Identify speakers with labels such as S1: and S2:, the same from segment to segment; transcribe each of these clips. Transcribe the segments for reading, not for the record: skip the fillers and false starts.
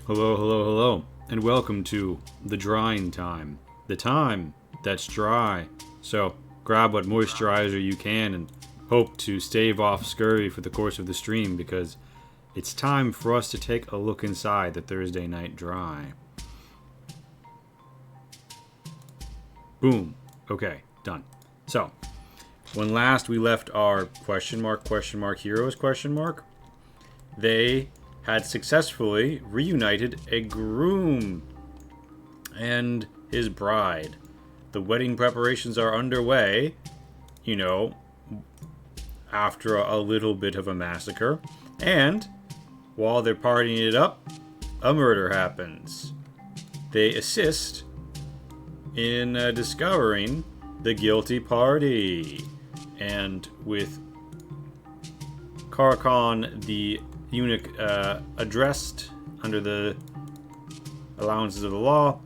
S1: Hello, hello, hello, and welcome to the drying time. The time that's dry. So grab what moisturizer you can and hope to stave off scurry for the course of the stream because it's time for us to take a look inside the Thursday Night Dry. Boom. Okay, done. So, when last we left our question mark heroes, they had successfully reunited a groom and his bride. The wedding preparations are underway, after a little bit of a massacre. And while they're partying it up, a murder happens. They assist in discovering the guilty party. And with Karakhan, the eunuch, addressed under the allowances of the law,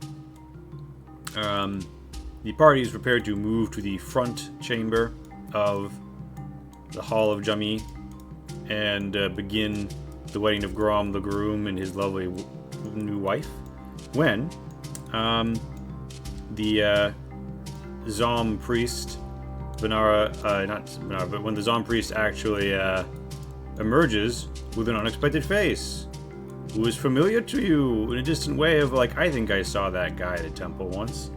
S1: the party is prepared to move to the front chamber of the Hall of Jami and begin the wedding of Grom the groom and his lovely new wife. When the Zom priest, when the Zom priest actually emerges with an unexpected face, who is familiar to you in a distant way of like, I think I saw that guy at a temple once.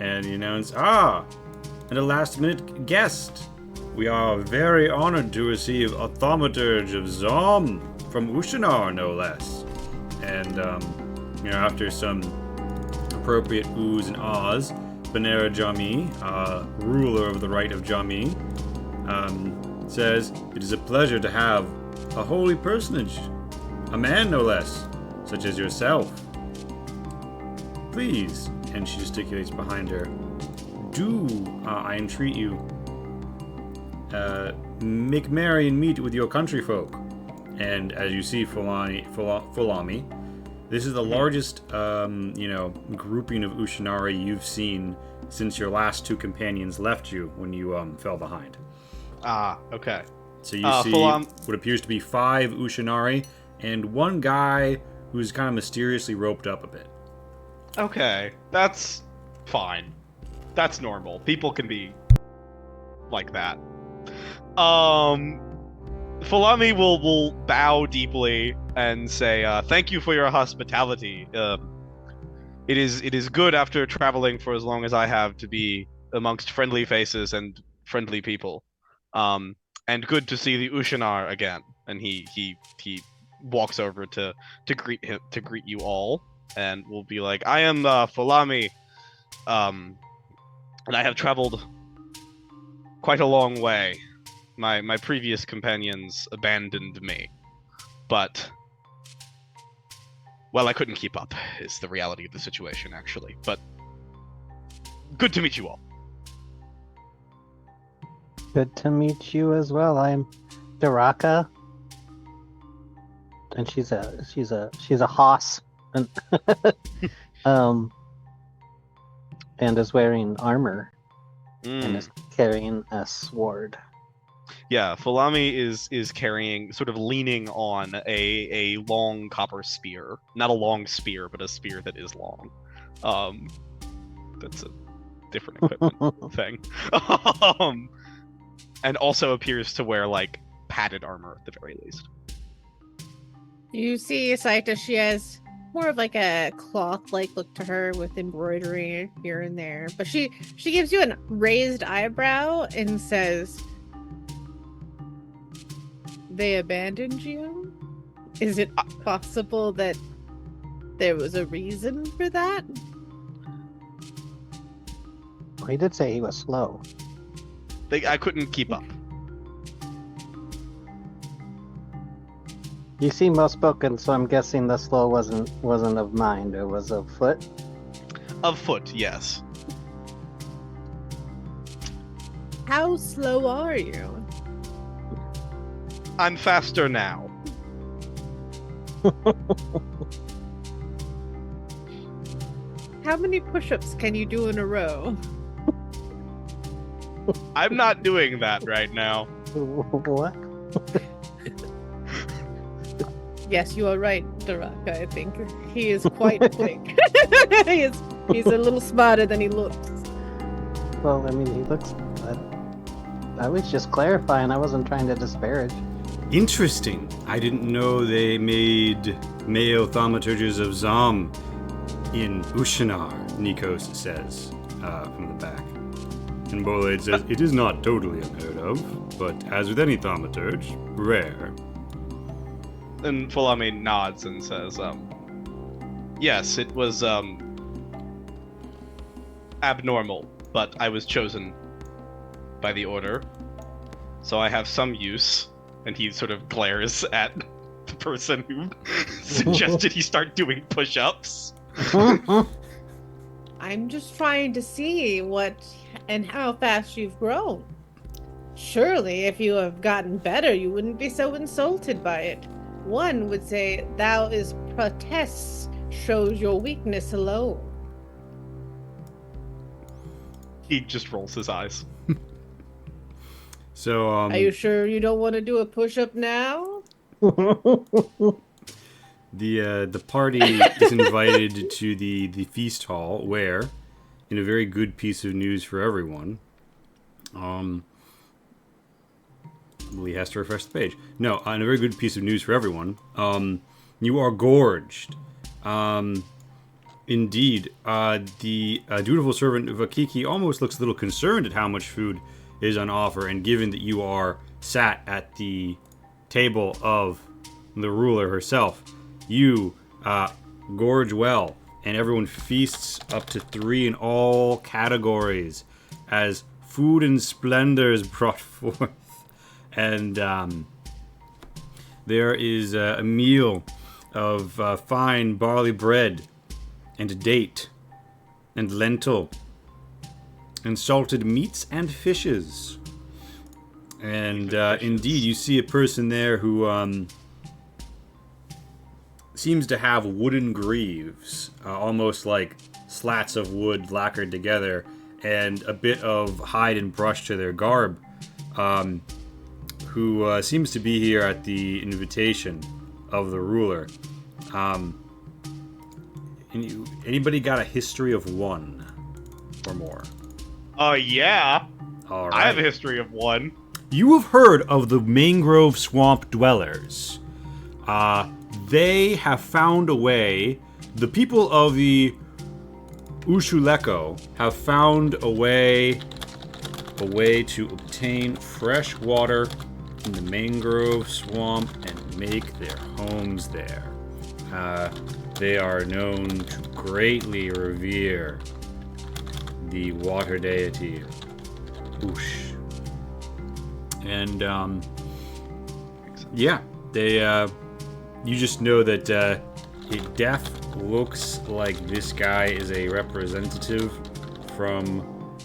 S1: And he announced, and a last-minute guest. We are very honored to receive a thaumaturge of Zom from Ushanar, no less. And, after some appropriate oohs and ahs, Benera Jami, ruler of the Rite of Jami, says, "It is a pleasure to have a holy personage, a man no less, such as yourself. Please," and she gesticulates behind her, "do, I entreat you, make merry and meet with your countryfolk." And as you see, Fulami, this is the largest, grouping of Ushanari you've seen since your last two companions left you when you fell behind.
S2: Okay.
S1: So you see what appears to be 5 Ushanari and one guy who's kind of mysteriously roped up a bit.
S2: Okay, that's fine. That's normal. People can be like that. Fulami will bow deeply and say, "Thank you for your hospitality. It is good after traveling for as long as I have to be amongst friendly faces and friendly people. And good to see the Ushanar again." And he walks over to greet you all, and will be like, "I am Fulami, and I have traveled quite a long way. My previous companions abandoned me, but, well, I couldn't keep up, is the reality of the situation, actually. But good to meet you all."
S3: Good to meet you as well. I'm Daraka, and she's a hoss, and and is wearing armor and is carrying a sword.
S2: Yeah, Fulami is carrying, sort of leaning on a long copper spear. Not a long spear, but a spear that is long. That's a different equipment thing. And also appears to wear, like, padded armor at the very least.
S4: You see, Saita, she has more of like a cloth-like look to her with embroidery here and there. But she gives you a raised eyebrow and says, "They abandoned you? Is it possible that there was a reason for that?"
S3: He did say he was slow.
S2: I couldn't keep up.
S3: You seem well spoken, so I'm guessing the slow wasn't of mind. It was of foot.
S2: Of foot, yes.
S4: How slow are you?
S2: I'm faster now.
S4: How many push-ups can you do in a row?
S2: I'm not doing that right now.
S3: What?
S4: Yes, you are right, Darak. I think he is quite quick. He's a little smarter than he looks.
S3: Well, I mean, he looks. I was just clarifying. I wasn't trying to disparage.
S1: Interesting. I didn't know they made male thaumaturges of Zom in Ushanar, Nikos says from the back. And Bolade says, it is not totally unheard of, but as with any thaumaturge, rare.
S2: And Fulame nods and says, yes, it was abnormal, but I was chosen by the order, so I have some use. And he sort of glares at the person who suggested he start doing push-ups.
S4: I'm just trying to see what and how fast you've grown. Surely, if you have gotten better, you wouldn't be so insulted by it. One would say, thou is protests, shows your weakness alone.
S2: He just rolls his eyes.
S1: So,
S4: Are you sure you don't want to do a push-up now?
S1: the party is invited to the feast hall where, in a very good piece of news for everyone, well, he has to refresh the page. No, in a very good piece of news for everyone, you are gorged. Indeed, the dutiful servant Vakiki almost looks a little concerned at how much food is on offer, and given that you are sat at the table of the ruler herself, you gorge well, and everyone feasts up to 3 in all categories as food and splendor is brought forth. And there is a meal of fine barley bread and date and lentil and salted meats and fishes. And indeed, you see a person there who seems to have wooden greaves, almost like slats of wood lacquered together, and a bit of hide and brush to their garb, who seems to be here at the invitation of the ruler. Anybody got a history of 1 or more?
S2: Yeah.
S1: All right.
S2: I have a history of 1.
S1: You have heard of the mangrove swamp dwellers. They have found a way. The people of the Ushuleko have found a way to obtain fresh water in the mangrove swamp and make their homes there. They are known to greatly revere the water deity Ush. And yeah, they you just know that it looks like this guy is a representative from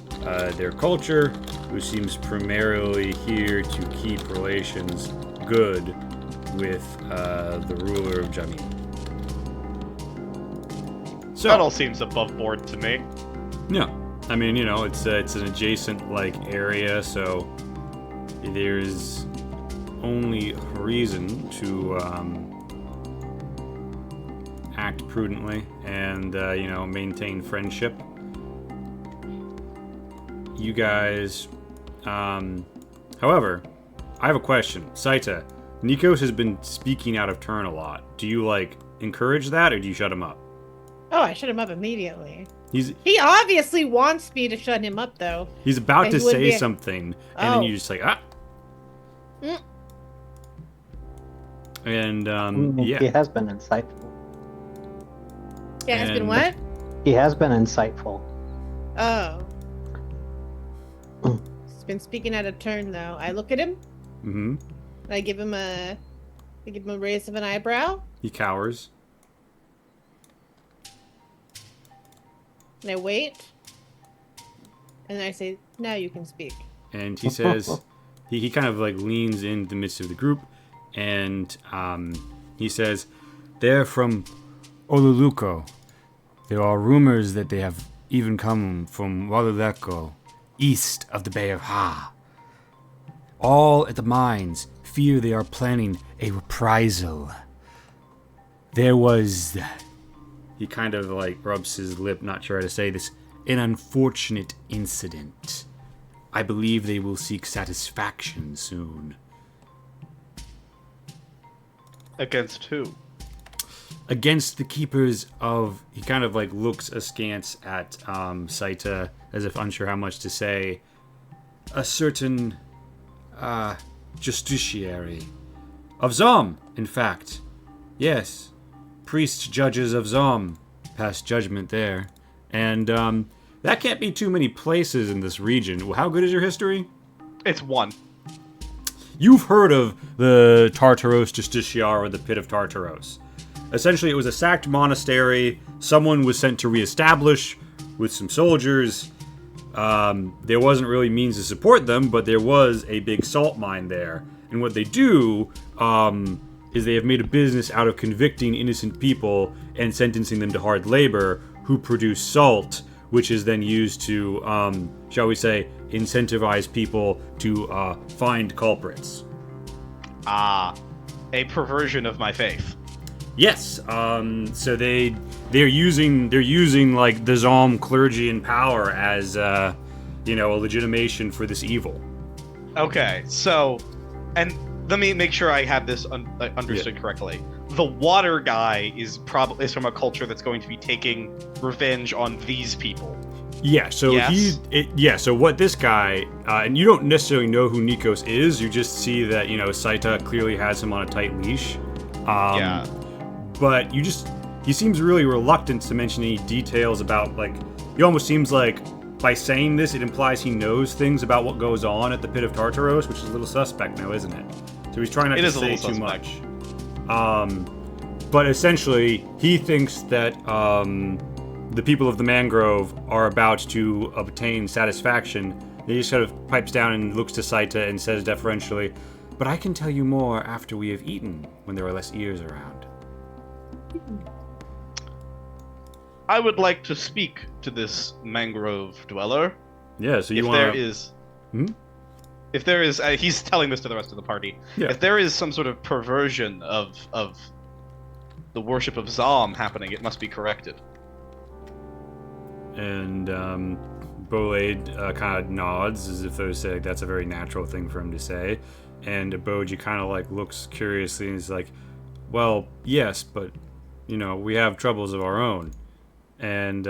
S1: their culture who seems primarily here to keep relations good with the ruler of Jamin. So
S2: That all seems above board to me.
S1: yeah, I mean, you know, it's an adjacent like area, so there's only reason to act prudently and you know, maintain friendship. You guys, however, I have a question. Saita, Nikos has been speaking out of turn a lot. Do you like encourage that, or do you shut him up?
S4: Oh, I shut him up immediately.
S1: He
S4: obviously wants me to shut him up, though.
S1: he's about
S4: And
S1: to
S4: he wouldn't
S1: say
S4: be-
S1: something, and then you just like
S4: Mm.
S1: And
S3: He
S1: yeah,
S3: has been insightful.
S4: Yeah, has been
S1: And-
S4: what?
S3: He has been insightful.
S4: Oh.
S3: Mm.
S4: He's been speaking out of turn, though. I look at him.
S1: mm-hmm.
S4: I give him a raise of an eyebrow,
S1: He cowers.
S4: and I wait. And then I say, "Now you can speak."
S1: And he says, he kind of like leans into the midst of the group, and he says, they're from Oluluko. There are rumors that they have even come from Waluleko, east of the Bay of Ha. All at the mines fear they are planning a reprisal. There was... He kind of, like, rubs his lip, not sure how to say this. An unfortunate incident. I believe they will seek satisfaction soon.
S2: Against who?
S1: Against the keepers of... He kind of, like, looks askance at Saita, as if unsure how much to say. A certain... justiciary. Of Zom, in fact. Yes. Priests, judges of Zom. Passed judgment there. And, that can't be too many places in this region. How good is your history?
S2: It's 1.
S1: You've heard of the Tartaros Justiciar, or the Pit of Tartaros. Essentially, it was a sacked monastery. Someone was sent to reestablish with some soldiers. There wasn't really means to support them, but there was a big salt mine there. And what they do, is they have made a business out of convicting innocent people and sentencing them to hard labor who produce salt, which is then used to, shall we say, incentivize people to find culprits.
S2: Ah, a perversion of my faith.
S1: Yes. So they're using like the Zom clergy and power as a legitimation for this evil.
S2: Okay, so, and let me make sure I have this understood correctly. The water guy is from a culture that's going to be taking revenge on these people.
S1: Yeah, so
S2: Yes?
S1: so what this guy, and you don't necessarily know who Nikos is, you just see that, Saita clearly has him on a tight leash.
S2: Yeah.
S1: But he seems really reluctant to mention any details about, like, he almost seems like by saying this, it implies he knows things about what goes on at the Pit of Tartaros, which is a little suspect now, isn't it? So he's trying not to say too much. But essentially, he thinks that the people of the Mangrove are about to obtain satisfaction. He just sort of pipes down and looks to Saita and says deferentially, "But I can tell you more after we have eaten, when there are less ears around."
S2: I would like to speak to this mangrove dweller.
S1: Yeah, so you
S2: if
S1: want
S2: there is... If there is... he's telling this to the rest of the party.
S1: Yeah.
S2: If there is some sort of perversion of the worship of Zom happening, it must be corrected.
S1: And Bolade kind of nods as if though say that's a very natural thing for him to say. And Aboji kind of like looks curiously and is like, "Well, yes, but we have troubles of our own." And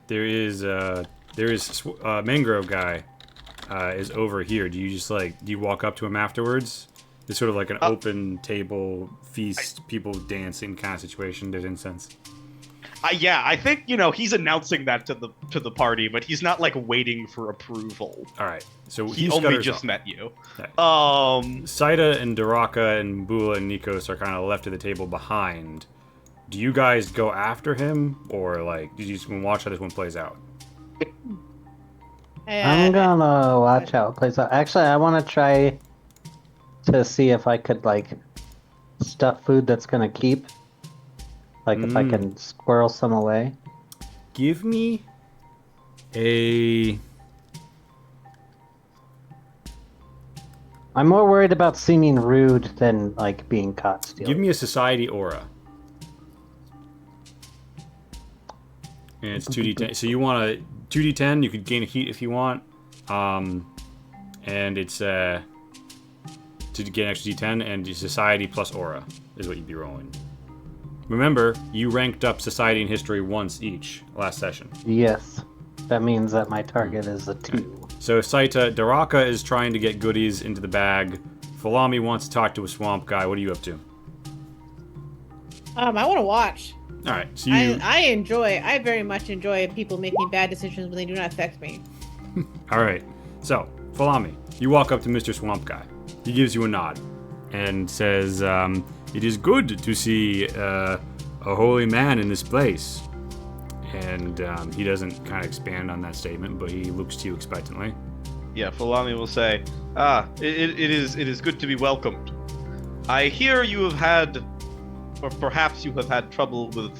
S1: there is Mangrove guy is over here. Do you walk up to him afterwards? It's sort of like an open table feast, people dancing kind of situation. There's incense.
S2: Yeah, I think he's announcing that to the party, but he's not like waiting for approval.
S1: All right, so
S2: He only just met you.
S1: Okay.
S2: Saita
S1: and Daraka and Bula and Nikos are kind of left at the table behind. Do you guys go after him, or like, did you just watch how this one plays out?
S3: I'm gonna watch how it plays out. Actually, I want to try to see if I could like stuff food that's gonna keep. Like if I can squirrel some away.
S1: Give me a...
S3: I'm more worried about seeming rude than like being caught stealing.
S1: Give me a society aura. And it's 2d10. So you want a 2d10. You could gain a heat if you want. And it's to get an extra d10, and society plus aura is what you'd be rolling. Remember, you ranked up society and history once each last session.
S3: Yes. That means that my target is a 2.
S1: So Saita, Daraka is trying to get goodies into the bag. Falami wants to talk to a swamp guy. What are you up to?
S4: I want to watch.
S1: All right, so you...
S4: I very much enjoy people making bad decisions when they do not affect me.
S1: All right, so Falami, you walk up to Mr. Swamp Guy. He gives you a nod and says, "It is good to see a holy man in this place." And he doesn't kind of expand on that statement, but he looks to you expectantly.
S2: Yeah, Falami will say, it is good to be welcomed. I hear you have had, or perhaps you have had trouble with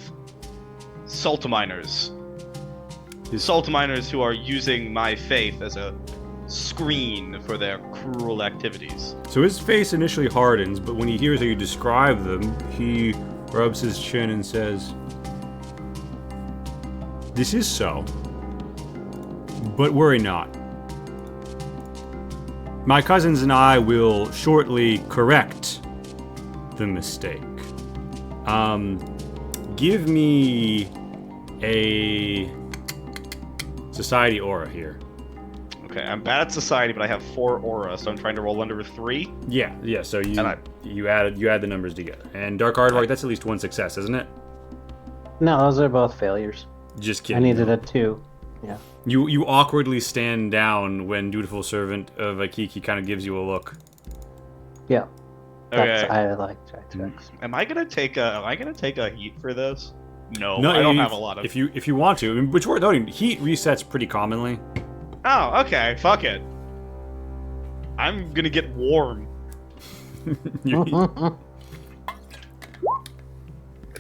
S2: salt miners. Salt miners who are using my faith as a screen for their cruel activities.
S1: So his face initially hardens, but when he hears how you describe them, he rubs his chin and says, "This is so. But worry not. My cousins and I will shortly correct the mistake. Give me a society aura here."
S2: Okay, I'm bad at society, but I have 4 aura, so I'm trying to roll under 3.
S1: Yeah. So
S2: And
S1: you add the numbers together. And Dark Aardvark, that's at least one success, isn't it?
S3: No, those are both failures.
S1: Just
S3: I
S1: kidding.
S3: needed a 2. Yeah.
S1: You awkwardly stand down when dutiful servant of Akiki kind of gives you a look.
S3: Yeah. That's,
S2: Okay.
S3: I like try checks.
S2: Am I gonna take a heat for this? No,
S1: No,
S2: I don't have a lot of.
S1: If you want to, I mean, which word? Heat resets pretty commonly.
S2: Oh, okay. Fuck it. I'm gonna get warm.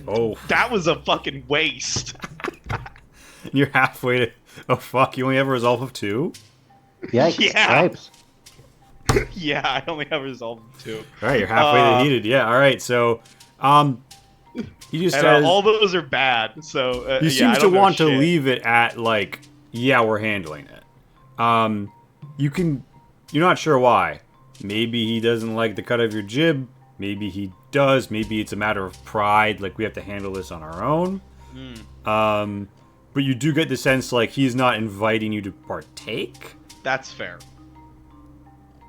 S1: Oh,
S2: That was a fucking waste.
S1: you're halfway to. Oh fuck! You only have a resolve of 2.
S3: Yikes!
S2: Yeah.
S3: Stripes.
S2: Yeah, I only have resolve 2.
S1: All right, you're halfway to heated. Yeah. All right. So, he just
S2: And
S1: says
S2: all those are bad. So
S1: he
S2: yeah,
S1: seems
S2: I
S1: to
S2: don't know
S1: want to
S2: shit.
S1: leave it at like, yeah, we're handling it. You're not sure why. Maybe he doesn't like the cut of your jib. Maybe he does. Maybe it's a matter of pride. Like we have to handle this on our own. But you do get the sense like he's not inviting you to partake.
S2: That's fair.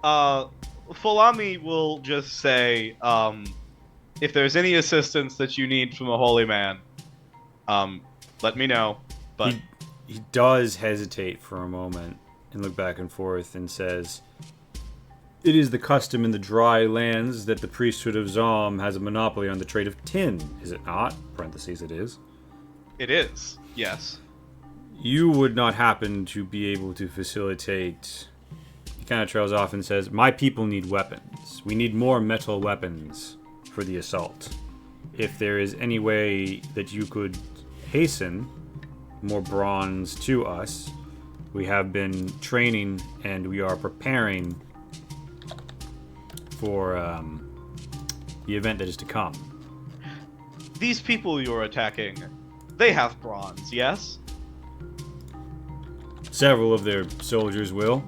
S2: Fulami will just say, if there's any assistance that you need from a holy man, let me know. But
S1: He does hesitate for a moment and look back and forth and says, "It is the custom in the dry lands that the priesthood of Zom has a monopoly on the trade of tin, is it not?" Parentheses, it is.
S2: it is, yes.
S1: You would not happen to be able to facilitate... He kind of trails off and says, "My people need weapons. We need more metal weapons for the assault. If there is any way that you could hasten more bronze to us, we have been training and we are preparing for the event that is to come."
S2: These people you're attacking, they have bronze, yes?
S1: Several of their soldiers will.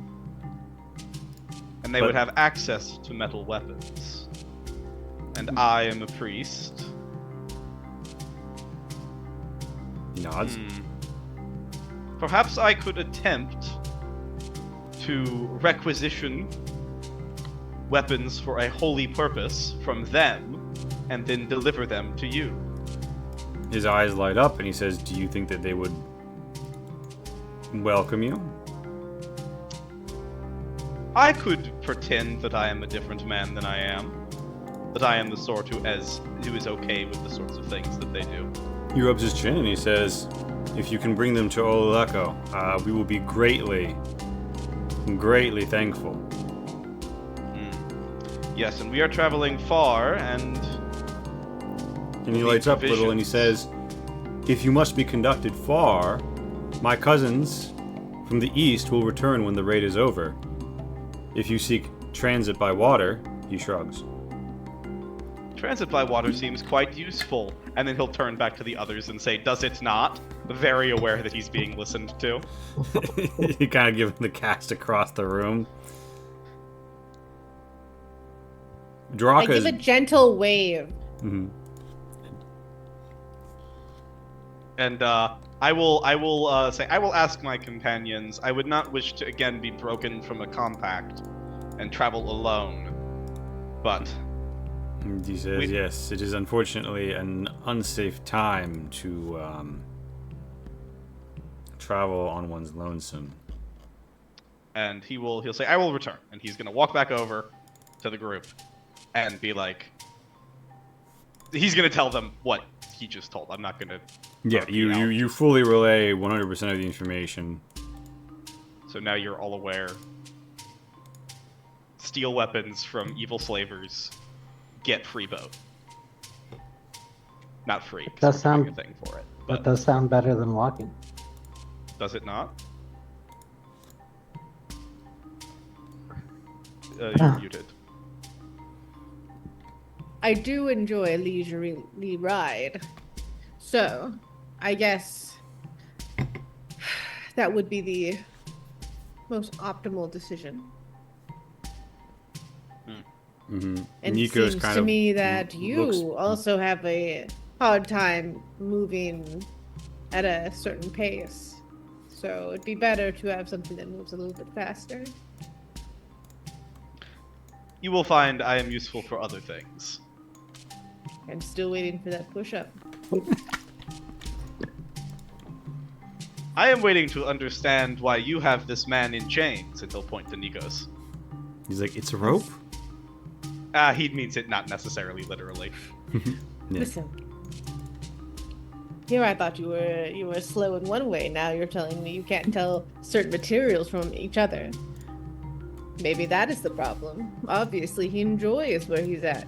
S2: And they
S1: But-
S2: would have access to metal weapons. And I am a priest.
S1: He nods.
S2: Perhaps I could attempt to requisition weapons for a holy purpose from them, and then deliver them to you.
S1: His eyes light up and he says, "Do you think that they would welcome you?"
S2: I could pretend that I am a different man than I am. That I am the sort who is okay with the sorts of things that they do.
S1: He rubs his chin and he says, "If you can bring them to Oleko, we will be greatly thankful."
S2: Yes, and we are traveling far, and
S1: And he lights up a little and he says, "If you must be conducted far, my cousins from the east will return when the raid is over. If you seek transit by water," he shrugs.
S2: transit by water seems quite useful. And then he'll turn back to the others and say, "Does it not?" Very aware that he's being listened to.
S1: You kind of give him the cast across the room.
S4: I
S1: Draka
S4: give
S1: is...
S4: a gentle wave.
S1: Mhm.
S2: And I will say, I will ask my companions. I would not wish to again be broken from a compact and travel alone. But
S1: He says, "Yes, it is unfortunately an unsafe time to travel on one's lonesome."
S2: and he'll say, "I will return," and he's gonna walk back over to the group and be like, he's gonna tell them what he just told. I'm not gonna.
S1: Yeah, you fully relay 100% of the information.
S2: So now you're all aware. Steal weapons from evil slavers. Get free boat. Not free. 'Cause
S3: Does
S2: we're doing
S3: sound-
S2: a thing for it.
S3: That
S2: But
S3: does sound better than walking.
S2: does it not? you're muted.
S4: I do enjoy a leisurely ride. So, I guess that would be the most optimal decision.
S1: Mm-hmm.
S4: And
S1: Nico's
S4: it seems
S1: kind
S4: to
S1: of
S4: me that you
S1: looks-
S4: also have a hard time moving at a certain pace. So it'd be better to have something that moves a little bit faster.
S2: You will find I am useful for other things.
S4: I'm still waiting for that push-up.
S2: I am waiting to understand why you have this man in chains, and he'll point to Nikos.
S1: He's like, it's a rope?
S2: He means it not necessarily literally.
S1: Yeah.
S4: Listen. Here I thought you were slow in one way. Now you're telling me you can't tell certain materials from each other. Maybe that is the problem. Obviously, he enjoys where he's at.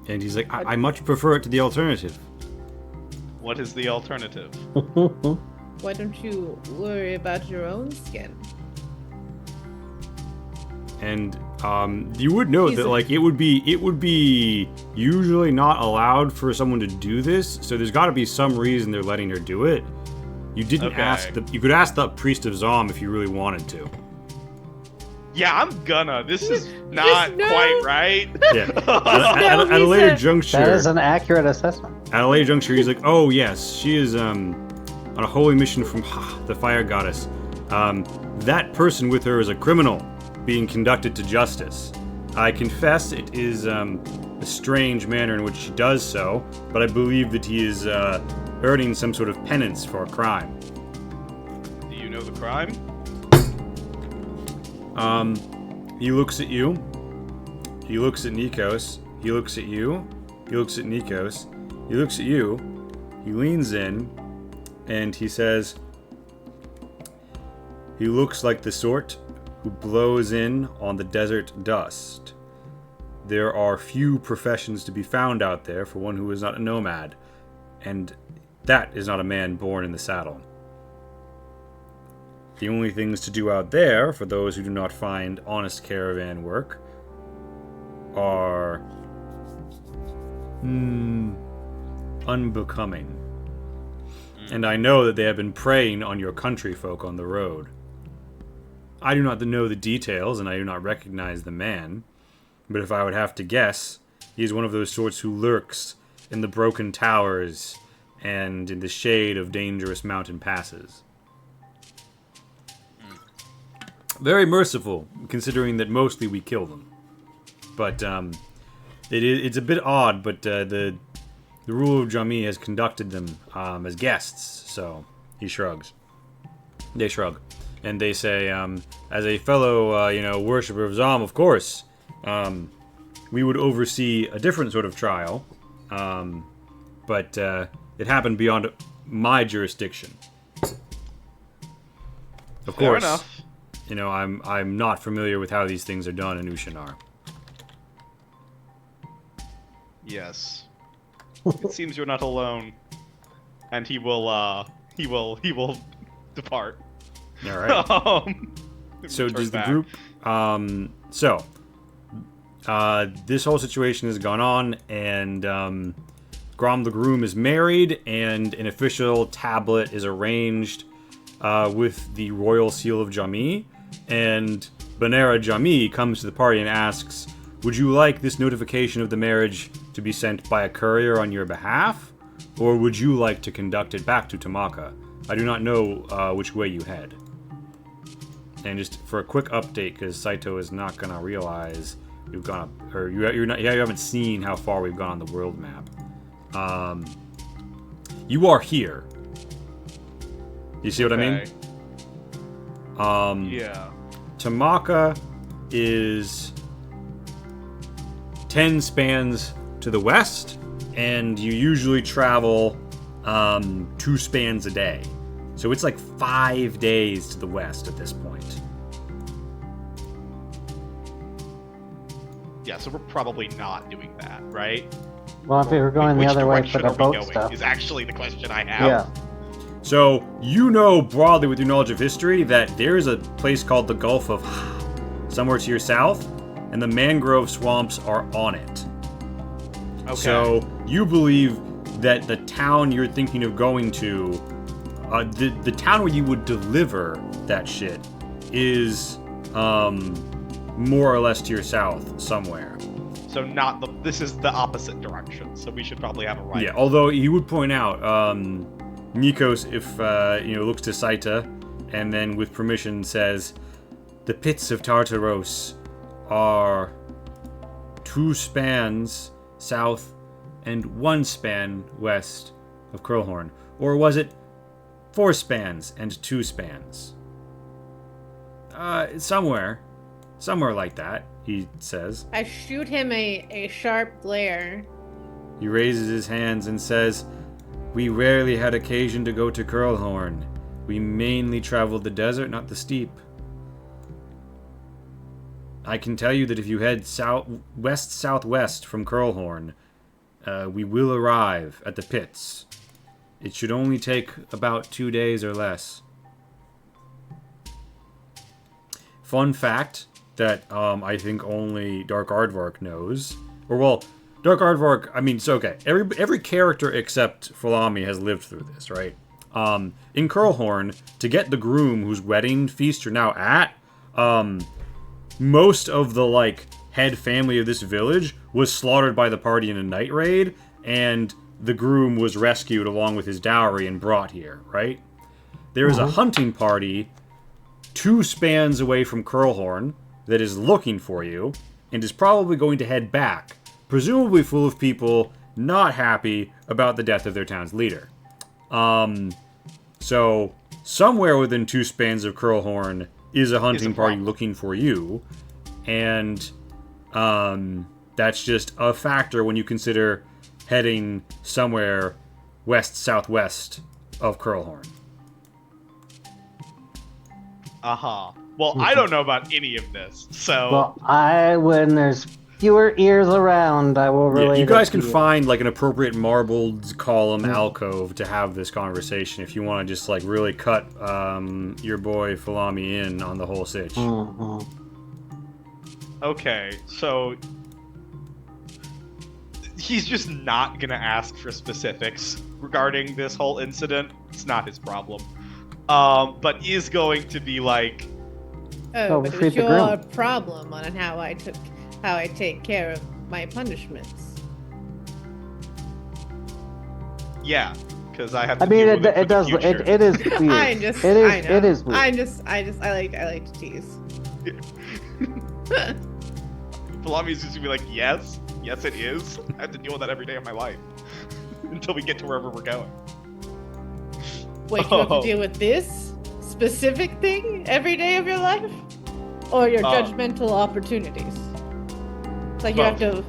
S1: And he's like, I much prefer it to the alternative.
S2: What is the alternative?
S4: Why don't you worry about your own skin?
S1: And you would know that like it would be usually not allowed for someone to do this. So there's got to be some reason they're letting her do it. You didn't ask you could ask the priest of Zom if you really wanted to.
S2: Yeah, I'm gonna. This is not quite right.
S1: Yeah. At a later juncture.
S3: That is an accurate assessment.
S1: At a later juncture, he's like, "Oh yes, she is on a holy mission from the fire goddess. That person with her is a criminal, being conducted to justice. I confess it is a strange manner in which she does so, but I believe that he is earning some sort of penance for a crime."
S2: Do you know the crime?
S1: He looks at you. He looks at Nikos. He looks at you. He looks at Nikos. He looks at you. He leans in, and he says, "He looks like the sort who blows in on the desert dust. There are few professions to be found out there for one who is not a nomad, and that is not a man born in the saddle. The only things to do out there, for those who do not find honest caravan work, are unbecoming. And I know that they have been preying on your country folk on the road. I do not know the details, and I do not recognize the man, but if I would have to guess, he is one of those sorts who lurks in the broken towers and in the shade of dangerous mountain passes. Very merciful, considering that mostly we kill them. But it's a bit odd, but the ruler of Jami has conducted them as guests, so he shrugs. They shrug. And they say, as a fellow, worshipper of Zom, of course, we would oversee a different sort of trial, but it happened beyond my jurisdiction. Of course,
S2: Fair enough.
S1: I'm not familiar with how these things are done in Ushanar.
S2: Yes. It seems you're not alone. And he will depart.
S1: All right. So does the group? This whole situation has gone on, and Grom the groom is married, and an official tablet is arranged with the royal seal of Jami. And Banera Jami comes to the party and asks, "Would you like this notification of the marriage to be sent by a courier on your behalf, or would you like to conduct it back to Tamaka? I do not know which way you head." And just for a quick update, because Saito is not gonna realize we've gone up, or you haven't seen how far we've gone on the world map. You are here. You see what I mean?
S2: Yeah.
S1: Tamaka is 10 spans to the west, and you usually travel 2 spans a day. So it's like 5 days to the west at this point.
S2: Yeah, so we're probably not doing that, right?
S3: Well, if we were going the
S2: Which
S3: other way
S2: direction
S3: for the
S2: are we
S3: boat
S2: going
S3: stuff.
S2: is actually the question I have.
S3: Yeah.
S1: So, you know broadly with your knowledge of history that there is a place called the Gulf of somewhere to your south, and the mangrove swamps are on it.
S2: Okay.
S1: So you believe that the town you're thinking of going to, the town where you would deliver that shit, is more or less to your south somewhere.
S2: So this is the opposite direction, so we should probably have a right.
S1: Yeah, although he would point out, Nikos, if looks to Saita, and then with permission says, the pits of Tartaros are 2 spans south and 1 span west of Curlhorn. Or was it 4 spans and 2 spans? Somewhere like that, he says.
S4: I shoot him a sharp glare.
S1: He raises his hands and says, we rarely had occasion to go to Curlhorn. We mainly traveled the desert, not the steep. I can tell you that if you head west-southwest from Curlhorn, we will arrive at the pits. It should only take about 2 days or less. Fun fact that I think only Dark Aardvark knows. Or, well, Dark Aardvark, I mean, it's okay. Every character except Fulami has lived through this, right? In Curlhorn, to get the groom whose wedding feast you're now at, most of the, head family of this village was slaughtered by the party in a night raid, and the groom was rescued along with his dowry and brought here, right? There is a hunting party 2 spans away from Curlhorn that is looking for you, and is probably going to head back, presumably full of people not happy about the death of their town's leader. So, somewhere within 2 spans of Curlhorn is a hunting party looking for you, and that's just a factor when you consider heading somewhere west-southwest of Curlhorn.
S2: Uh-huh. Well, I don't know about any of this, so...
S3: Well, when there's fewer ears around, I will relate.
S1: Yeah, you guys can find an appropriate marbled column alcove to have this conversation if you want to just really cut your boy Fulami in on the whole sitch.
S2: Okay, so he's just not gonna ask for specifics regarding this whole incident. It's not his problem. But is going to be like,
S4: oh, but it's your problem on how I take care of my punishments.
S2: Yeah, because I have to
S3: I mean,
S2: deal with
S3: it does. It is weird.
S4: I know.
S3: It is weird.
S4: I like to tease.
S2: Fulami's just gonna be like, yes, it is. I have to deal with that every day of my life until we get to wherever we're going.
S4: Wait, you have to deal with this specific thing every day of your life, or your judgmental opportunities? It's like you have to.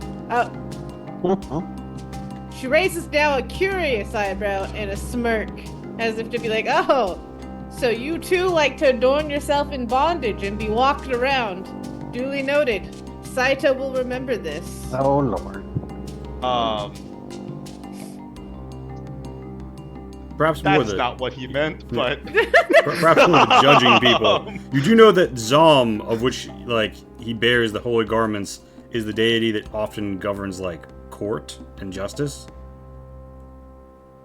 S4: She raises now a curious eyebrow and a smirk, as if to be like, "Oh, so you too like to adorn yourself in bondage and be walked around? Duly noted. Saito will remember this."
S3: Oh Lord.
S1: Perhaps more
S2: That's not what he meant, but...
S1: Perhaps more the judging people. You do know that Zom, of which, he bears the holy garments, is the deity that often governs, court and justice?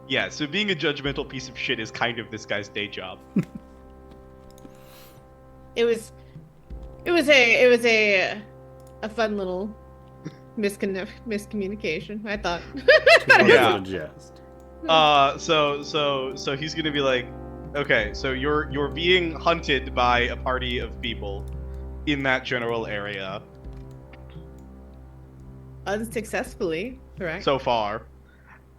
S2: Yeah, so being a judgmental piece of shit is kind of this guy's day job.
S4: It was a fun little miscommunication, I thought.
S2: Yeah. So he's gonna be like, okay, so you're being hunted by a party of people in that general area.
S4: Unsuccessfully, correct?
S2: So far.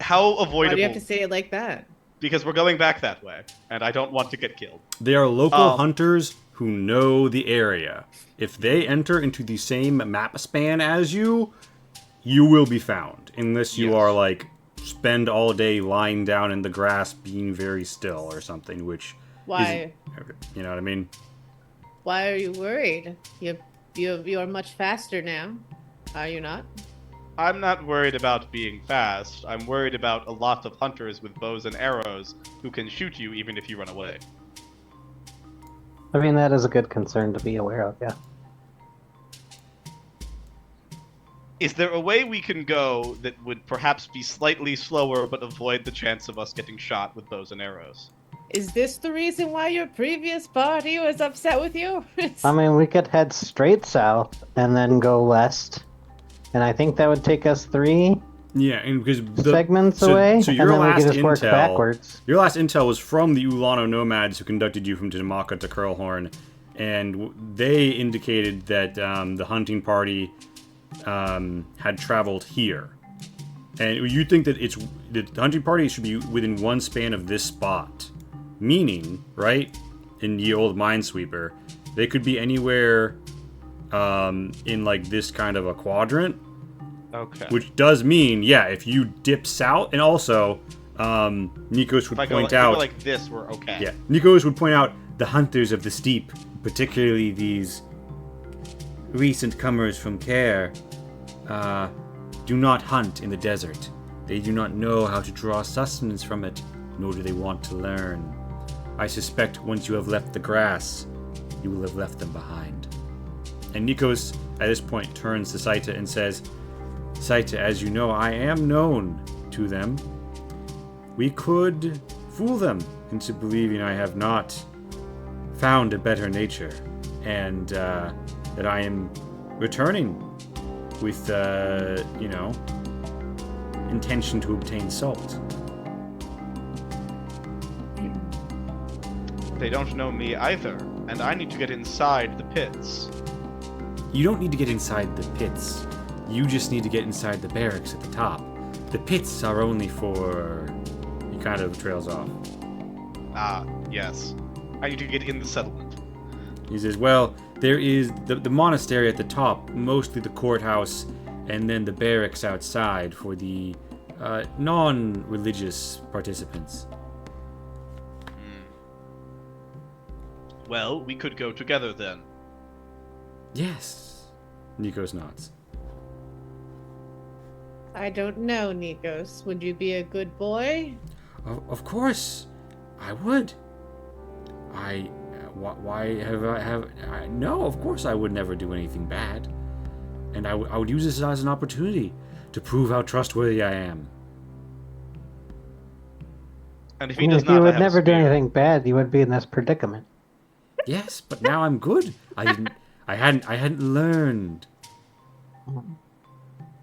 S2: How avoidable?
S4: Why do you have to say it like that?
S2: Because we're going back that way, and I don't want to get killed.
S1: They are local hunters who know the area. If they enter into the same map span as you, you will be found. Unless you are, spend all day lying down in the grass being very still or something, which...
S4: Why?
S1: You know what I mean?
S4: Why are you worried? You're much faster now, are you not?
S2: I'm not worried about being fast. I'm worried about a lot of hunters with bows and arrows who can shoot you even if you run away.
S3: I mean, that is a good concern to be aware of, yeah.
S2: Is there a way we can go that would perhaps be slightly slower but avoid the chance of us getting shot with bows and arrows?
S4: Is this the reason why your previous party was upset with you?
S3: I mean, we could head straight south and then go west. And I think that would take us 3
S1: Yeah, and because
S3: segments away,
S1: so
S3: and
S1: your
S3: then we
S1: last
S3: could just work
S1: intel,
S3: backwards.
S1: your last intel was from the Ulano nomads who conducted you from Tamaka to Curlhorn, and they indicated that the hunting party had traveled here. And you think that the hunting party should be within one span of this spot. Meaning, right, in the old Minesweeper, they could be anywhere in like this kind of a quadrant.
S2: Okay.
S1: Which does mean, yeah, if you dip south, and also, Nikos would point
S2: if I
S1: out...
S2: go like this, we're okay.
S1: Yeah, Nikos would point out the hunters of the steep, particularly these recent comers from Care, do not hunt in the desert. They do not know how to draw sustenance from it, nor do they want to learn. I suspect once you have left the grass, you will have left them behind. And Nikos, at this point, turns to Saita and says, Saita, as you know, I am known to them. We could fool them into believing I have not found a better nature, and that I am returning with, intention to obtain salt.
S2: They don't know me either, and I need to get inside the pits.
S1: You don't need to get inside the pits. You just need to get inside the barracks at the top. The pits are only for... He kind of trails off.
S2: Ah, yes. I need to get in the settlement.
S1: He says, well, there is the monastery at the top, mostly the courthouse, and then the barracks outside for the non-religious participants.
S2: Well, we could go together then.
S1: Yes. Nikos nods.
S4: I don't know, Nikos. Would you be a good boy?
S1: Of course, I would. Why have I... No, of course I would never do anything bad. And I would use this as an opportunity to prove how trustworthy I am.
S2: And if
S3: I
S2: he
S3: mean,
S2: does
S3: if
S2: not,
S3: you
S2: I
S3: would
S2: have a
S3: never do
S2: spear.
S3: anything bad, you would be in this predicament.
S1: Yes, but now I'm good. I hadn't learned.
S4: You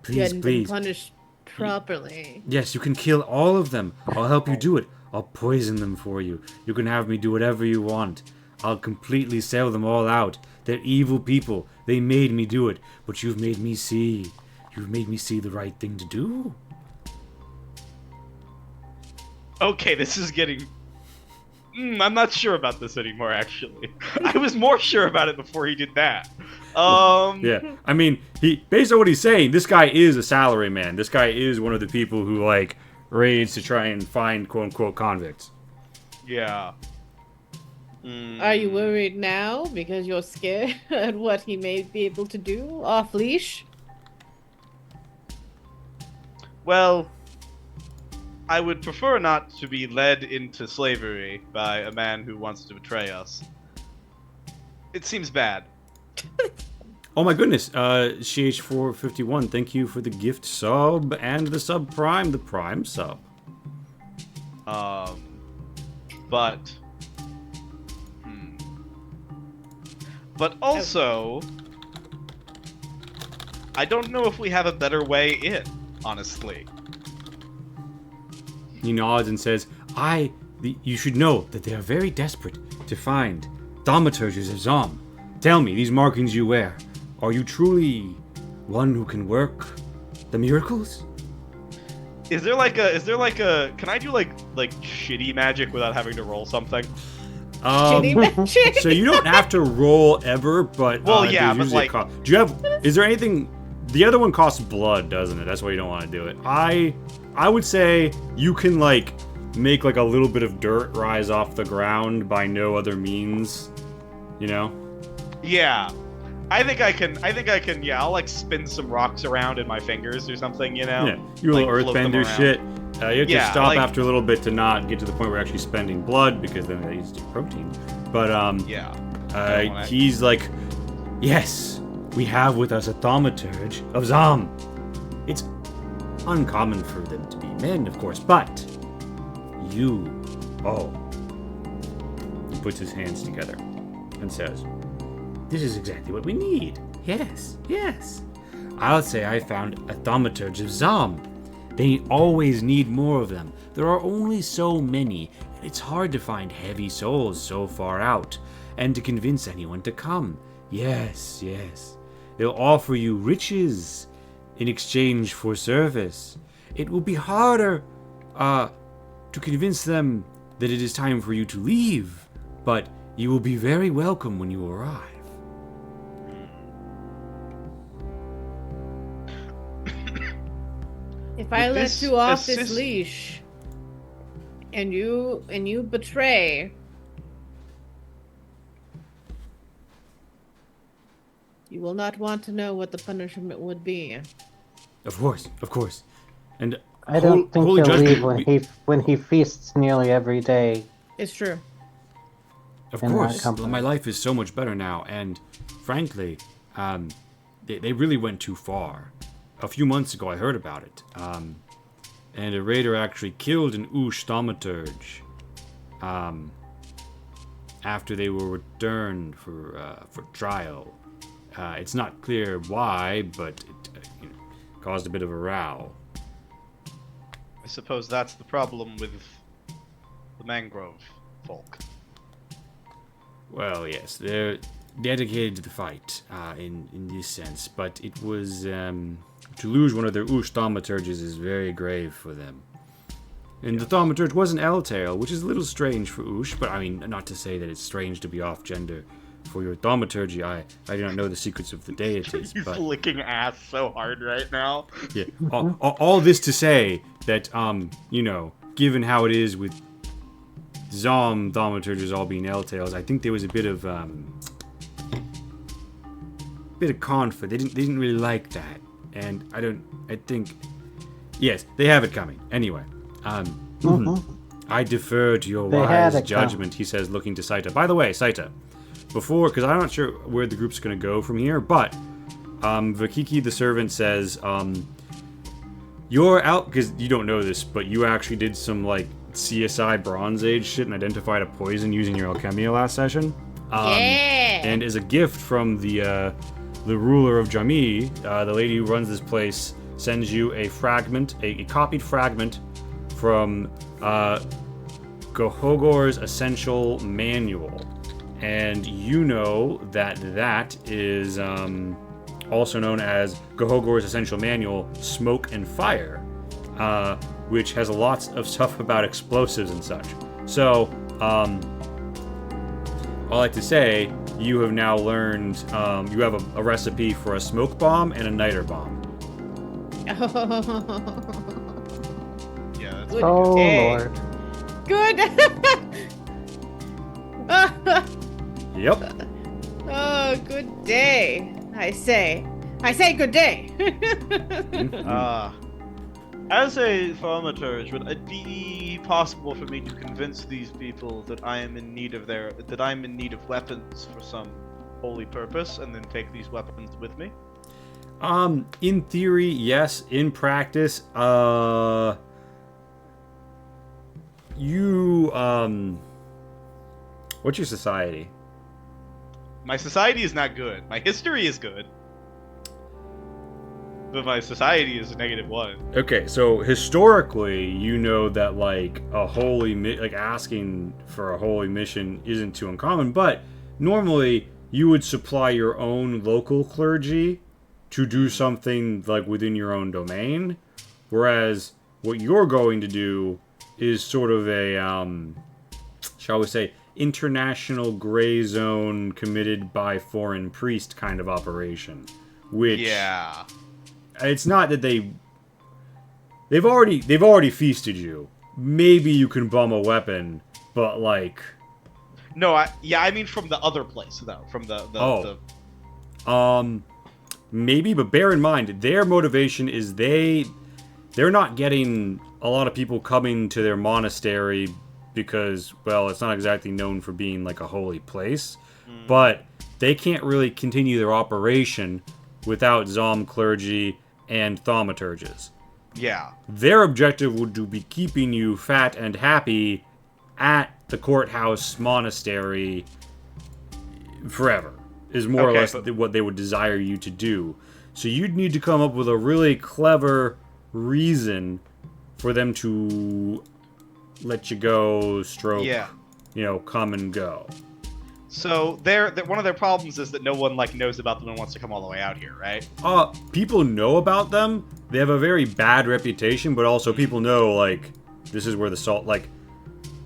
S1: Please,
S4: hadn't
S1: please.
S4: been punished properly.
S1: Yes, you can kill all of them. I'll help you do it. I'll poison them for you. You can have me do whatever you want. I'll completely sell them all out. They're evil people. They made me do it. But you've made me see. You've made me see the right thing to do.
S2: Okay, this is getting... I'm not sure about this anymore, actually. I was more sure about it before he did that.
S1: Yeah, I mean, based on what he's saying, this guy is a salaryman. This guy is one of the people who, like, raids to try and find quote-unquote convicts.
S2: Yeah.
S4: Are you worried now because you're scared at what he may be able to do off leash?
S2: Well, I would prefer not to be led into slavery by a man who wants to betray us. It seems bad.
S1: Oh my goodness, CH451, thank you for the gift sub and the sub prime, the prime sub.
S2: But also, I don't know if we have a better way in, honestly.
S1: He nods and says, you should know that they are very desperate to find thaumaturges of Zom. Tell me, these markings you wear, are you truly one who can work the miracles?
S2: Is there like a can I do like shitty magic without having to roll something?
S4: Shitty magic?
S1: So you don't have to roll ever, but
S2: Well, yeah,
S1: there's
S2: but,
S1: usually do you have? Is there anything? The other one costs blood, doesn't it? That's why you don't want to do it. I would say you can like make like a little bit of dirt rise off the ground by no other means, you know?
S2: Yeah. I think I can, yeah, I'll like spin some rocks around in my fingers or something, you know?
S1: Yeah, you
S2: like,
S1: little
S2: float them
S1: earthbender
S2: around.
S1: shit. You have to stop
S2: like-
S1: after a little bit to not get to the point where we're actually spending blood, because then that leads to protein. But
S2: Yeah.
S1: he's like, yes, we have with us a thaumaturge of Zam. It's uncommon for them to be men, of course, but oh. He puts his hands together and says, this is exactly what we need. Yes. I'll say I found a thaumaturge of Zam. They always need more of them. There are only so many, and it's hard to find heavy souls so far out, and to convince anyone to come. Yes. They'll offer you riches in exchange for service. It will be harder to convince them that it is time for you to leave, but you will be very welcome when you arrive.
S4: If I let you off this leash, and you betray, you will not want to know what the punishment would be.
S1: Of course. And
S3: I don't think
S1: Holy
S3: he'll
S1: Judgment,
S3: leave when he feasts nearly every day.
S4: It's true.
S1: Of
S3: in
S1: course,
S3: that company.
S1: my life is so much better now, and frankly, they really went too far. A few months ago, I heard about it, and a raider actually killed an Oosh thaumaturge after they were returned for trial. It's not clear why, but it caused a bit of a row.
S2: I suppose that's the problem with the mangrove folk.
S1: Well, yes, they're dedicated to the fight in this sense, but it was to lose one of their Oosh thaumaturges is very grave for them. And the thaumaturge was an L-tail, which is a little strange for Oosh, but I mean, not to say that it's strange to be off-gender for your thaumaturgy. I do not know the secrets of the deities,
S2: He's
S1: but
S2: licking ass so hard right now.
S1: yeah, all this to say that given how it is with Zom thaumaturges all being L-tails, I think there was a bit of conflict. They didn't really like that, and I think yes, they have it coming. Anyway, I defer to your wise judgment, he says, looking to Saita. By the way, Saita, because I'm not sure where the group's going to go from here, but Vakiki the servant says, you're out, because you don't know this, but you actually did some, CSI Bronze Age shit and identified a poison using your alchemia last session.
S4: Yeah!
S1: And as a gift from the ruler of Jami, the lady who runs this place sends you a fragment, a copied fragment from Gohogor's Essential Manual. And you know that is also known as Gohogor's Essential Manual, Smoke and Fire, which has lots of stuff about explosives and such. So, I like to say, you have now learned, you have a recipe for a smoke bomb and a niter bomb.
S2: Yeah, that's
S4: Good
S3: Oh,
S4: day.
S3: Lord.
S4: Good.
S1: Yep.
S4: Oh, good day. I say good day.
S2: As a thaumaturge, would it be possible for me to convince these people that I am in need of weapons for some holy purpose, and then take these weapons with me?
S1: In theory, yes. In practice, what's your society?
S2: My society is not good. My history is good. But my society is a -1.
S1: Okay, so historically, you know that a holy asking for a holy mission isn't too uncommon, but normally you would supply your own local clergy to do something within your own domain, whereas what you're going to do is sort of a shall we say international gray zone committed by foreign priest kind of operation, which
S2: yeah.
S1: It's not that they've already feasted you. Maybe you can bum a weapon, but
S2: No, I mean from the other place though, from the
S1: maybe, but bear in mind their motivation is they're not getting a lot of people coming to their monastery because, well, it's not exactly known for being like a holy place. But they can't really continue their operation without Zom clergy and thaumaturges.
S2: Yeah.
S1: Their objective would to be keeping you fat and happy at the courthouse monastery forever, is more or less what they would desire you to do. So you'd need to come up with a really clever reason for them to let you go, stroke, come and go.
S2: So one of their problems is that no one knows about them and wants to come all the way out here, right?
S1: People know about them. They have a very bad reputation, but also people know this is where the salt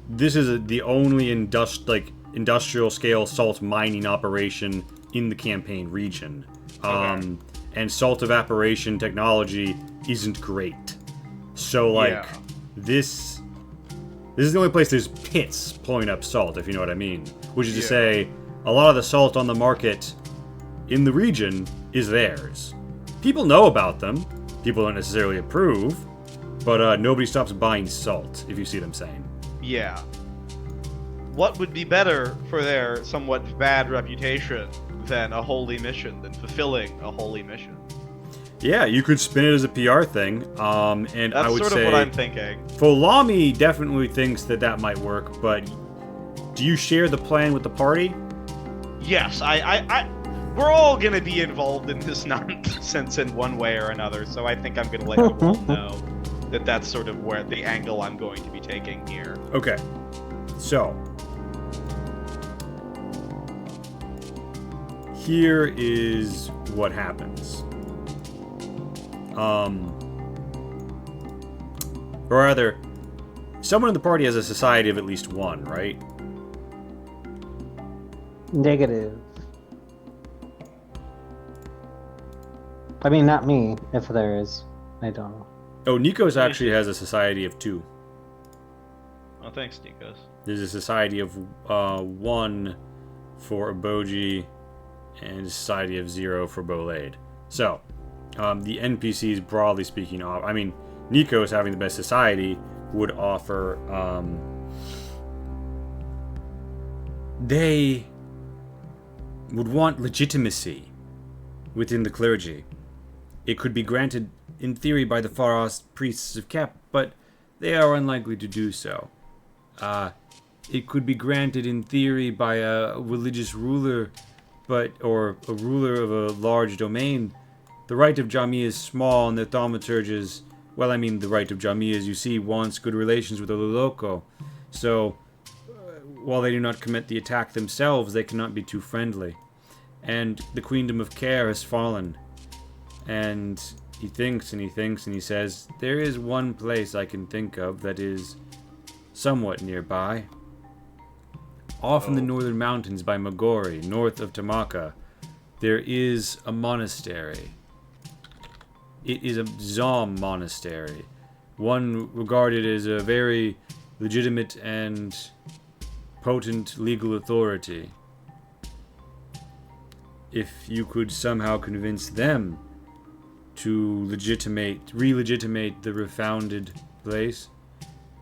S1: this is the only industrial scale salt mining operation in the campaign region. And salt evaporation technology isn't great. So this is the only place there's pits pulling up salt, if you know what I mean. Which is to say, a lot of the salt on the market in the region is theirs. People know about them. People don't necessarily approve. But nobody stops buying salt, if you see what I'm saying.
S2: Yeah. What would be better for their somewhat bad reputation than a holy mission, than fulfilling a holy mission?
S1: Yeah, you could spin it as a PR thing, and
S2: that's
S1: I would
S2: sort
S1: say...
S2: of what I'm thinking.
S1: Folami definitely thinks that might work, but do you share the plan with the party?
S2: Yes, we're all gonna be involved in this nonsense in one way or another, so I think I'm gonna let you all know that that's sort of where the angle I'm going to be taking here. Okay.
S1: So, here is what happens. Or rather, someone in the party has a society of at least one, right?
S3: Negative. I mean, not me, if there is. I don't know.
S1: Oh, Nikos actually has a society of 2.
S2: Oh, thanks, Nikos.
S1: There's a society of 1 for Aboji and a society of 0 for Bolade. So, the NPCs, broadly speaking, Nikos having the best society would offer, they would want legitimacy within the clergy. It could be granted in theory by the Faros priests of Kep, but they are unlikely to do so. It could be granted in theory by a religious ruler, or a ruler of a large domain. The right of Jami is small, and the thaumaturges, the right of Jami, as you see, wants good relations with the Luloko. So, while they do not commit the attack themselves, they cannot be too friendly. And the Queendom of Care has fallen. And he thinks and he thinks and he says, there is one place I can think of that is somewhat nearby. Off in the northern mountains by Magori, north of Tamaka, there is a monastery. It is a Zom monastery. One regarded as a very legitimate and potent legal authority. If you could somehow convince them to re-legitimate the refounded place,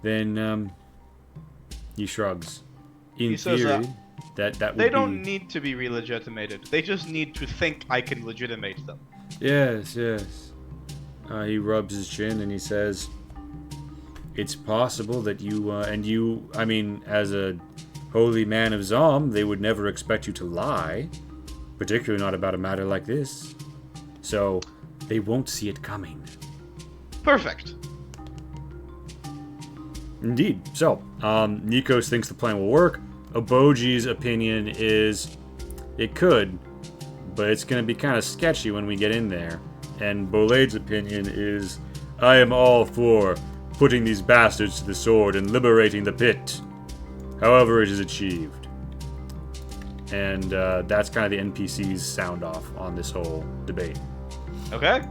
S1: then he shrugs. In theory, that would be...
S2: They don't need to be re-legitimated. They just need to think I can legitimate them.
S1: Yes. He rubs his chin and he says, it's possible that as a holy man of Zom, they would never expect you to lie, particularly not about a matter like this. So, they won't see it coming.
S2: Perfect.
S1: Indeed. So, Nikos thinks the plan will work. Aboji's opinion is it could, but it's going to be kind of sketchy when we get in there. And Bolade's opinion is, I am all for putting these bastards to the sword and liberating the pit, however it is achieved. And that's kind of the NPC's sound off on this whole debate.
S2: Okay.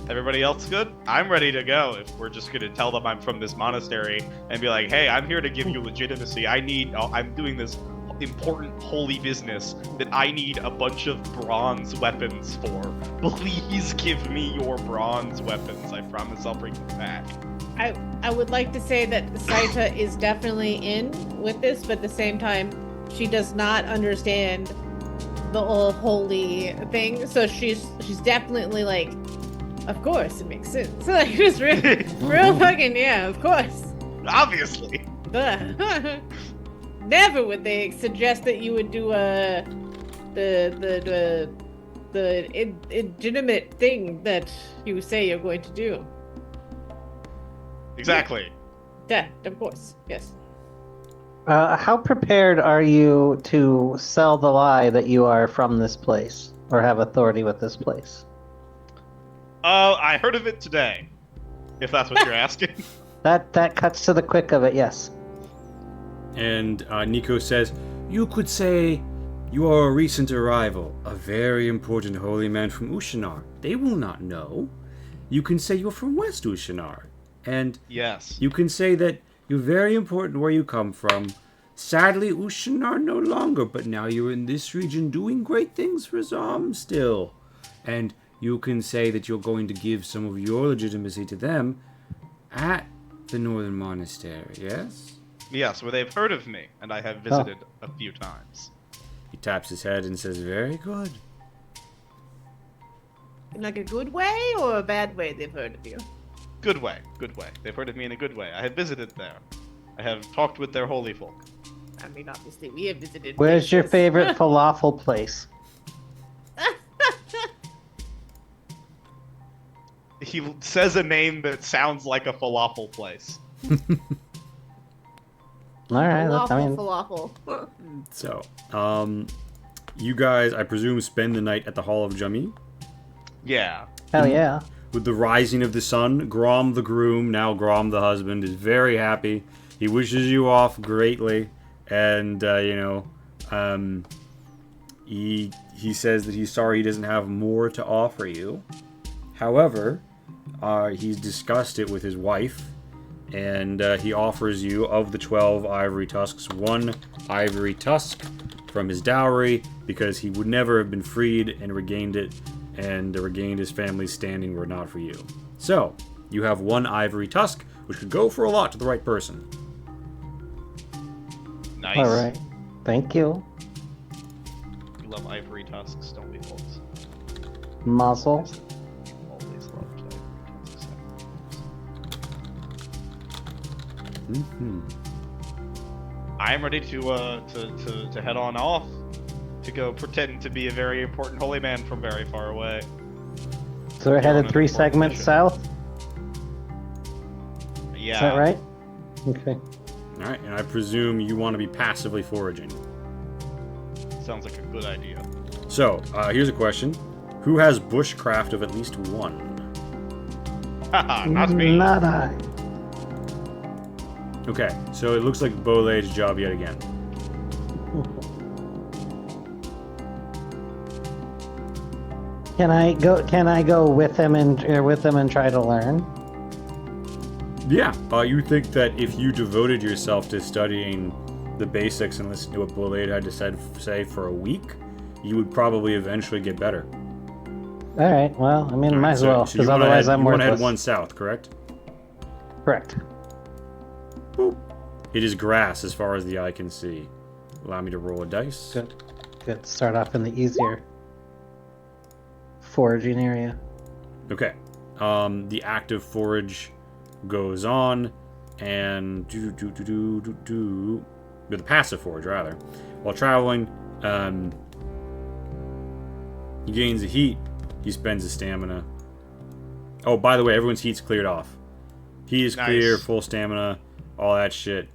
S2: Everybody else good? I'm ready to go if we're just going to tell them I'm from this monastery and be like, hey, I'm here to give you legitimacy. I'm doing this important holy business that I need a bunch of bronze weapons for. Please give me your bronze weapons. I promise I'll bring them back.
S4: I would like to say that Saita is definitely in with this, but at the same time, she does not understand the whole holy thing. So she's definitely like, of course it makes sense. Like just real fucking yeah, of course.
S2: Obviously.
S4: Never would they suggest that you would do the illegitimate thing that you say you're going to do.
S2: Exactly.
S4: Yeah, of course. Yes.
S3: How prepared are you to sell the lie that you are from this place or have authority with this place?
S2: I heard of it today. If that's what you're asking.
S3: That cuts to the quick of it, yes.
S1: And Nico says, "You could say you are a recent arrival, a very important holy man from Ushinar. They will not know. You can say you're from West Ushinar. And
S2: Yes.
S1: you can say that you're very important where you come from. Sadly, Ushinar no longer, but now you're in this region doing great things for Zom still. And you can say that you're going to give some of your legitimacy to them at the Northern Monastery, yes?"
S2: Yes, where they've heard of me, and I have visited a few times.
S1: He taps his head and says, "Very good."
S4: In like a good way or a bad way they've heard of you?
S2: Good way, good way. They've heard of me in a good way. I have visited there. I have talked with their holy folk.
S4: I mean, obviously, we have visited.
S3: Where's your
S4: places.
S3: favorite falafel place?
S2: He says a name that sounds like a falafel place.
S3: All right,
S4: Falafel.
S1: So, you guys, I presume, spend the night at the Hall of Jami.
S2: Yeah.
S3: hell yeah.
S1: With the rising of the sun, Grom the groom, now Grom the husband, is very happy. He wishes you off greatly, and he says that he's sorry he doesn't have more to offer you. However, he's discussed it with his wife, and he offers you, of the 12 ivory tusks, 1 ivory tusk from his dowry, because he would never have been freed and regained it, and regained his family's standing were it not for you. So, you have 1 ivory tusk, which could go for a lot to the right person.
S2: Nice.
S3: All right. Thank you.
S2: We love ivory tusks, don't we, folks?
S3: Muzzle.
S2: Always loved ivory tusks. I am ready to head on off to go pretend to be a very important holy man from very far away.
S3: So we're headed 3 segments south?
S2: Yeah.
S3: Is that right? Okay.
S1: Alright, and I presume you want to be passively foraging.
S2: Sounds like a good idea.
S1: So, here's a question. Who has bushcraft of at least 1?
S2: Haha, not me.
S3: Not I.
S1: Okay, so it looks like Bole's job yet again.
S3: Can I go with him and try to learn?
S1: Yeah, you think that if you devoted yourself to studying the basics and listening to what Bolade had to say for a week, you would probably eventually get better.
S3: All right. Well, I mean, might as well, because otherwise I'm
S1: worthless. You want to head
S3: worthless.
S1: 1 south, correct?
S3: Correct.
S1: Boop. It is grass as far as the eye can see. Allow me to roll a dice.
S3: Good. Good. Start off in the easier foraging area.
S1: Okay. The active forage goes on, and the passive forage rather. While traveling, he gains the heat. He spends his stamina. Oh, by the way, everyone's heat's cleared off. He is clear, full stamina, all that shit.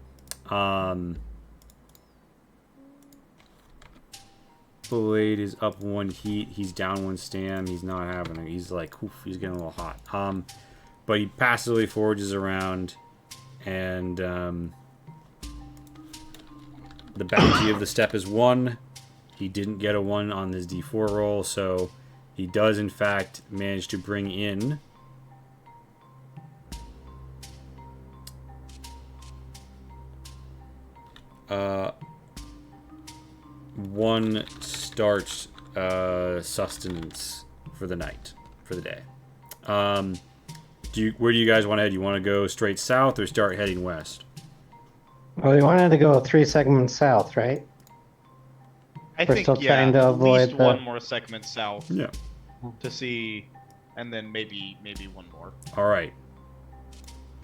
S1: Blade is up 1 heat. He's down 1 stam. He's not having it. He's like, oof, he's getting a little hot. But he passively forages around, and the bounty of the step is 1. He didn't get a 1 on his D4 roll, so he does in fact manage to bring in 1 starch sustenance for the night, for the day. Where do you guys want to head? You want to go straight south or start heading west?
S3: Well, we wanted to go 3 segments south, right?
S2: I
S3: We're
S2: think
S3: still trying to
S2: at
S3: avoid
S2: least
S3: the-
S2: one more segment south
S1: Yeah.
S2: to see, and then maybe one more.
S1: All right.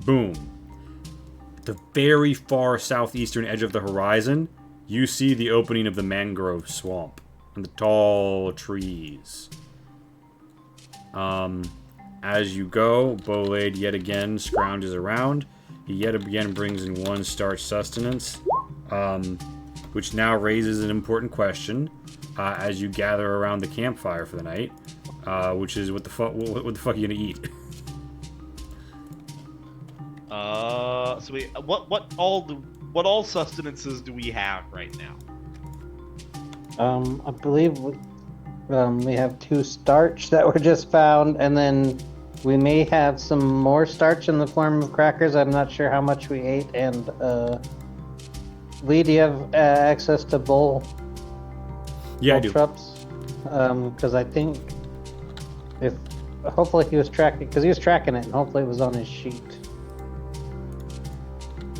S1: Boom. The very far southeastern edge of the horizon, you see the opening of the mangrove swamp and the tall trees. As you go, Bolade yet again scrounges around. He yet again brings in 1 starch sustenance, which now raises an important question as you gather around the campfire for the night, which is what the fuck are you gonna eat?
S2: So what all sustenances do we have right now?
S3: I believe we have 2 starch that were just found, and then we may have some more starch in the form of crackers. I'm not sure how much we ate. And Lee, do you have access to bowl?
S1: Yeah, I
S3: bowl
S1: do.
S3: Trups? Because I think hopefully he was tracking, because he was tracking it, and hopefully it was on his sheet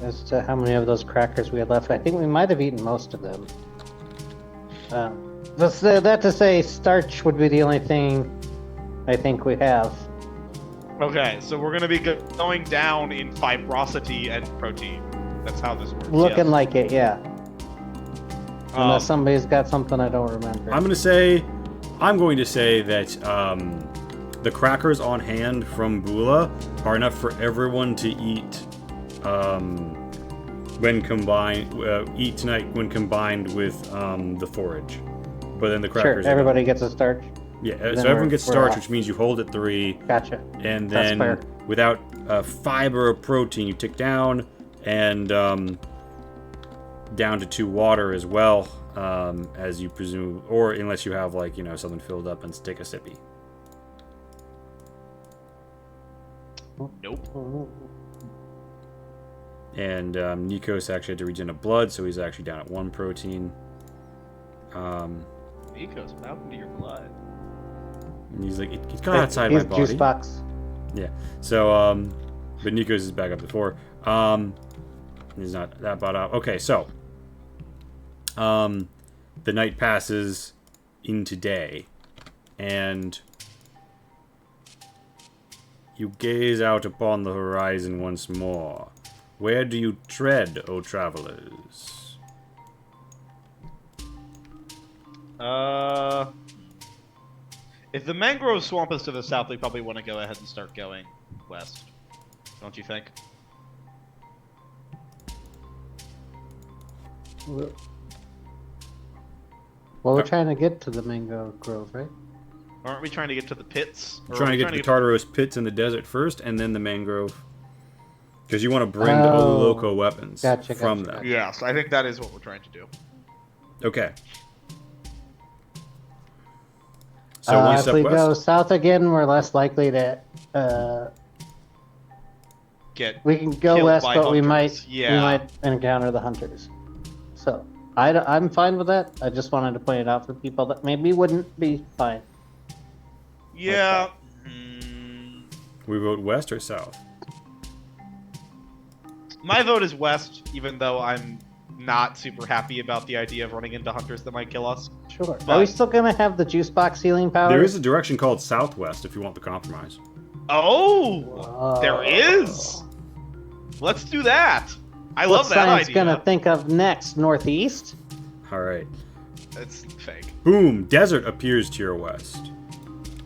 S3: as to how many of those crackers we had left. I think we might have eaten most of them. That to say, starch would be the only thing I think we have.
S2: Okay, so we're gonna be going down in fibrosity and protein. That's how this works.
S3: Looking
S2: yes.
S3: like it, yeah. Unless somebody's got something I don't remember.
S1: I'm going to say that the crackers on hand from Bula are enough for everyone to eat when combined when combined with the forage. But then the crackers.
S3: Sure, everybody gets a starch.
S1: Yeah,
S3: Then
S1: so everyone
S3: we're
S1: gets starch,
S3: off.
S1: which means you hold at 3.
S3: Gotcha.
S1: And
S3: That's
S1: then
S3: fair.
S1: without fiber or protein, you tick down and down to 2 water as well, as you presume, or unless you have something filled up and take a sippy.
S2: Nope.
S1: And Nikos actually had to regen a blood, so he's actually down at 1 protein.
S2: Nikos, what happened to your blood?
S1: And he's like, it's gone outside
S3: He's
S1: my body.
S3: juice box.
S1: Yeah. So, but Nikos is back up to 4. He's not that bought out. Okay, so, the night passes into day, and you gaze out upon the horizon once more. Where do you tread, O travelers?
S2: If the mangrove swamp is to the south, we probably want to go ahead and start going west. Don't you think?
S3: Well, we're trying to get to the mango grove, right?
S2: Aren't we trying to get to the pits?
S1: We're trying to get to the Tartaros pits in the desert first, and then the mangrove. Because you want to bring the Ololoco weapons from them.
S2: Yes, I think that is what we're trying to do.
S1: Okay. So one
S3: if
S1: step
S3: we
S1: west.
S3: go south again, we're less likely to. We can go
S2: killed
S3: west,
S2: by
S3: but we
S2: hunters.
S3: might encounter the hunters. So I'm fine with that. I just wanted to point it out for people that maybe wouldn't be fine.
S2: Yeah.
S1: We vote west or south?
S2: My vote is west, even though I'm not super happy about the idea of running into hunters that might kill us.
S3: Sure.
S2: But-
S3: Are we still gonna have the juice box healing power?
S1: There is a direction called southwest if you want the compromise.
S2: Oh, there is. Let's do that. I love that
S3: science
S2: idea.
S3: gonna think of next? Northeast?
S1: All right.
S2: It's fake.
S1: Boom! Desert appears to your west.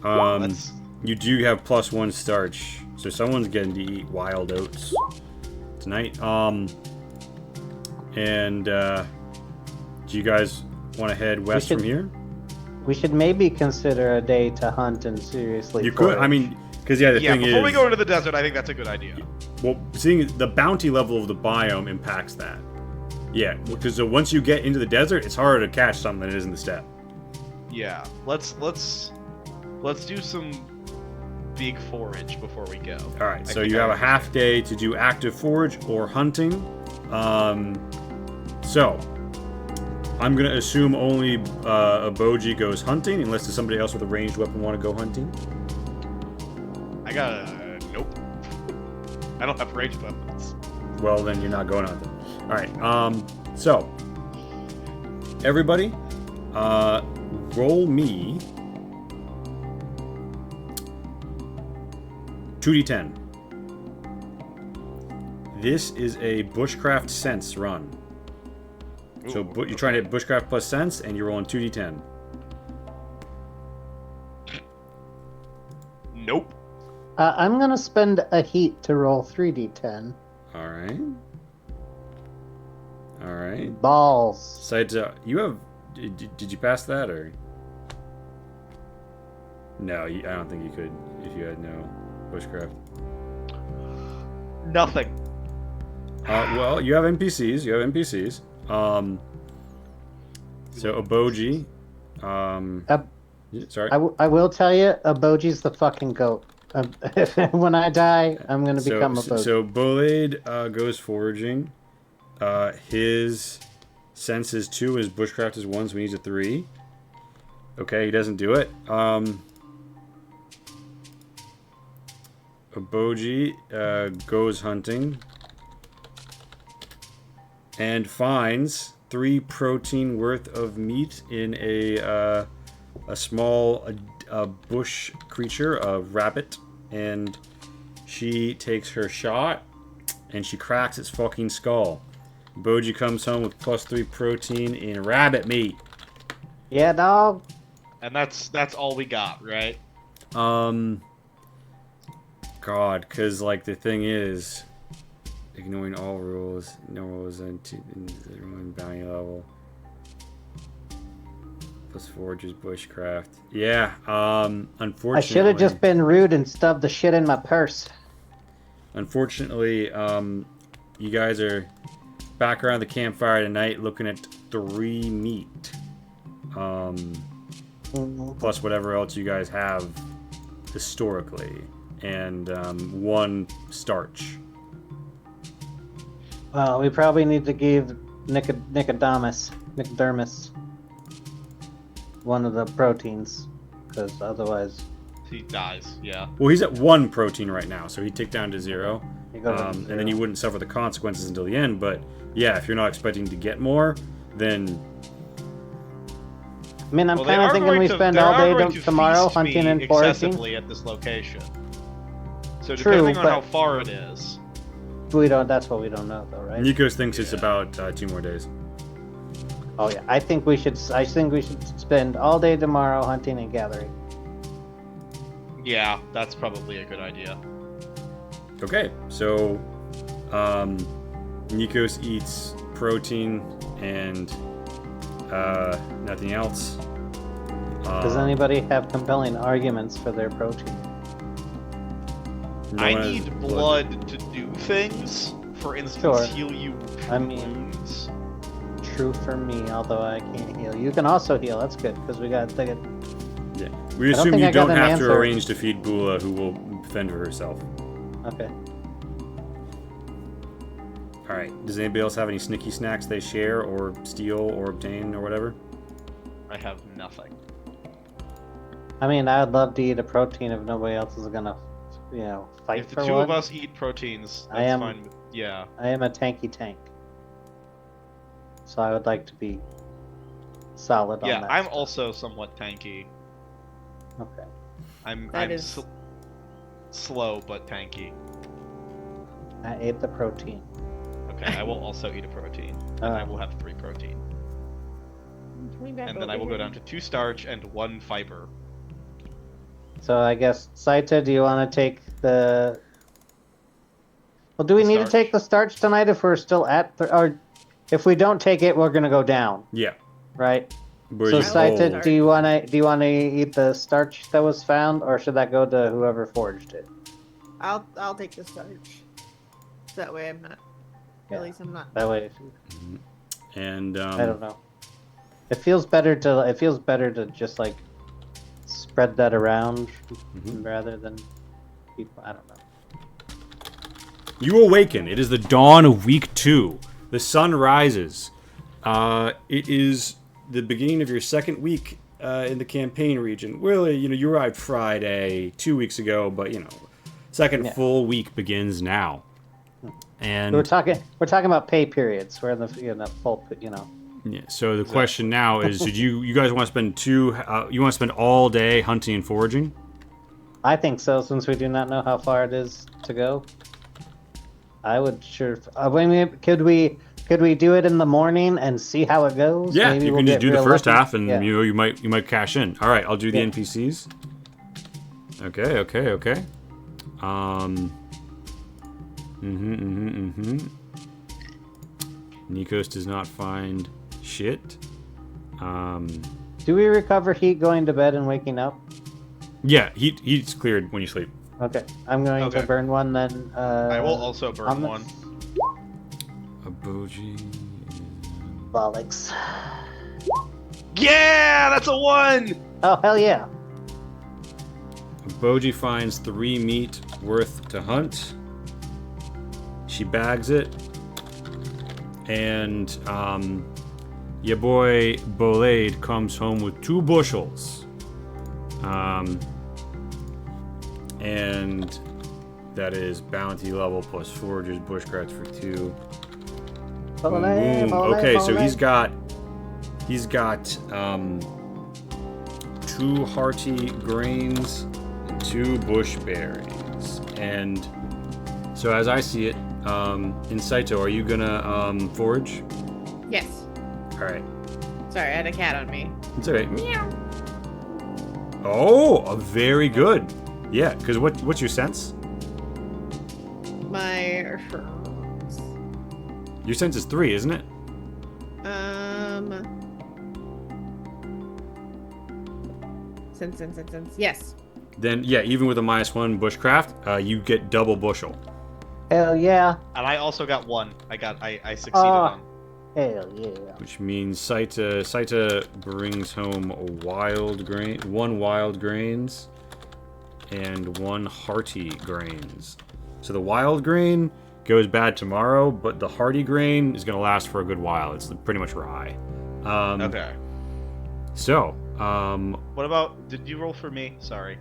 S2: Let's-
S1: You do have +1 starch, so someone's getting to eat wild oats tonight. And do you guys want to head west from here?
S3: We should maybe consider a day to hunt and seriously.
S1: You could. I
S3: forage.
S1: mean, because the thing
S2: before
S1: is,
S2: we go into the desert, I think that's a good idea.
S1: well, seeing the bounty level of the biome impacts that. Yeah, because once you get into the desert, it's harder to catch something than it is in the steppe.
S2: Yeah, let's do some big forage before we go.
S1: All right, so you have a half day to do active forage or hunting. So I'm gonna assume only a Boji goes hunting, unless there's somebody else with a ranged weapon want to go hunting.
S2: I got a nope. I don't have ranged weapons.
S1: Well, then you're not going hunting. All right. So everybody, roll me 2d10. This is a bushcraft sense run. So you're trying to hit bushcraft plus sense, and you're rolling 2d10.
S2: Nope.
S3: I'm gonna spend a heat to roll 3d10.
S1: All right. All right.
S3: Balls.
S1: Saito, you have. Did you pass that or? No, I don't think you could if you had no bushcraft.
S2: Nothing.
S1: Well, you have NPCs. You have NPCs. So Oboji. Sorry.
S3: I will tell you, Aboji's the fucking goat. When I die, I'm gonna become a Boji.
S1: So Bolade goes foraging. His sense is 2, his bushcraft is 1, so he needs a 3. Okay, he doesn't do it. Oboji goes hunting and finds 3 protein worth of meat in a small bush creature, a rabbit, and she takes her shot and she cracks its fucking skull. Boji comes home with +3 protein in rabbit meat.
S3: Yeah, dog.
S2: And that's all we got, right?
S1: God, because like the thing is, ignoring all rules, no rules in bounty level. Plus foragers, bushcraft. Yeah, unfortunately.
S3: I should have just been rude and stuffed the shit in my purse.
S1: Unfortunately, you guys are back around the campfire tonight looking at 3 meat. Plus whatever else you guys have historically. And 1 starch.
S3: Well, we probably need to give Nicodemus one of the proteins, because otherwise
S2: He dies, yeah.
S1: Well, he's at 1 protein right now, so he'd tick down to 0.
S3: he goes to
S1: And then
S3: zero.
S1: you wouldn't suffer the consequences until the end. But yeah, if you're not expecting to get more, then
S3: I mean, I'm
S2: Well, they
S3: kind of
S2: are
S3: thinking
S2: going
S3: we
S2: to-
S3: spend
S2: they
S3: all
S2: are
S3: day
S2: going to
S3: tomorrow
S2: feast
S3: hunting
S2: me
S3: and foraging.
S2: excessively at this location. So
S3: True,
S2: depending on
S3: but-
S2: how far it is.
S3: We don't. That's what we don't know, though, right?
S1: Nikos thinks it's
S2: Yeah.
S1: about 2 more days.
S3: Oh yeah, I think we should spend all day tomorrow hunting and gathering.
S2: Yeah, that's probably a good idea.
S1: Okay, so Nikos eats protein and nothing else.
S3: Does anybody have compelling arguments for their protein?
S1: No
S2: I
S1: one has
S2: need blood to do things. For instance,
S3: Sure.
S2: heal you
S3: I mean-
S2: wounds.
S3: True for me, although I can't heal. You can also heal. That's good because we got the.
S1: Yeah. We
S3: I don't
S1: assume
S3: think
S1: you
S3: I got
S1: don't
S3: an
S1: have to
S3: answer.
S1: arrange to feed Bula, who will fend for herself.
S3: Okay.
S1: Alright, does anybody else have any sneaky snacks they share or steal or obtain or whatever?
S2: I have nothing.
S3: I mean, I would love to eat a protein if nobody else is gonna, fight
S2: If the
S3: for
S2: 2
S3: one.
S2: of us eat proteins, that's
S3: I am-
S2: fine. Yeah.
S3: I am a tanky tank, so I would like to be solid on
S2: Yeah,
S3: that.
S2: I'm
S3: stuff.
S2: also somewhat tanky.
S3: Okay.
S2: I'm
S4: That is-
S2: slow but tanky.
S3: I ate the protein.
S2: Okay, I will also eat a protein, and I will have 3 protein,
S4: Coming back
S2: and then I
S4: over
S2: will go
S4: here.
S2: down to 2 starch and 1 fiber.
S3: So I guess Saita, do you want to take the? Well, do we
S2: The
S3: need to
S2: starch?
S3: take the starch tonight if we're still at, or if we don't take it, we're gonna go down,
S1: Yeah.
S3: right?
S1: Where
S3: So
S1: you
S3: Saita,
S1: hold-
S3: do you wanna eat the starch that was found, or should that go to whoever forged it?
S4: I'll take the starch. So that way I'm not.
S3: Yeah.
S4: At least I'm not.
S3: That way,
S1: And
S3: I don't know. It feels better to just like spread that around
S1: Mhm.
S3: rather than people. I don't know.
S1: You awaken. It is the dawn of week 2. The sun rises. It is the beginning of your second week in the campaign region. Well, you arrived Friday 2 weeks ago, but second full week begins now. And
S3: we're talking about pay periods. We're in the full.
S1: Yeah. So the question now is: did you guys want to spend you want to spend all day hunting and foraging?
S3: I think so, since we do not know how far it is to go. I would sure. Could we do it in the morning and see how it goes?
S1: Yeah,
S3: Maybe
S1: you
S3: we'll
S1: can just
S3: get
S1: do the
S3: real
S1: first
S3: lucky.
S1: half, and
S3: Yeah.
S1: you might cash in. All right, I'll do the NPCs. Okay. Nikos does not find shit.
S3: Do we recover heat going to bed and waking up?
S1: Yeah, heat's cleared when you sleep.
S3: Okay, I'm going to burn one then.
S2: I will also burn one.
S1: A boji.
S3: Bollocks.
S2: Yeah, that's a 1!
S3: Oh, hell yeah.
S1: A boji finds 3 meat worth to hunt. She bags it. And your boy Bolade comes home with 2 bushels. And that is bounty level plus foragers bushcrafts for 2. Boom. Okay, so he's got 2 hearty grains and 2 bush berries. And so as I see it, in Saito, are you gonna forage?
S4: Yes.
S1: All right.
S4: Sorry, I had a cat on me.
S1: It's okay. Meow. Oh, very good. Yeah, because what's your sense?
S4: My
S1: Your sense is 3, isn't it?
S4: Sense. Yes.
S1: Then yeah, even with a -1 bushcraft, you get double bushel.
S3: Hell yeah.
S2: And I also got 1. I succeeded on.
S3: Hell yeah.
S1: Which means Saita brings home one wild grains and 1 hearty grains. So the wild grain goes bad tomorrow, but the hearty grain is going to last for a good while. It's pretty much rye.
S2: Okay.
S1: So,
S2: What about... Did you roll for me? Sorry.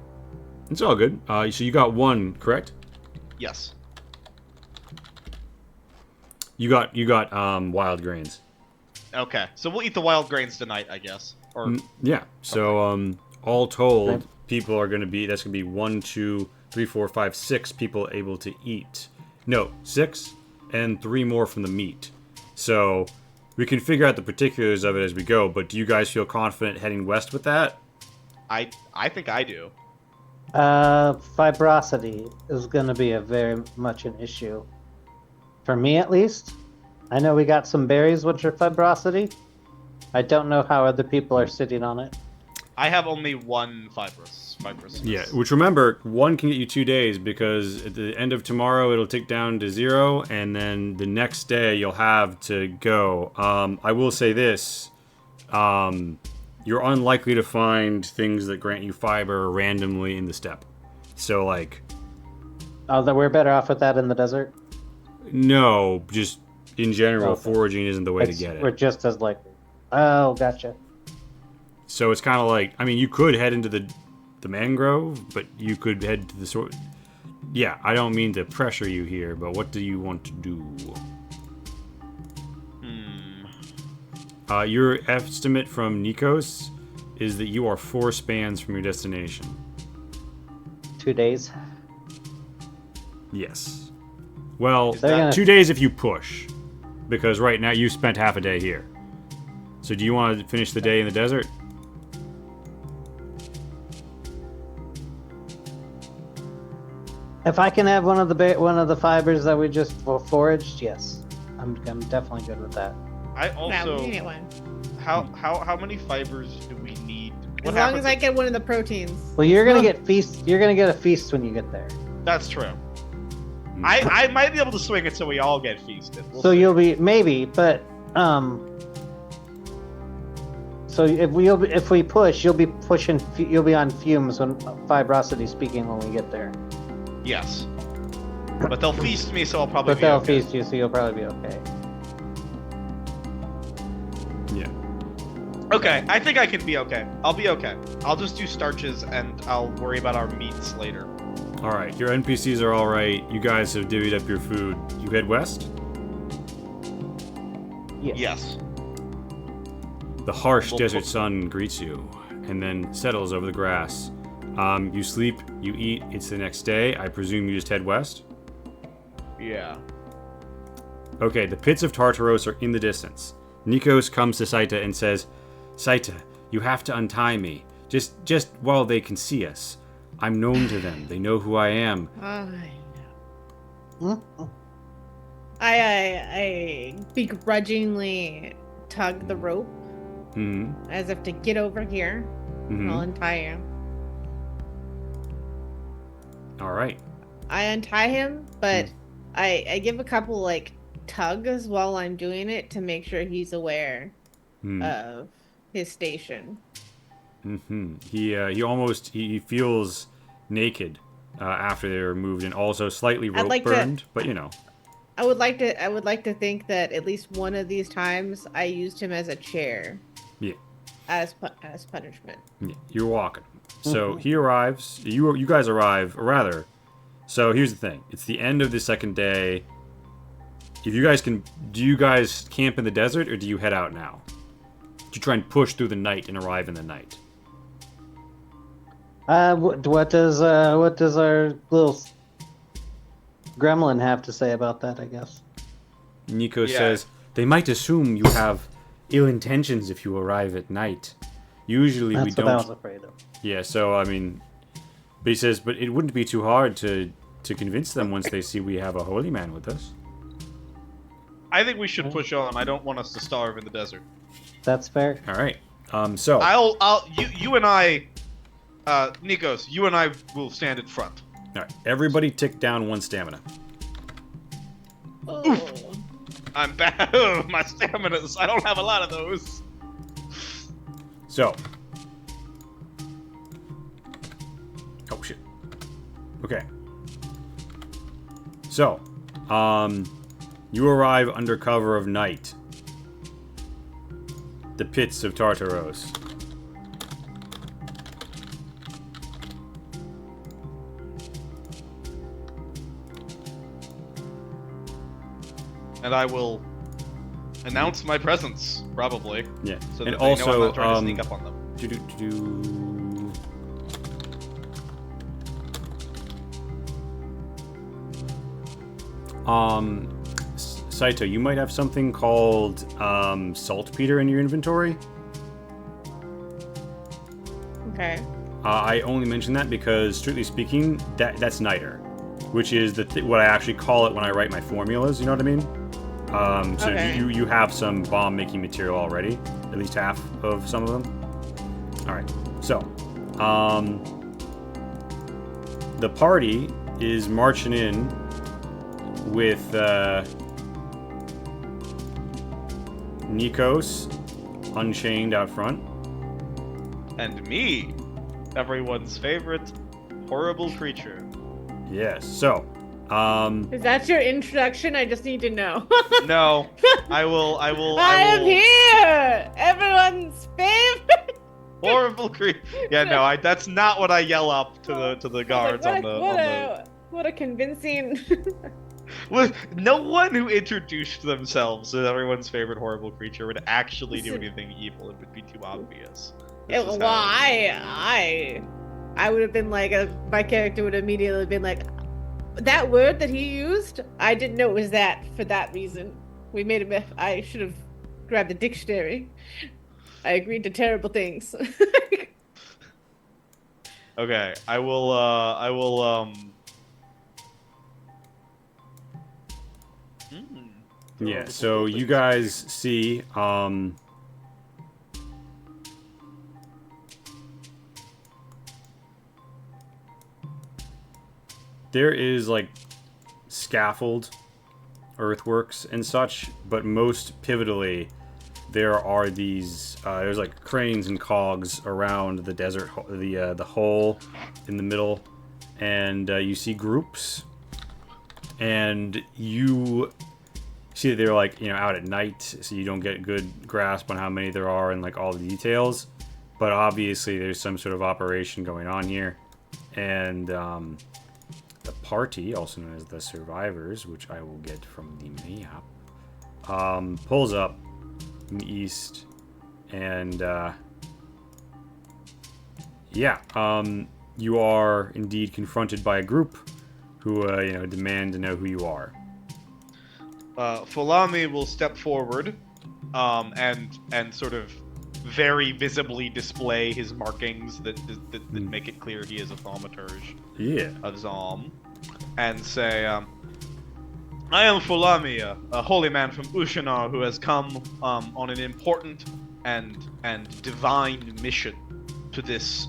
S1: it's all good. So you got 1, correct?
S2: Yes.
S1: You got wild grains.
S2: Okay. So we'll eat the wild grains tonight, I guess. Or
S1: Yeah. So all told, people are going to be... That's going to be 1, 2, 3, 4, 5, 6 people able to eat. No, 6 and 3 more from the meat. So we can figure out the particulars of it as we go, but do you guys feel confident heading west with that?
S2: I think I do.
S3: Fibrosity is going to be a very much an issue. For me, at least. I know we got some berries which are fibrosity. I don't know how other people are sitting on it.
S2: I have only 1 fibrous.
S1: Yeah, which remember, 1 can get you 2 days, because at the end of tomorrow it'll tick down to 0, and then the next day you'll have to go. I will say this. You're unlikely to find things that grant you fiber randomly in the steppe. So, like...
S3: Oh, that we're better off with that in the desert?
S1: No, just in general,
S3: Okay.
S1: foraging isn't the way to get
S3: We're
S1: it.
S3: just as likely. Oh, gotcha.
S1: So it's kind of like, I mean, you could head into the mangrove, but you could head to the sort. Yeah, I don't mean to pressure you here, but what do you want to do? Your estimate from Nikos is that you are 4 spans from your destination.
S3: 2 days.
S1: Yes. Well,
S3: that-
S1: 2 days if you push, because right now you spent half a day here. So do you want to finish the day in the desert?
S3: If I can have one of the fibers that we just foraged, yes, I'm definitely good with that.
S2: I
S4: Wow,
S2: also...
S4: we need one.
S2: How many fibers do we need?
S4: As long as I get one of the proteins.
S3: Well, you're gonna get feast. You're gonna get a feast when you get there.
S2: That's true. I might be able to swing it so we all get feasted. We'll
S3: So
S2: see.
S3: you'll be maybe, but So if we push, you'll be pushing. You'll be on fumes when fibrosity speaking when we get there.
S2: Yes. But they'll feast me, so I'll probably
S3: But
S2: be
S3: they'll
S2: okay.
S3: feast you, so you'll probably be okay.
S2: Okay, I think I can be okay. I'll be okay. I'll just do starches and I'll worry about our meats later.
S1: All right, your NPCs are all right. You guys have divvied up your food. You head west.
S2: Yes.
S1: The harsh desert sun greets you, and then settles over the grass. You sleep, you eat. It's the next day. I presume you just head west.
S2: Yeah.
S1: Okay, the pits of Tartaros are in the distance. Nikos comes to Saita and says, "Saita, you have to untie me. Just while they can see us. I'm known to them. They know who I am."
S4: I begrudgingly tug the rope as if to get over here. I'll untie him.
S1: All right.
S4: I untie him, but I give a couple like tugs while I'm doing it to make sure he's aware of his station.
S1: He feels naked after they were moved, and also slightly rope burned, but you know.
S4: I would like to think that at least one of these times I used him as a chair.
S1: Yeah.
S4: As punishment.
S1: Yeah, you're walking. So he arrives. You guys arrive, or rather. So here's the thing. It's the end of the second day. If you guys can, do you guys camp in the desert, or do you head out now? Do you try and push through the night and arrive in the night?
S3: What does our little gremlin have to say about that? I guess.
S1: Nico says they might assume you have ill intentions if you arrive at night. Usually we don't.
S3: That's what I was afraid of.
S1: Yeah. So I mean, but he says, but it wouldn't be too hard to convince them once they see we have a holy man with us.
S2: I think we should push on. I don't want us to starve in the desert.
S3: That's fair.
S1: All right. So
S2: you and I, Nikos, you and I will stand in front.
S1: All right. Everybody tick down 1 stamina.
S2: Oh. I'm bad. My staminas. I don't have a lot of those.
S1: So. Oh shit. Okay. So, you arrive under cover of night. The pits of Tartaros.
S2: And I will announce my presence, probably.
S1: Yeah.
S2: So
S1: and
S2: that
S1: also,
S2: they know I'm not trying to sneak up on them.
S1: Saito, you might have something called saltpeter in your inventory.
S4: Okay.
S1: I only mention that because, strictly speaking, that's niter, which is what I actually call it when I write my formulas. You know what I mean? So
S4: okay.
S1: you have some bomb making material already, at least half of some of them. All right. So, the party is marching in with Nikos unchained out front.
S2: And me, everyone's favorite horrible creature.
S1: Yes. So,
S4: Is that your introduction? I just need to know.
S2: No, I will.
S4: I am here, everyone's favorite.
S2: Horrible creature. Yeah, no, that's not what I yell up to the guards
S4: What a convincing.
S2: Well, no one who introduced themselves as everyone's favorite horrible creature would actually do anything evil. It would be too obvious.
S4: I would have been like, my character would immediately have been like, that word that he used, I didn't know it was that for that reason. We made a I should have grabbed the dictionary. I agreed to terrible things.
S2: Okay, I will.
S1: Yeah. So you guys see, there is like scaffold earthworks and such, but most pivotally there are these there's like cranes and cogs around the desert, the hole in the middle, and you see groups, and you see that they're like, out at night, so you don't get a good grasp on how many there are and like all the details. But obviously there's some sort of operation going on here. And the party, also known as the survivors, which I will get from the map, pulls up in the east. And you are indeed confronted by a group who demand to know who you are.
S2: Fulami will step forward, and sort of very visibly display his markings that make it clear he is a thaumaturge.
S1: Yeah.
S2: Of Zalm, and say, I am Fulami, a holy man from Ushanar who has come on an important and divine mission to this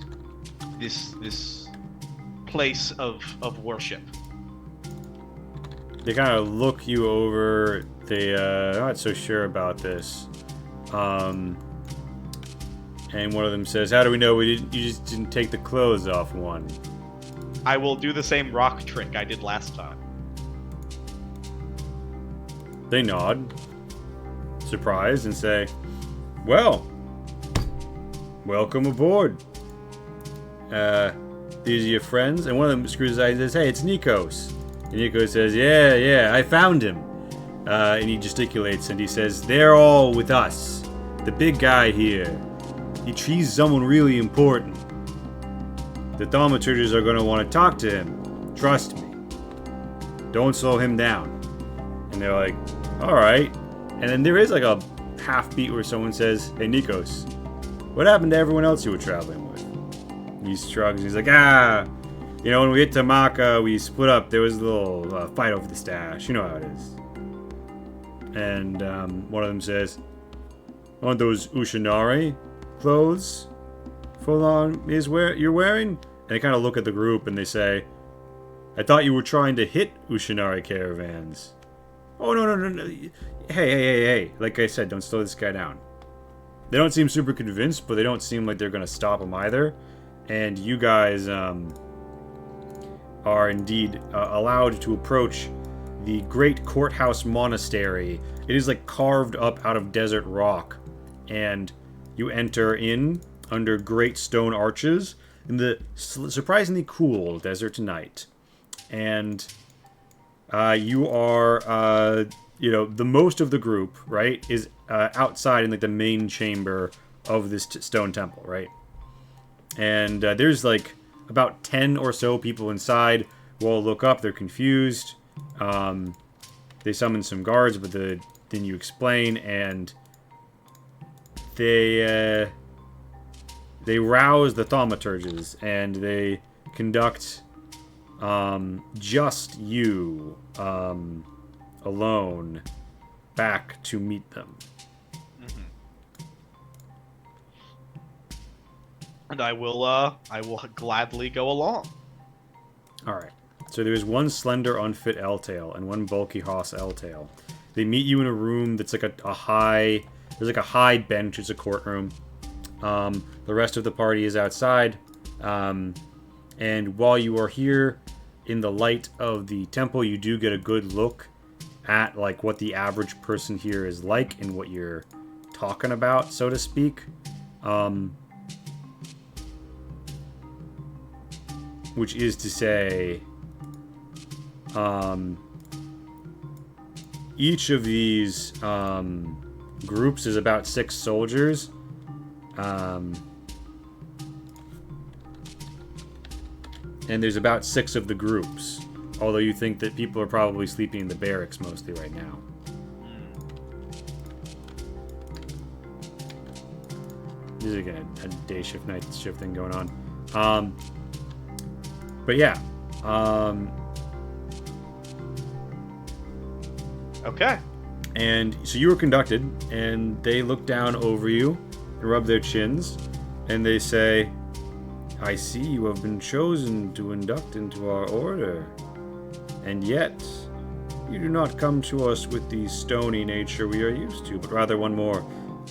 S2: place of worship.
S1: They kind of look you over. They're not so sure about this. And one of them says, "How do we know you just didn't take the clothes off one?"
S2: I will do the same rock trick I did last time.
S1: They nod, surprised, and say, "Well, welcome aboard. These are your friends." And one of them screws his eyes and says, "Hey, it's Nikos." And Nikos says, Yeah, I found him." And he gesticulates and he says, "They're all with us. The big guy here. He's someone really important. The thaumaturges are going to want to talk to him. Trust me. Don't slow him down." And they're like, "Alright." And then there is like a half beat where someone says, "Hey, Nikos, what happened to everyone else you were traveling with?" And he shrugs and he's like, when we hit Tamaka, we split up. There was a little fight over the stash. You know how it is." And one of them says, "Aren't those Ushinari clothes Fulan you're wearing?" And they kind of look at the group and they say, "I thought you were trying to hit Ushinari caravans." "Oh, no. Hey. Like I said, don't slow this guy down." They don't seem super convinced, but they don't seem like they're going to stop him either. And you guys are indeed allowed to approach the Great Courthouse Monastery. It is like carved up out of desert rock. And you enter in under great stone arches in the surprisingly cool desert night. And you are, the most of the group, right, is outside in like the main chamber of this stone temple, right? And there's like about 10 or so people inside who all look up. They're confused. They summon some guards, but then you explain, and they rouse the thaumaturges, and they conduct just you alone back to meet them.
S2: And I will gladly go along.
S1: Alright. So there's one slender, unfit L-tail and one bulky Hoss L-tail. They meet you in a room that's like a high... There's like a high bench. It's a courtroom. The rest of the party is outside. And while you are here in the light of the temple, you do get a good look at like what the average person here is like and what you're talking about, so to speak. Which is to say, each of these groups is about 6 soldiers. And there's about 6 of the groups. Although you think that people are probably sleeping in the barracks mostly right now. There's like a day shift, night shift thing going on. But yeah.
S2: Okay.
S1: And so you were conducted, and they look down over you and rub their chins, and they say, "I see you have been chosen to induct into our order. And yet, you do not come to us with the stony nature we are used to, but rather one more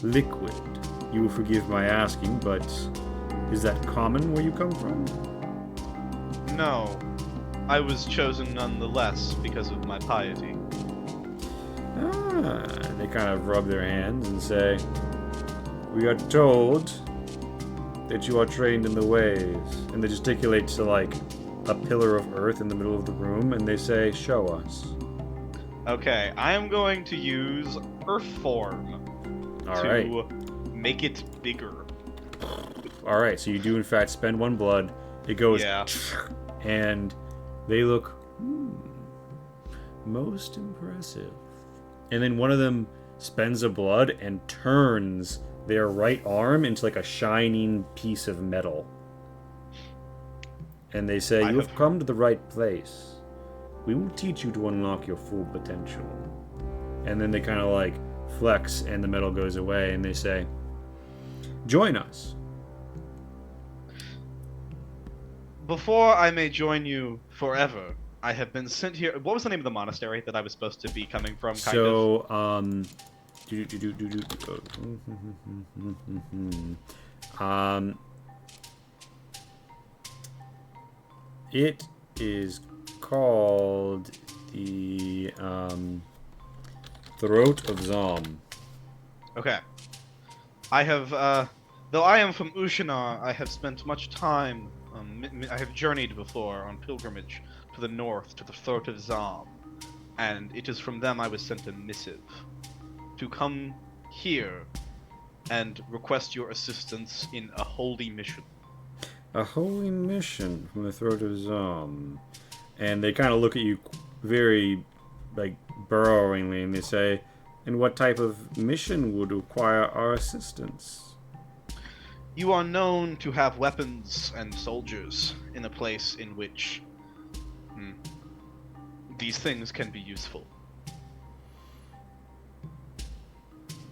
S1: liquid. You will forgive my asking, but is that common where you come from?"
S2: No. I was chosen nonetheless because of my piety.
S1: And they kind of rub their hands and say, "We are told that you are trained in the ways." And they gesticulate to like a pillar of earth in the middle of the room, and they say, "Show us."
S2: Okay, I am going to use Earth Form
S1: All
S2: to
S1: right.
S2: make it bigger.
S1: All right. So you do in fact spend one blood. It goes,
S2: Yeah.
S1: and they look most impressive. And then one of them spends a blood and turns their right arm into like a shining piece of metal. And they say, "You have come to the right place. We will teach you to unlock your full potential." And then they kind of like flex and the metal goes away and they say, "Join us."
S2: Before I may join you forever, I have been sent here. What was the name of the monastery that I was supposed to be coming from?
S1: It is called the Throat of Zom.
S2: Okay. I have, though I am from Ushinar, I have spent much time. I have journeyed before on pilgrimage to the north to the Throat of Zom, and it is from them I was sent a missive to come here and request your assistance in a holy mission.
S1: A holy mission from the Throat of Zom. And they kind of look at you very, like, burrowingly, and they say, "And what type of mission would require our assistance?"
S2: You are known to have weapons and soldiers in a place in which these things can be useful.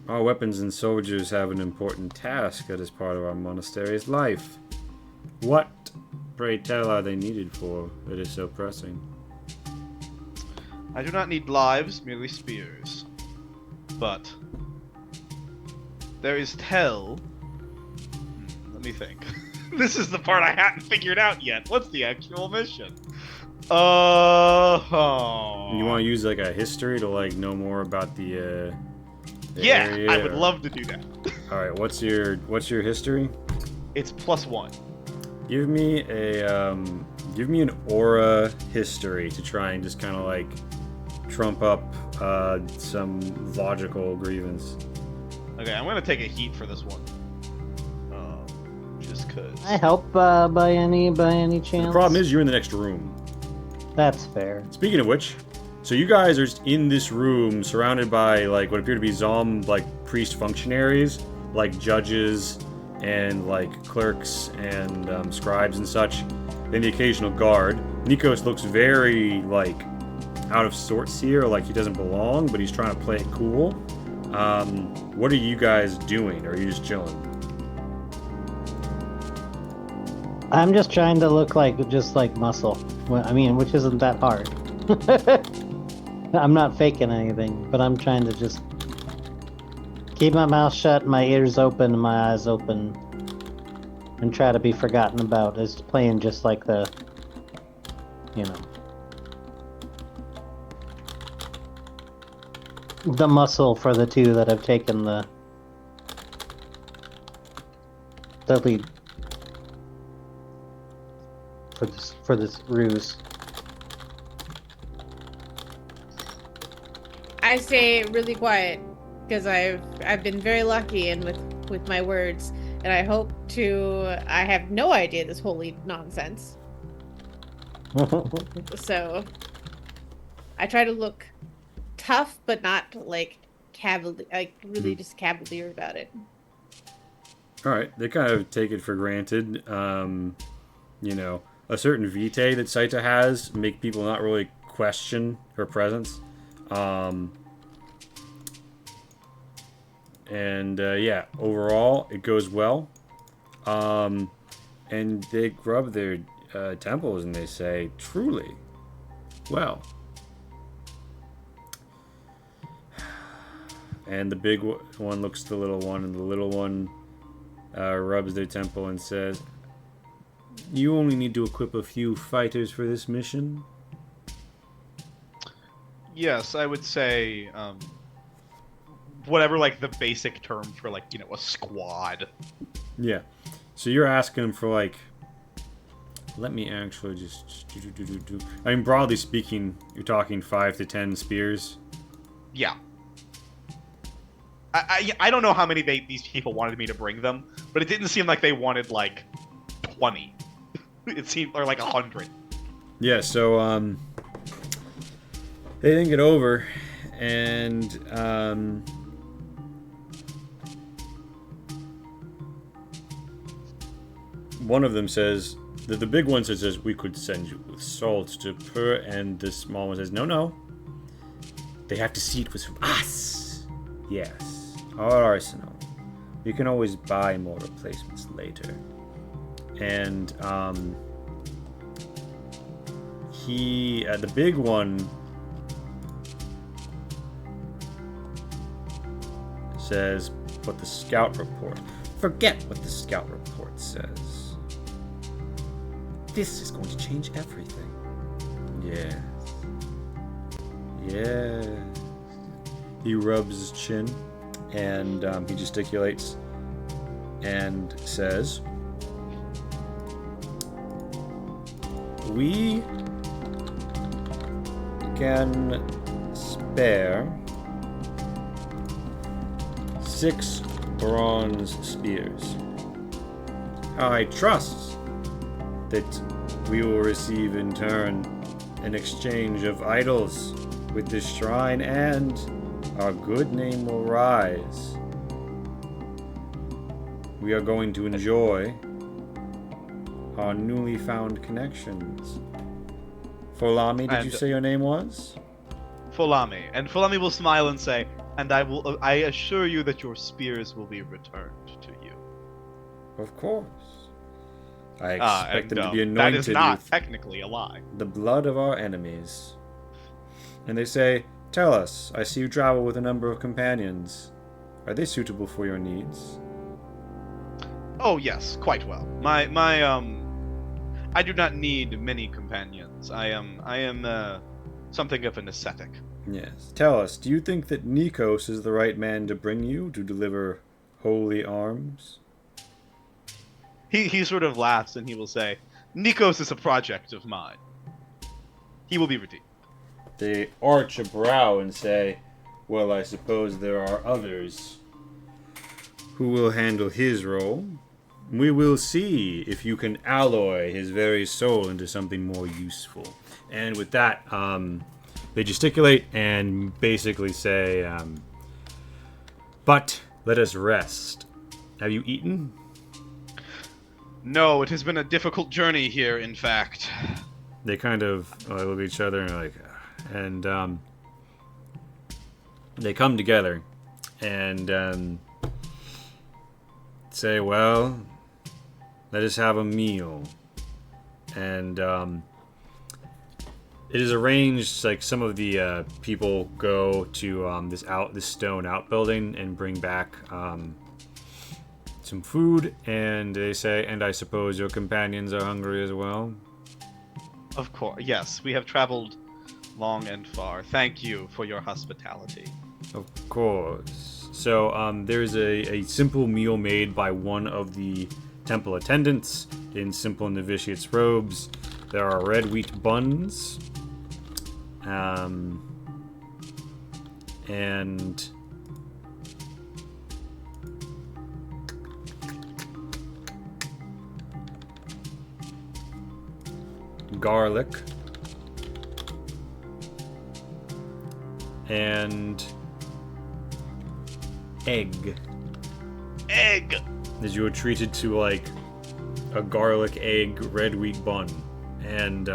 S1: Our weapons and soldiers have an important task that is part of our monastery's life. What, pray tell, are they needed for that is so pressing?
S2: I do not need lives, merely spears. But there is Tell. Let me think. This is the part I hadn't figured out yet. What's the actual mission?
S1: You want to use like a history to like know more about the
S2: yeah,
S1: area,
S2: I would
S1: or...
S2: love to do that.
S1: All right, what's your history?
S2: It's +1.
S1: Give me an aura history to try and just kind of like trump up some logical grievance.
S2: Okay, I'm gonna take a heat for this one. Just cause.
S3: I help by any chance?
S1: The problem is you're in the next room.
S3: That's fair.
S1: Speaking of which, so you guys are in this room surrounded by like what appear to be Zom like priest functionaries, like judges and like clerks and scribes and such, then the occasional guard. Nikos looks very like out of sorts here, like he doesn't belong, but he's trying to play it cool. What are you guys doing? Or are you just chilling?
S3: I'm just trying to look like muscle. I mean, which isn't that hard. I'm not faking anything, but I'm trying to just keep my mouth shut, my ears open, and my eyes open, and try to be forgotten about as playing just like the, the muscle for the two that have taken the lead for this ruse.
S4: I stay really quiet because I've been very lucky and with my words, and I have no idea this holy nonsense. So I try to look tough, but not like cavalier, like really just cavalier about it.
S1: All right, they kind of take it for granted. A certain vitae that Saita has make people not really question her presence. Overall, it goes well. And they rub their temples and they say, "Truly, well." And the big one looks at the little one, and the little one rubs their temple and says, "You only need to equip a few fighters for this mission?"
S2: Yes, I would say whatever like the basic term for like a squad.
S1: Yeah. So you're asking for like. Let me actually just do. I mean, broadly speaking, you're talking 5 to 10 spears.
S2: Yeah. I don't know how many these people wanted me to bring them, but it didn't seem like they wanted like 20. It seemed or like 100.
S1: Yeah. So they think it over, and one of them says. The big one says, we could send you with salt to pur, and the small one says, no. They have to see it was from us. Yes, our arsenal. You can always buy more replacements later. And, the big one says, but the scout report. Forget what the scout report says. This is going to change everything. Yes. Yes. He rubs his chin and he gesticulates and says, we can spare 6 bronze spears. I trust that we will receive in turn an exchange of idols with this shrine, and our good name will rise. We are going to enjoy our newly found connections. Folami, did you say your name was?
S2: Folami. And Folami will smile and say, and I assure you that your spears will be returned to you.
S1: Of course. I expect them to be anointed
S2: that is not
S1: with
S2: technically a lie.
S1: the blood of our enemies. And they say, tell us, I see you travel with a number of companions. Are they suitable for your needs?
S2: Oh yes, quite well. I do not need many companions. I am something of an ascetic.
S1: Yes. Tell us, do you think that Nikos is the right man to bring you to deliver holy arms?
S2: He sort of laughs and he will say, Nikos is a project of mine. He will be redeemed.
S1: They arch a brow and say, well, I suppose there are others who will handle his role. We will see if you can alloy his very soul into something more useful. And with that, they gesticulate and basically say, but let us rest. Have you eaten?
S2: No, it has been a difficult journey here, in fact.
S1: They kind of look at each other and are like, and they come together and say, well, let us have a meal. And it is arranged, like some of the people go to this stone outbuilding and bring back some food, and they say, and I suppose your companions are hungry as well?
S2: Of course, yes. We have traveled long and far. Thank you for your hospitality.
S1: Of course. So there's a simple meal made by one of the temple attendants in simple novitiate's robes. There are red wheat buns, and garlic, and egg.
S2: Egg!
S1: As you were treated to like a garlic egg red wheat bun. And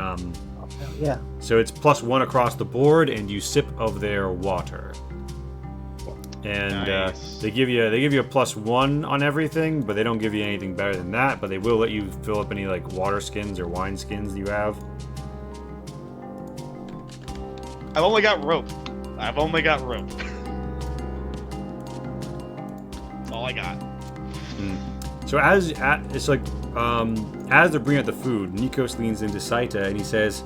S3: Yeah.
S1: so it's +1 across the board, and you sip of their water. And
S2: Nice.
S1: they give you a +1 on everything, but they don't give you anything better than that. But they will let you fill up any like water skins or wine skins you have.
S2: I've only got rope. That's all I got.
S1: So as they're bringing out the food, Nikos leans into Saita and he says,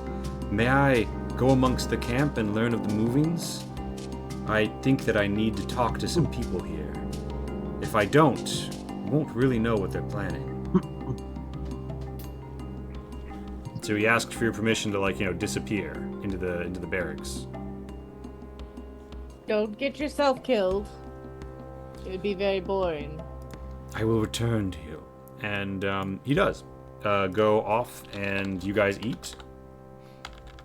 S1: "May I go amongst the camp and learn of the movings?" I think that I need to talk to some people here. If I don't, I won't really know what they're planning. So he asked for your permission to, like, disappear into the barracks.
S4: Don't get yourself killed. It would be very boring.
S1: I will return to you. And he does. Go off, and you guys eat.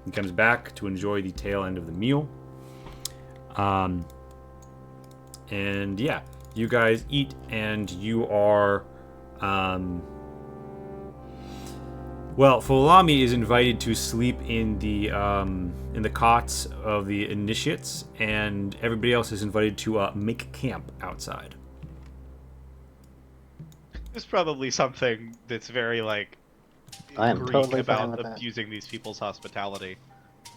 S1: He comes back to enjoy the tail end of the meal. And yeah, you guys eat, and you are, well, Folami is invited to sleep in the cots of the initiates, and everybody else is invited to make camp outside.
S2: There's probably something that's very, like,
S3: I am
S2: Greek
S3: totally fine
S2: about
S3: with that.
S2: abusing these people's hospitality.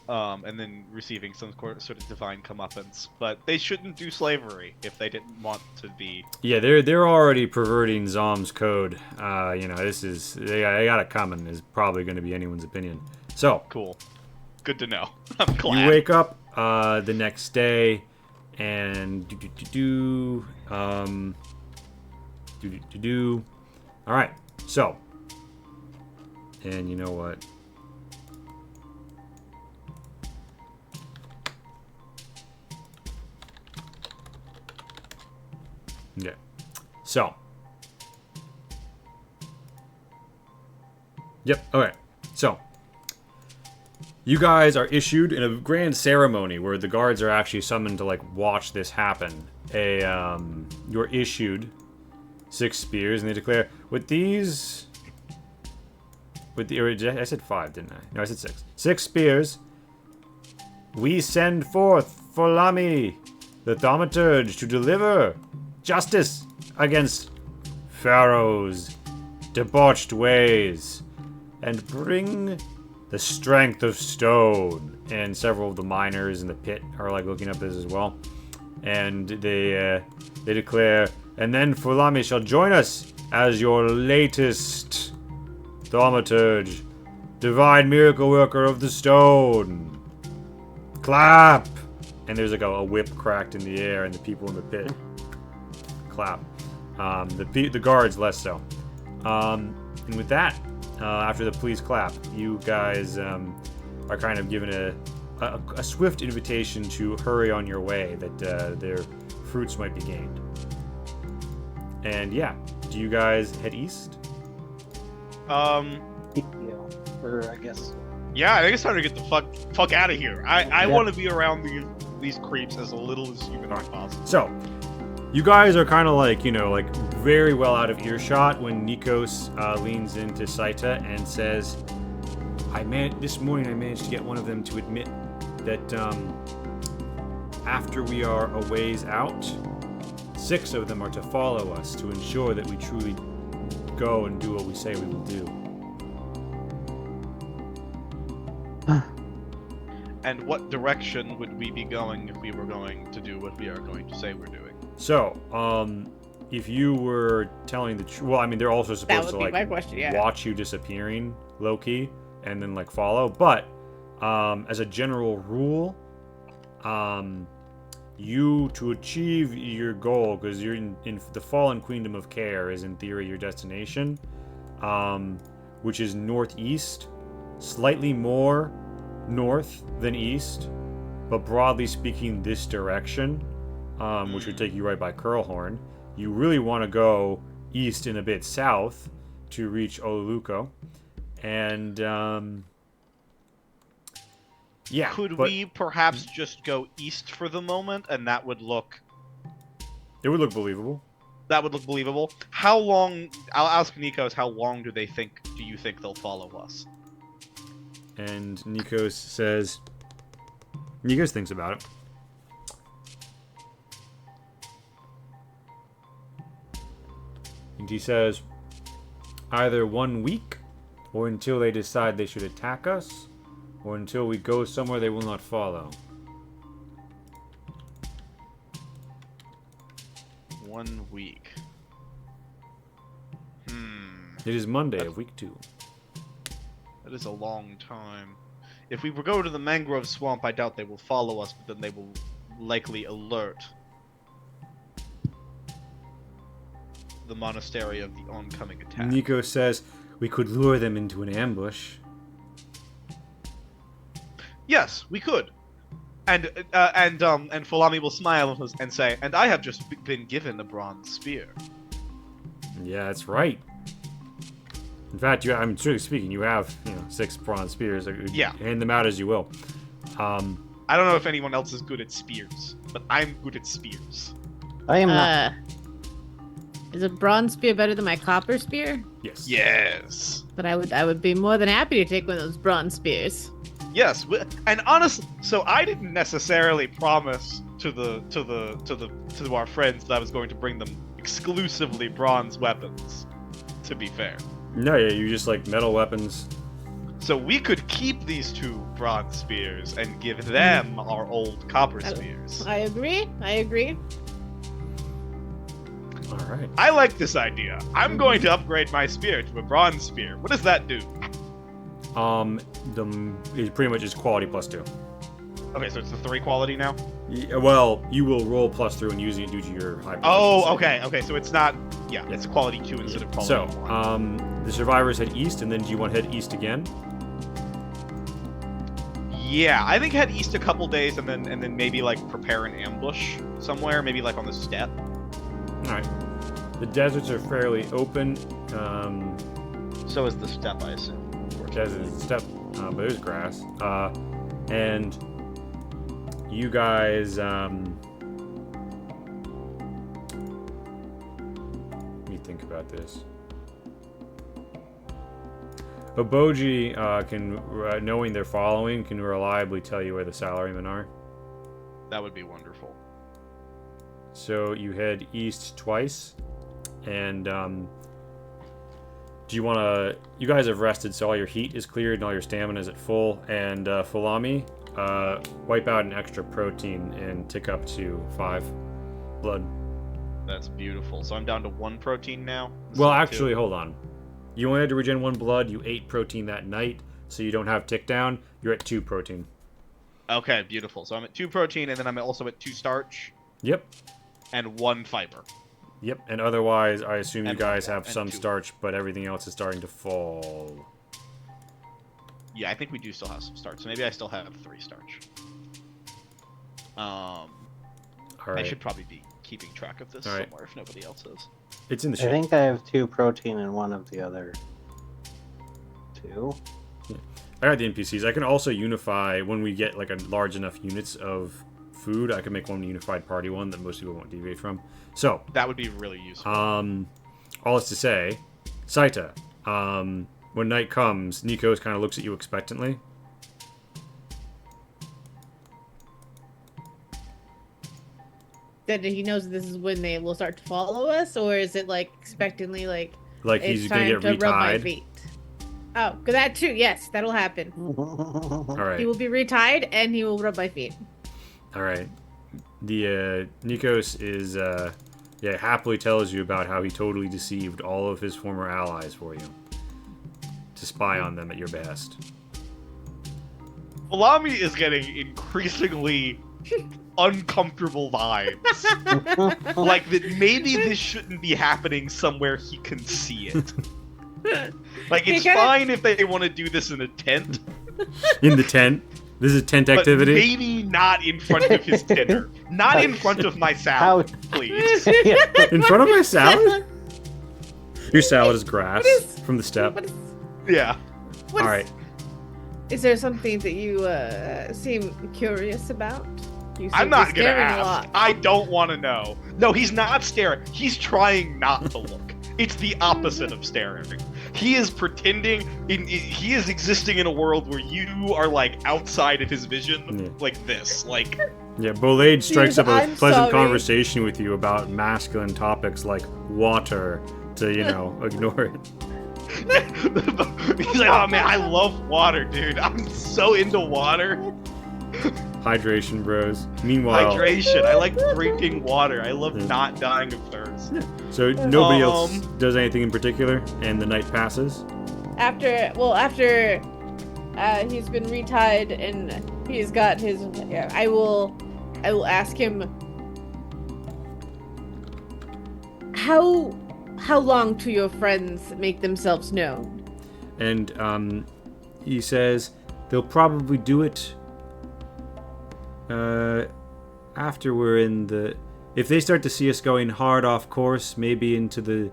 S2: And then receiving some sort of divine comeuppance. But they shouldn't do slavery if they didn't want to be.
S1: Yeah, they're already perverting Zom's code. This is they got it coming. Is probably going to be anyone's opinion. So
S2: Cool. Good to know. I'm glad.
S1: you wake up the next day, and All right. So, and you know what? Okay. So. Yep. Okay. So. You guys are issued in a grand ceremony where the guards are actually summoned to, like, watch this happen. You're issued 6 spears, and they declare, I said 5, didn't I? No, I said 6. 6 spears. We send forth Folami, the thaumaturge, to deliver justice against Pharaoh's debauched ways, and bring the strength of stone. And several of the miners in the pit are, like, looking up this as well. And they declare, and then Folami shall join us as your latest thaumaturge, divine miracle worker of the stone. Clap! And there's, like, a whip cracked in the air, and the people in the pit clap. The guards less so. And with that, after the please clap, you guys are kind of given a swift invitation to hurry on your way, that their fruits might be gained. And yeah, do you guys head east?
S3: Or I guess.
S2: Yeah, I think it's time to get the fuck out of here. I
S3: Yeah.
S2: want to be around these creeps as little as humanly possible.
S1: So, you guys are kind of like, very well out of earshot when Nikos leans into Saita and says, this morning I managed to get one of them to admit that after we are a ways out, 6 of them are to follow us to ensure that we truly go and do what we say we will do.
S2: And what direction would we be going if we were going to do what we are going to say we're doing?
S1: So, if you were telling the truth, well, I mean, they're also supposed to, like,
S4: my question, yeah.
S1: watch you disappearing, low-key, and then, like, follow. But, as a general rule, you, to achieve your goal, because you're in the fallen queendom of Care is, in theory, your destination, which is northeast, slightly more north than east, but broadly speaking, this direction, which would take you right by Curlhorn. You really want to go east and a bit south to reach Oluluco. And, yeah.
S2: Could we perhaps just go east for the moment, and that would look...
S1: It would look believable.
S2: That would look believable. How long... I'll ask Nikos, how long do you think they'll follow us?
S1: And Nikos says... Nikos thinks about it. And he says, either 1 week, or until they decide they should attack us, or until we go somewhere they will not follow.
S2: 1 week.
S1: It is Monday of week 2.
S2: That is a long time. If we go to the mangrove swamp, I doubt they will follow us, but then they will likely alert the monastery of the oncoming attack.
S1: Nico says, we could lure them into an ambush.
S2: Yes, we could. And Fulami will smile and say, and I have just been given a bronze spear.
S1: Yeah, that's right. In fact, I'm truly speaking, you have 6 bronze spears.
S2: Yeah.
S1: Hand them out as you will.
S2: I don't know if anyone else is good at spears, but I'm good at spears.
S3: I am not.
S4: Is a bronze spear better than my copper spear?
S1: Yes.
S2: Yes.
S4: But I would be more than happy to take one of those bronze spears.
S2: Yes, and honestly, so I didn't necessarily promise to our friends that I was going to bring them exclusively bronze weapons. To be fair.
S1: No, yeah, you just like metal weapons.
S2: So we could keep these 2 bronze spears and give them our old copper spears.
S4: I agree.
S1: All right.
S2: I like this idea. I'm going to upgrade my spear to a bronze spear. What does that do?
S1: It pretty much is quality +2.
S2: Okay, so it's the 3 quality now?
S1: Well, you will roll +3 when using it due to your high
S2: Oh,
S1: proficiency.
S2: okay, so it's not... Yeah, it's quality 2 instead of quality 1.
S1: The survivors head east, and then do you want to head east again?
S2: Yeah, I think head east a couple days and then maybe like prepare an ambush somewhere, maybe like on the steppe.
S1: Alright. The deserts are fairly open.
S2: So is the steppe, I assume.
S1: Desert steppe, but there's grass. And you guys, let me think about this. Oboji knowing they're following, can reliably tell you where the salarymen are.
S2: That would be wonderful.
S1: So you head east twice, and do you want to... You guys have rested, so all your heat is cleared and all your stamina is at full. And Fulami, wipe out an extra protein and tick up to 5 blood.
S2: That's beautiful. So I'm down to 1 protein now?
S1: Well, actually, hold on. You only had to regen 1 blood. You ate protein that night, so you don't have tick down. You're at 2 protein.
S2: Okay, beautiful. So I'm at 2 protein, and then I'm also at 2 starch.
S1: Yep.
S2: And 1 fiber.
S1: Yep, and otherwise, I assume you guys have
S2: and
S1: some
S2: 2.
S1: starch, but everything else is starting to fall.
S2: Yeah, I think we do still have some starch. So maybe I still have 3 starch.
S1: All
S2: I
S1: right.
S2: should probably be keeping track of this somewhere if nobody else is.
S1: It's in the
S3: I
S1: ship.
S3: think I have 2 protein and 1 of the other 2.
S1: I got the NPCs. I can also unify when we get like a large enough units of food. I can make one unified party one that most people won't deviate from. So
S2: that would be really useful.
S1: All is to say, Saita, when night comes, Nikos kind of looks at you expectantly.
S4: That he knows this is when they will start to follow us, or is it like expectantly like
S1: he's
S4: it's
S1: gonna
S4: time
S1: get
S4: to rub my
S1: retied?
S4: feet? Oh, that too. Yes, that'll happen.
S1: All right.
S4: He will be retied and he will rub my feet.
S1: All right. The Nikos is happily tells you about how he totally deceived all of his former allies for you to spy on them at your behest.
S2: Fulami is getting increasingly uncomfortable vibes. Like that maybe this shouldn't be happening somewhere he can see it. Like it's fine if they want to do this in a tent.
S1: In the tent? This is tent activity?
S2: But maybe not in front of his dinner. Not in front of my salad, please.
S1: In front of my salad? Your salad is grass from the steppe.
S2: Yeah.
S1: All right.
S4: Is there something that you seem curious about? You seem
S2: I'm not gonna
S4: staring
S2: ask.
S4: a lot.
S2: I don't want to know. No, he's not staring. He's trying not to look. It's the opposite of staring. He is pretending. He is existing in a world where you are like outside of his vision, like this. Like.
S1: Yeah, Bolade strikes up a
S4: I'm
S1: pleasant
S4: sorry.
S1: conversation with you about masculine topics like water to, ignore it.
S2: He's like, oh man, I love water, dude. I'm so into water.
S1: Hydration, bros. Meanwhile...
S2: Hydration. I like drinking water. I love not dying of thirst.
S1: So nobody else does anything in particular, and the night passes?
S4: After he's been retied and he's got his... I will I will ask him how long do your friends make themselves known?
S1: And he says they'll probably do it after we're in the... If they start to see us going hard off course, maybe into the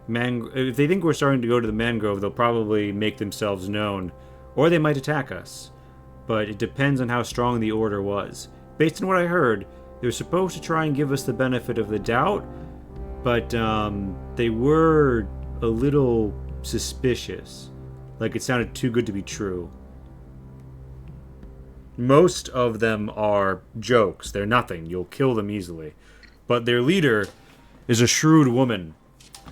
S1: if they think we're starting to go to the mangrove, they'll probably make themselves known. Or they might attack us. But it depends on how strong the order was. Based on what I heard, they were supposed to try and give us the benefit of the doubt, but they were a little suspicious. Like it sounded too good to be true. Most of them are jokes. They're nothing. You'll kill them easily. But their leader is a shrewd woman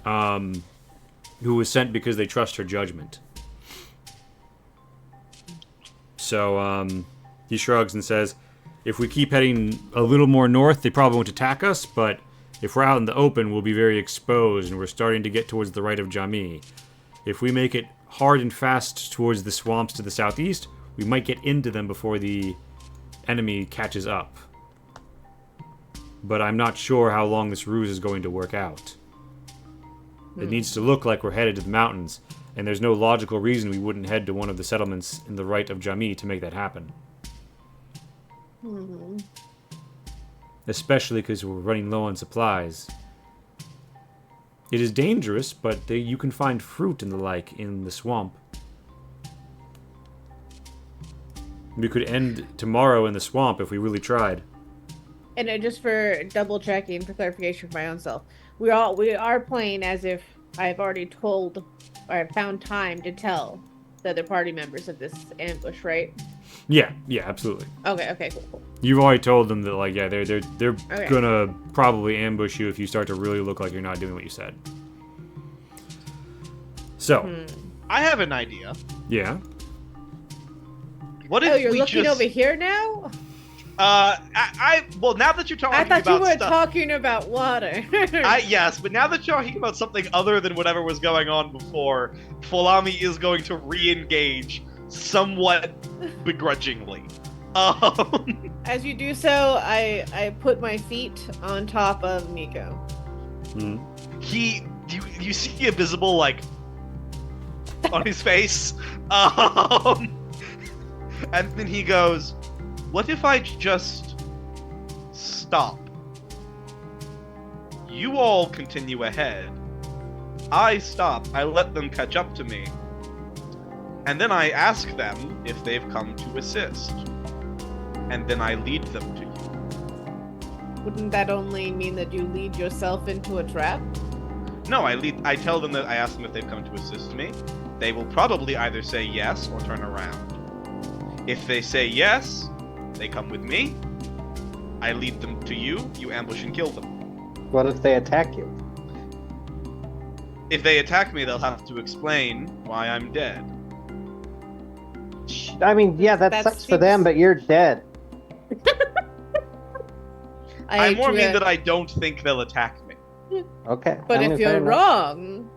S1: who was sent because they trust her judgment. So he shrugs and says, if we keep heading a little more north, they probably won't attack us, but if we're out in the open, we'll be very exposed, and we're starting to get towards the right of Jami. If we make it hard and fast towards the swamps to the southeast, we might get into them before the enemy catches up. But I'm not sure how long this ruse is going to work out. It needs to look like we're headed to the mountains, and there's no logical reason we wouldn't head to one of the settlements in the right of Jami to make that happen. Especially because we're running low on supplies. It is dangerous, but you can find fruit and the like in the swamp. We could end tomorrow in the swamp if we really tried.
S4: And just for double checking, for clarification for my own self, we are playing as if I've already told, or I've found time to tell the other party members of this ambush, right?
S1: Yeah, absolutely.
S4: Okay, cool.
S1: You've already told them that, like, yeah, they're
S4: Okay.
S1: gonna probably ambush you if you start to really look like you're not doing what you said. So,
S2: I have an idea.
S1: yeah.
S2: What if
S4: Oh, you're
S2: we
S4: looking
S2: just...
S4: over here now?
S2: Well, now that you're talking
S4: I thought you
S2: about
S4: were
S2: stuff...
S4: talking about water.
S2: Yes, but now that you're talking about something other than whatever was going on before, Folami is going to re-engage somewhat begrudgingly.
S4: As you do so, I put my feet on top of Miko.
S2: You see a visible, like, on his face, and then he goes, what if I just stop? You all continue ahead. I stop. I let them catch up to me. And then I ask them if they've come to assist. And then I lead them to you.
S4: Wouldn't that only mean that you lead yourself into a trap?
S2: No, I tell them that I ask them if they've come to assist me. They will probably either say yes or turn around. If they say yes, they come with me. I lead them to you. You ambush and kill them.
S3: What if they attack you?
S2: If they attack me, they'll have to explain why I'm dead.
S3: I mean, yeah, that sucks for them, but you're dead.
S2: I more mean that I don't think they'll attack me.
S3: Okay.
S4: But if you're wrong...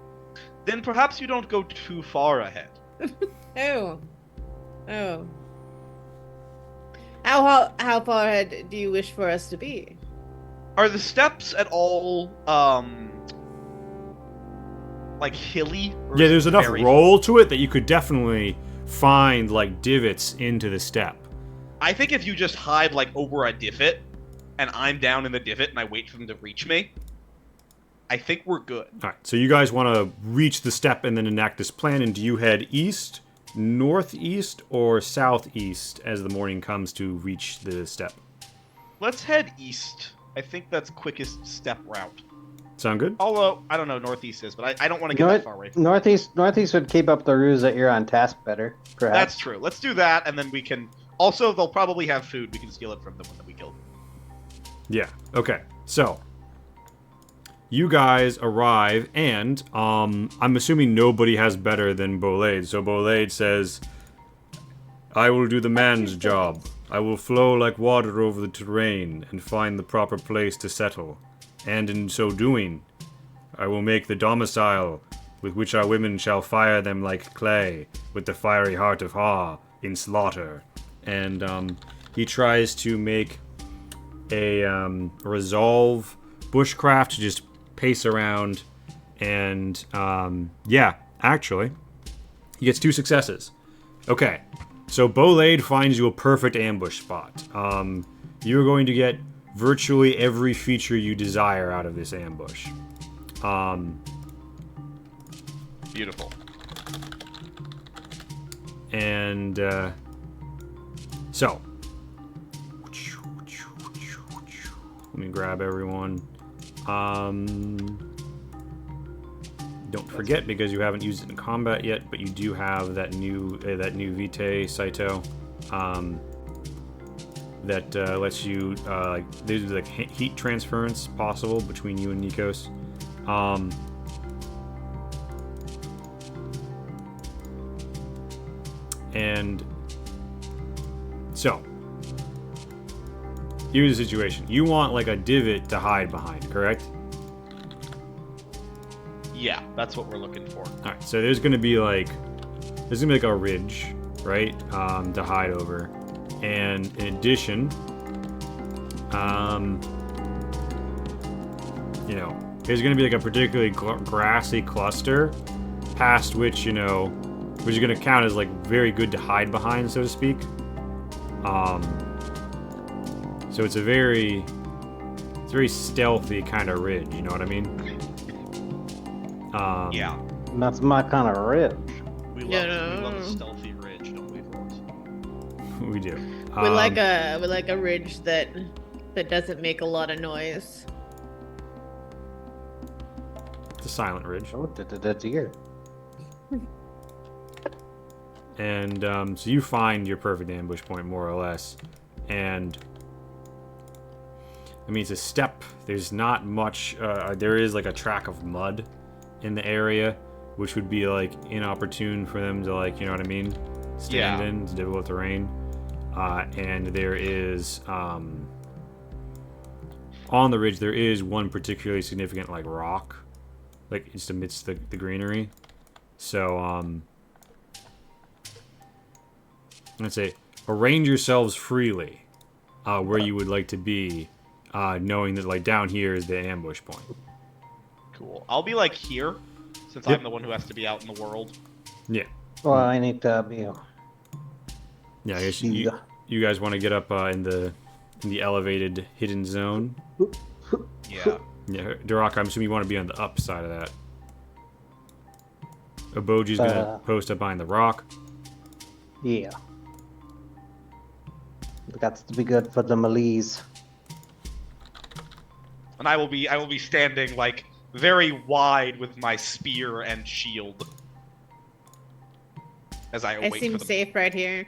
S2: Then perhaps you don't go too far ahead.
S4: Oh. How far ahead do you wish for us to be?
S2: Are the steps at all, like, hilly?
S1: Yeah, there's enough roll to it that you could definitely find, like, divots into the step.
S2: I think if you just hide, like, over a divot, and I'm down in the divot and I wait for them to reach me, I think we're good.
S1: Alright, so you guys want to reach the step and then enact this plan, and do you head east, northeast, or southeast as the morning comes to reach the step?
S2: Let's head east. I think that's quickest step route.
S1: Sound good?
S2: Although, I don't know, northeast is, but I don't want to get that far away from
S3: Northeast would keep up the ruse that you're on task better, perhaps.
S2: That's true. Let's do that, and then we can... Also, they'll probably have food. We can steal it from them when we kill them.
S1: Yeah, okay. So, you guys arrive, and I'm assuming nobody has better than Bolade. So Bolade says, I will do the man's job. I will flow like water over the terrain and find the proper place to settle. And in so doing, I will make the domicile with which our women shall fire them like clay with the fiery heart of Ha in slaughter. And he tries to make a resolve bushcraft to just pace around, and yeah, actually, he gets 2 successes. Okay, so Bolade finds you a perfect ambush spot. You're going to get virtually every feature you desire out of this ambush.
S2: Beautiful.
S1: And so, let me grab everyone. Don't forget, because you haven't used it in combat yet, but you do have that new Vitae Saito that lets you there's like heat transference possible between you and Nikos. And so, here's the situation. You want like a divot to hide behind, correct?
S2: Yeah, that's what we're looking for.
S1: Alright, so there's gonna be like a ridge, right? To hide over. And in addition, you know, there's gonna be like a particularly grassy cluster past which, you know, which is going to count as like very good to hide behind, so to speak. So it's a very stealthy kind of ridge, you know what I mean?
S2: Yeah,
S3: That's my kind of ridge.
S2: we love a stealthy ridge, don't we, folks?
S1: We do.
S4: We like a ridge that doesn't make a lot of noise.
S1: It's a silent ridge.
S3: Oh, deer.
S1: And so you find your perfect ambush point, more or less. And I mean, it's a step. There's not much. There is like a track of mud in the area, which would be like inopportune for them to, like, you know what I mean, stand in. It's difficult terrain. And there is on the ridge there is one particularly significant like rock, like just amidst the greenery. So let's say arrange yourselves freely where you would like to be, knowing that like down here is the ambush point.
S2: Cool. I'll be like here, since I'm the one who has to be out in the world.
S1: Yeah.
S3: Well, I need to be.
S1: Yeah. I guess you guys want to get up in the elevated hidden zone.
S2: Yeah.
S1: Yeah, Durak, I'm assuming you want to be on the up side of that. Oboji's gonna post up behind the rock.
S3: Yeah. That's to be good for the malaise.
S2: And I will be standing like very wide with my spear and shield as I
S4: I
S2: await
S4: seem
S2: for them.
S4: safe right here.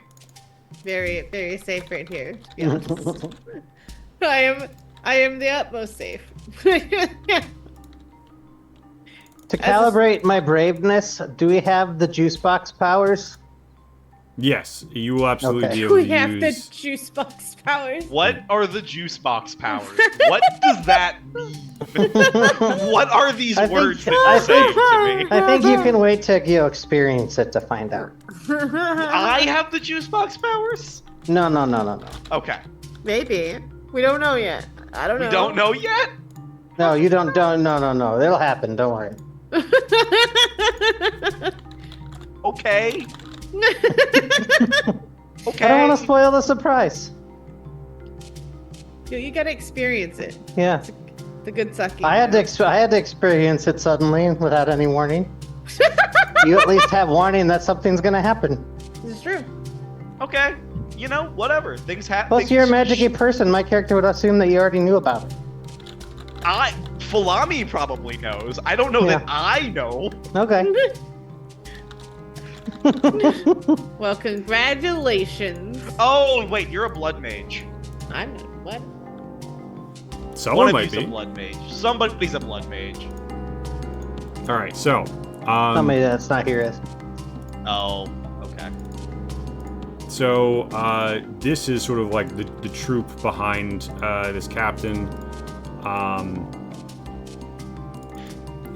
S4: Very, very safe right here, to be honest. I am the utmost safe.
S3: To calibrate my braveness, do we have the juice box powers?
S1: Yes, you will absolutely
S3: Okay.
S1: be able
S4: We
S1: to
S4: have
S1: use.
S4: the juice box powers.
S2: What are the juice box powers? What does that mean? What are these words that you're saying to me?
S3: I think you can wait till you experience it to find out.
S2: I have the juice box powers?
S3: No.
S2: Okay.
S4: Maybe. We don't know yet. I don't know.
S2: We don't know yet?
S3: No, you don't. No. It'll happen. Don't worry.
S2: Okay. Okay.
S3: I don't want to spoil the surprise.
S4: You gotta experience it.
S3: Yeah,
S4: The good sucking.
S3: I had to experience it suddenly without any warning. You at least have warning that something's gonna happen.
S4: This is true.
S2: Okay. You know, whatever. Things happen.
S3: Plus, you're a magic-y person. My character would assume that you already knew about it.
S2: Fulami probably knows. I don't know that I know.
S3: Okay.
S4: Well, congratulations.
S2: Oh, wait, you're a blood mage.
S4: I'm not. What?
S1: Someone
S2: One
S1: might
S2: of you's
S1: be.
S2: a blood mage. Somebody's a blood mage.
S1: All right, so
S3: Somebody that's not here is.
S2: Oh, okay.
S1: so this is sort of like the troop behind this captain,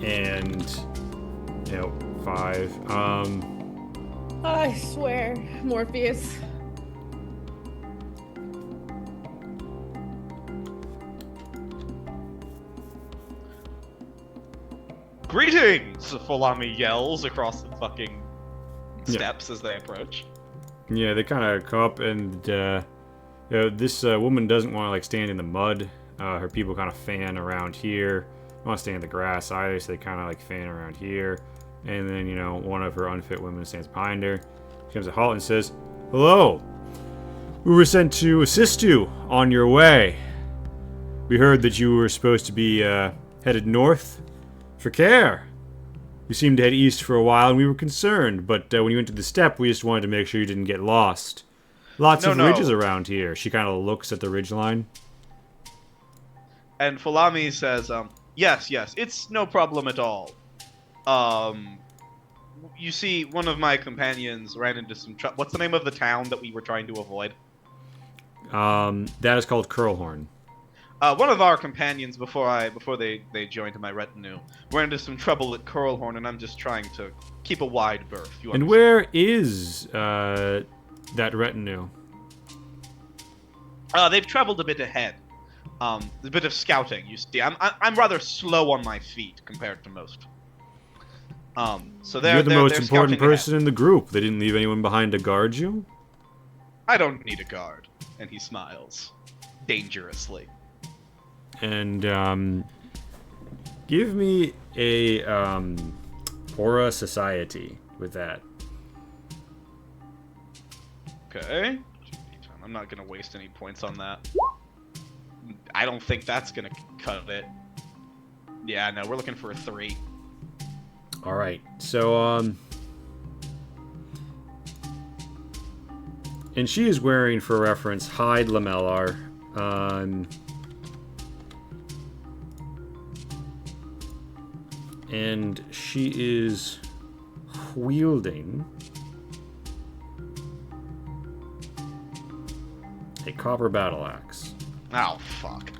S1: and you know 5.
S4: I swear, Morpheus.
S2: Greetings! Folami yells across the fucking steps as they approach.
S1: Yeah, they kind of come up, and this woman doesn't want to like stand in the mud. Her people kind of fan around here. Don't want to stay in the grass either, so they kind of like fan around here. And then, you know, one of her unfit women stands behind her. She comes to halt and says, "Hello. We were sent to assist you on your way. We heard that you were supposed to be headed north for care. You seemed to head east for a while, and we were concerned. But when you went to the steppe, we just wanted to make sure you didn't get lost. Lots of ridges around here." She kind of looks at the ridgeline.
S2: And Folami says, yes, it's no problem at all. You see, one of my companions ran into some trouble. What's the name of the town that we were trying to avoid?
S1: That is called Curlhorn.
S2: One of our companions, before they joined my retinue, ran into some trouble at Curlhorn, and I'm just trying to keep a wide berth.
S1: And where is that retinue?
S2: They've traveled a bit ahead. A bit of scouting, you see. I'm rather slow on my feet compared to most. So
S1: You're the most
S2: they're
S1: important person
S2: ahead.
S1: in the group. They didn't leave anyone behind to guard you?
S2: I don't need a guard. And he smiles. Dangerously.
S1: And, give me a, Aura Society with that.
S2: Okay. I'm not gonna waste any points on that. I don't think that's gonna cut it. Yeah, no, we're looking for a 3.
S1: Alright, so, and she is wearing, for reference, hide lamellar. And she is wielding a copper battle axe.
S2: Oh, fuck.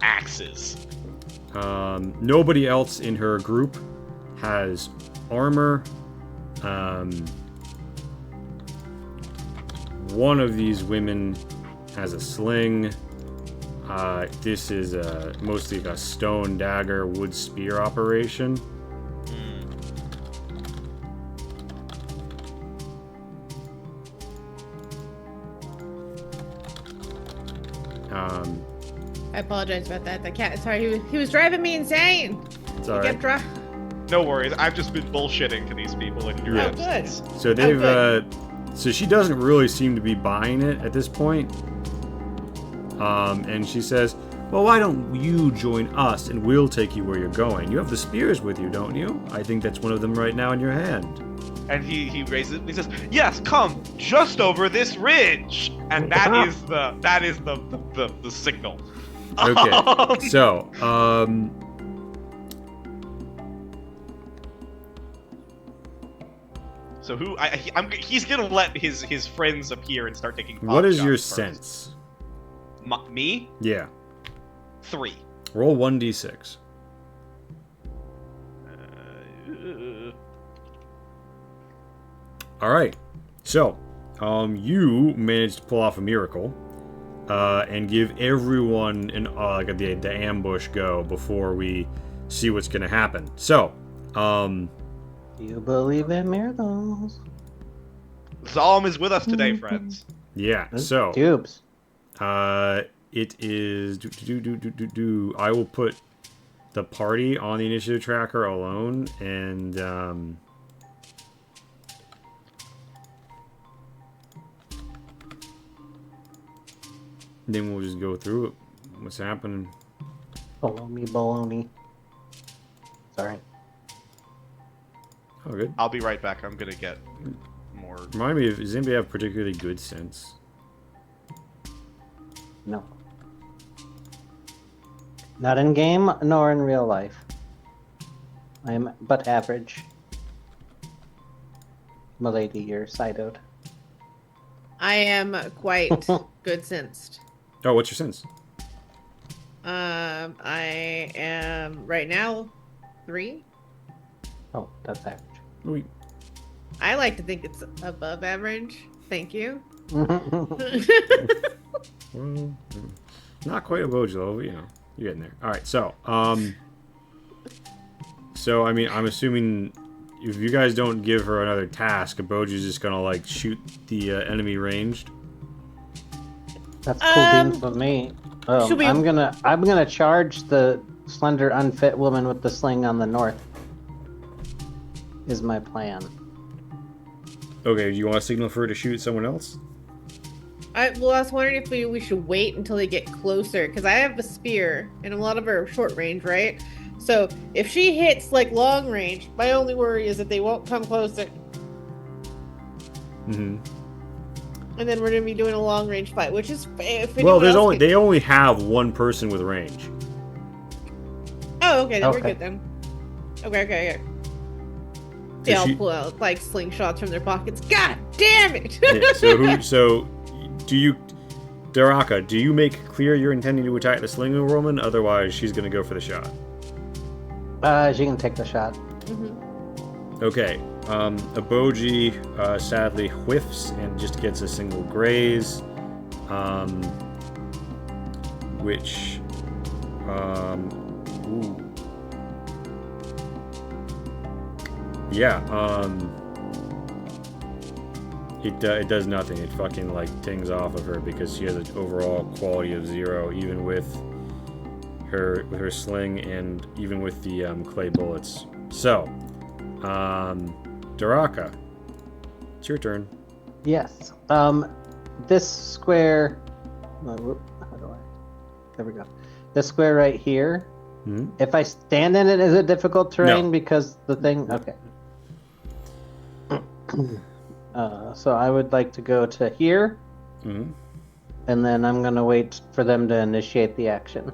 S2: Axes.
S1: Nobody else in her group has armor. One of these women has a sling. This is mostly a stone dagger, wood spear operation.
S4: I apologize about that. The cat. Sorry, he was driving me insane.
S1: It's all right.
S2: No worries. I've just been bullshitting to these people in your absence.
S1: So they've so she doesn't really seem to be buying it at this point. And she says, "Well, why don't you join us and we'll take you where you're going? You have the spears with you, don't you? I think that's one of them right now in your hand."
S2: And he raises it and he says, "Yes, come just over this ridge." And that is the signal.
S1: Okay. So,
S2: So he's gonna let his friends appear and start taking.
S1: What is your
S2: first.
S1: sense?
S2: Me?
S1: Yeah.
S2: 3.
S1: Roll 1d6. All right. So, you managed to pull off a miracle, and give everyone the ambush go before we see what's gonna happen. So,
S3: You believe in miracles?
S2: Zalm is with us today, friends.
S1: yeah. So,
S3: Tubes.
S1: it is. I will put the party on the initiative tracker alone, and then we'll just go through it. What's happening?
S3: Baloney. Sorry.
S1: Oh, good.
S2: I'll be right back. I'm gonna get more.
S1: Remind me, does anybody have particularly good sense?
S3: No. Not in game, nor in real life. I am but average. Milady, you're sidoed.
S4: I am quite good sensed.
S1: Oh, what's your sense?
S4: I am right now 3.
S3: Oh, that's average.
S1: We
S4: I like to think it's above average. Thank you.
S1: Well, not quite a Bojo, but you know, you're getting there. All right, so So, I mean, I'm assuming if you guys don't give her another task, Aboji's just gonna, like, shoot the enemy ranged.
S3: That's cool beans with me.
S4: should we-
S3: I'm gonna charge the slender, unfit woman with the sling on the north. Is my plan.
S1: Okay, do you want to signal for her to shoot someone else?
S4: I was wondering if we should wait until they get closer, because I have a spear, and a lot of her are short range, right? So if she hits like long range, my only worry is that they won't come closer,
S1: Mm-hmm.
S4: and then we're gonna be doing a long range fight, which is if
S1: Well,
S4: anyone else
S1: they only have one person with range.
S4: Oh, okay, then we're
S3: Okay.
S4: good then. Okay.
S1: So
S4: They all
S1: she-
S4: pull out like slingshots from their pockets. God damn it!
S1: Yeah, so do you, Daraka? Do you make clear you're intending to attack the slinger woman? Otherwise, she's gonna go for the shot.
S3: She can take the shot.
S4: Mhm.
S1: Okay. Aboji sadly whiffs and just gets a single graze, which, ooh. Yeah, it does nothing. It fucking, like, tings off of her because she has an overall quality of 0, even with her sling and even with the clay bullets. So, Daraka, it's your turn.
S3: Yes. This square. How do I? There we go. This square right here.
S1: Hmm?
S3: If I stand in it, is it difficult terrain
S1: No.
S3: because the thing? Okay. So I would like to go to here,
S1: Hmm?
S3: and then I'm gonna wait for them to initiate the action.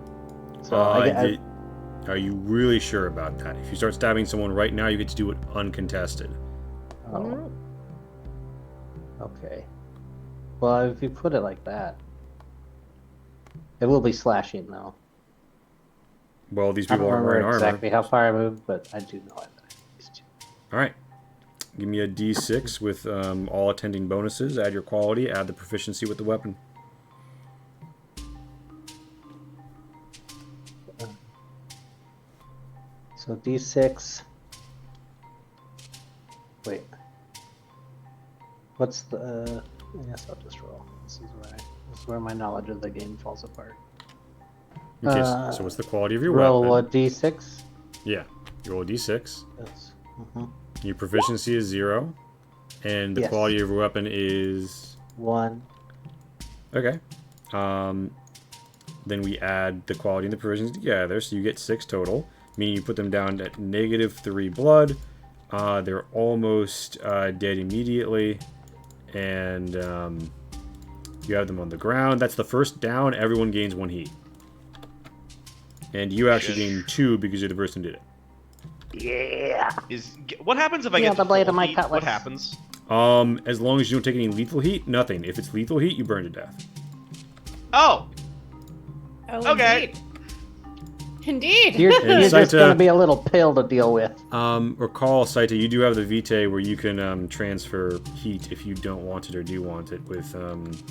S3: So
S1: Are you really sure about that? If you start stabbing someone right now, you get to do it uncontested.
S3: Oh. Okay. Well, if you put it like that, it will be slashing though.
S1: Well, these
S3: I don't
S1: people aren't wearing
S3: remember
S1: armor.
S3: exactly how far I moved, but I do know it.
S1: All right. Give me a D6 with all attending bonuses. Add your quality. Add the proficiency with the weapon.
S3: So D6. Wait. What's the? I guess I'll just roll. This is where my knowledge of the game falls apart.
S1: Okay, so what's the quality of your
S3: Roll
S1: weapon?
S3: a D6.
S1: Yeah, you roll a D6.
S3: Yes.
S1: Your proficiency is 0, and the
S3: Yes.
S1: quality of your weapon is
S3: 1.
S1: okay. Then we add the quality and the proficiency together, so you get 6 total. Meaning you put them down at -3 blood. They're almost dead immediately, and you have them on the ground. That's the first down. Everyone gains 1 heat. And you actually gain 2 because you're the person who did it.
S3: Yeah.
S2: What happens if I
S3: Yeah,
S2: get
S3: the blade
S2: full
S3: of my
S2: heat?
S3: cutlass.
S2: What happens?
S1: As long as you don't take any lethal heat, nothing. If it's lethal heat, you burn to death.
S2: Oh,
S4: Oh,
S2: Okay.
S4: Indeed.
S3: You're just
S1: Saita-
S3: gonna be a little pill to deal with.
S1: Recall, Saita, you do have the vitae where you can transfer heat if you don't want it or do want it with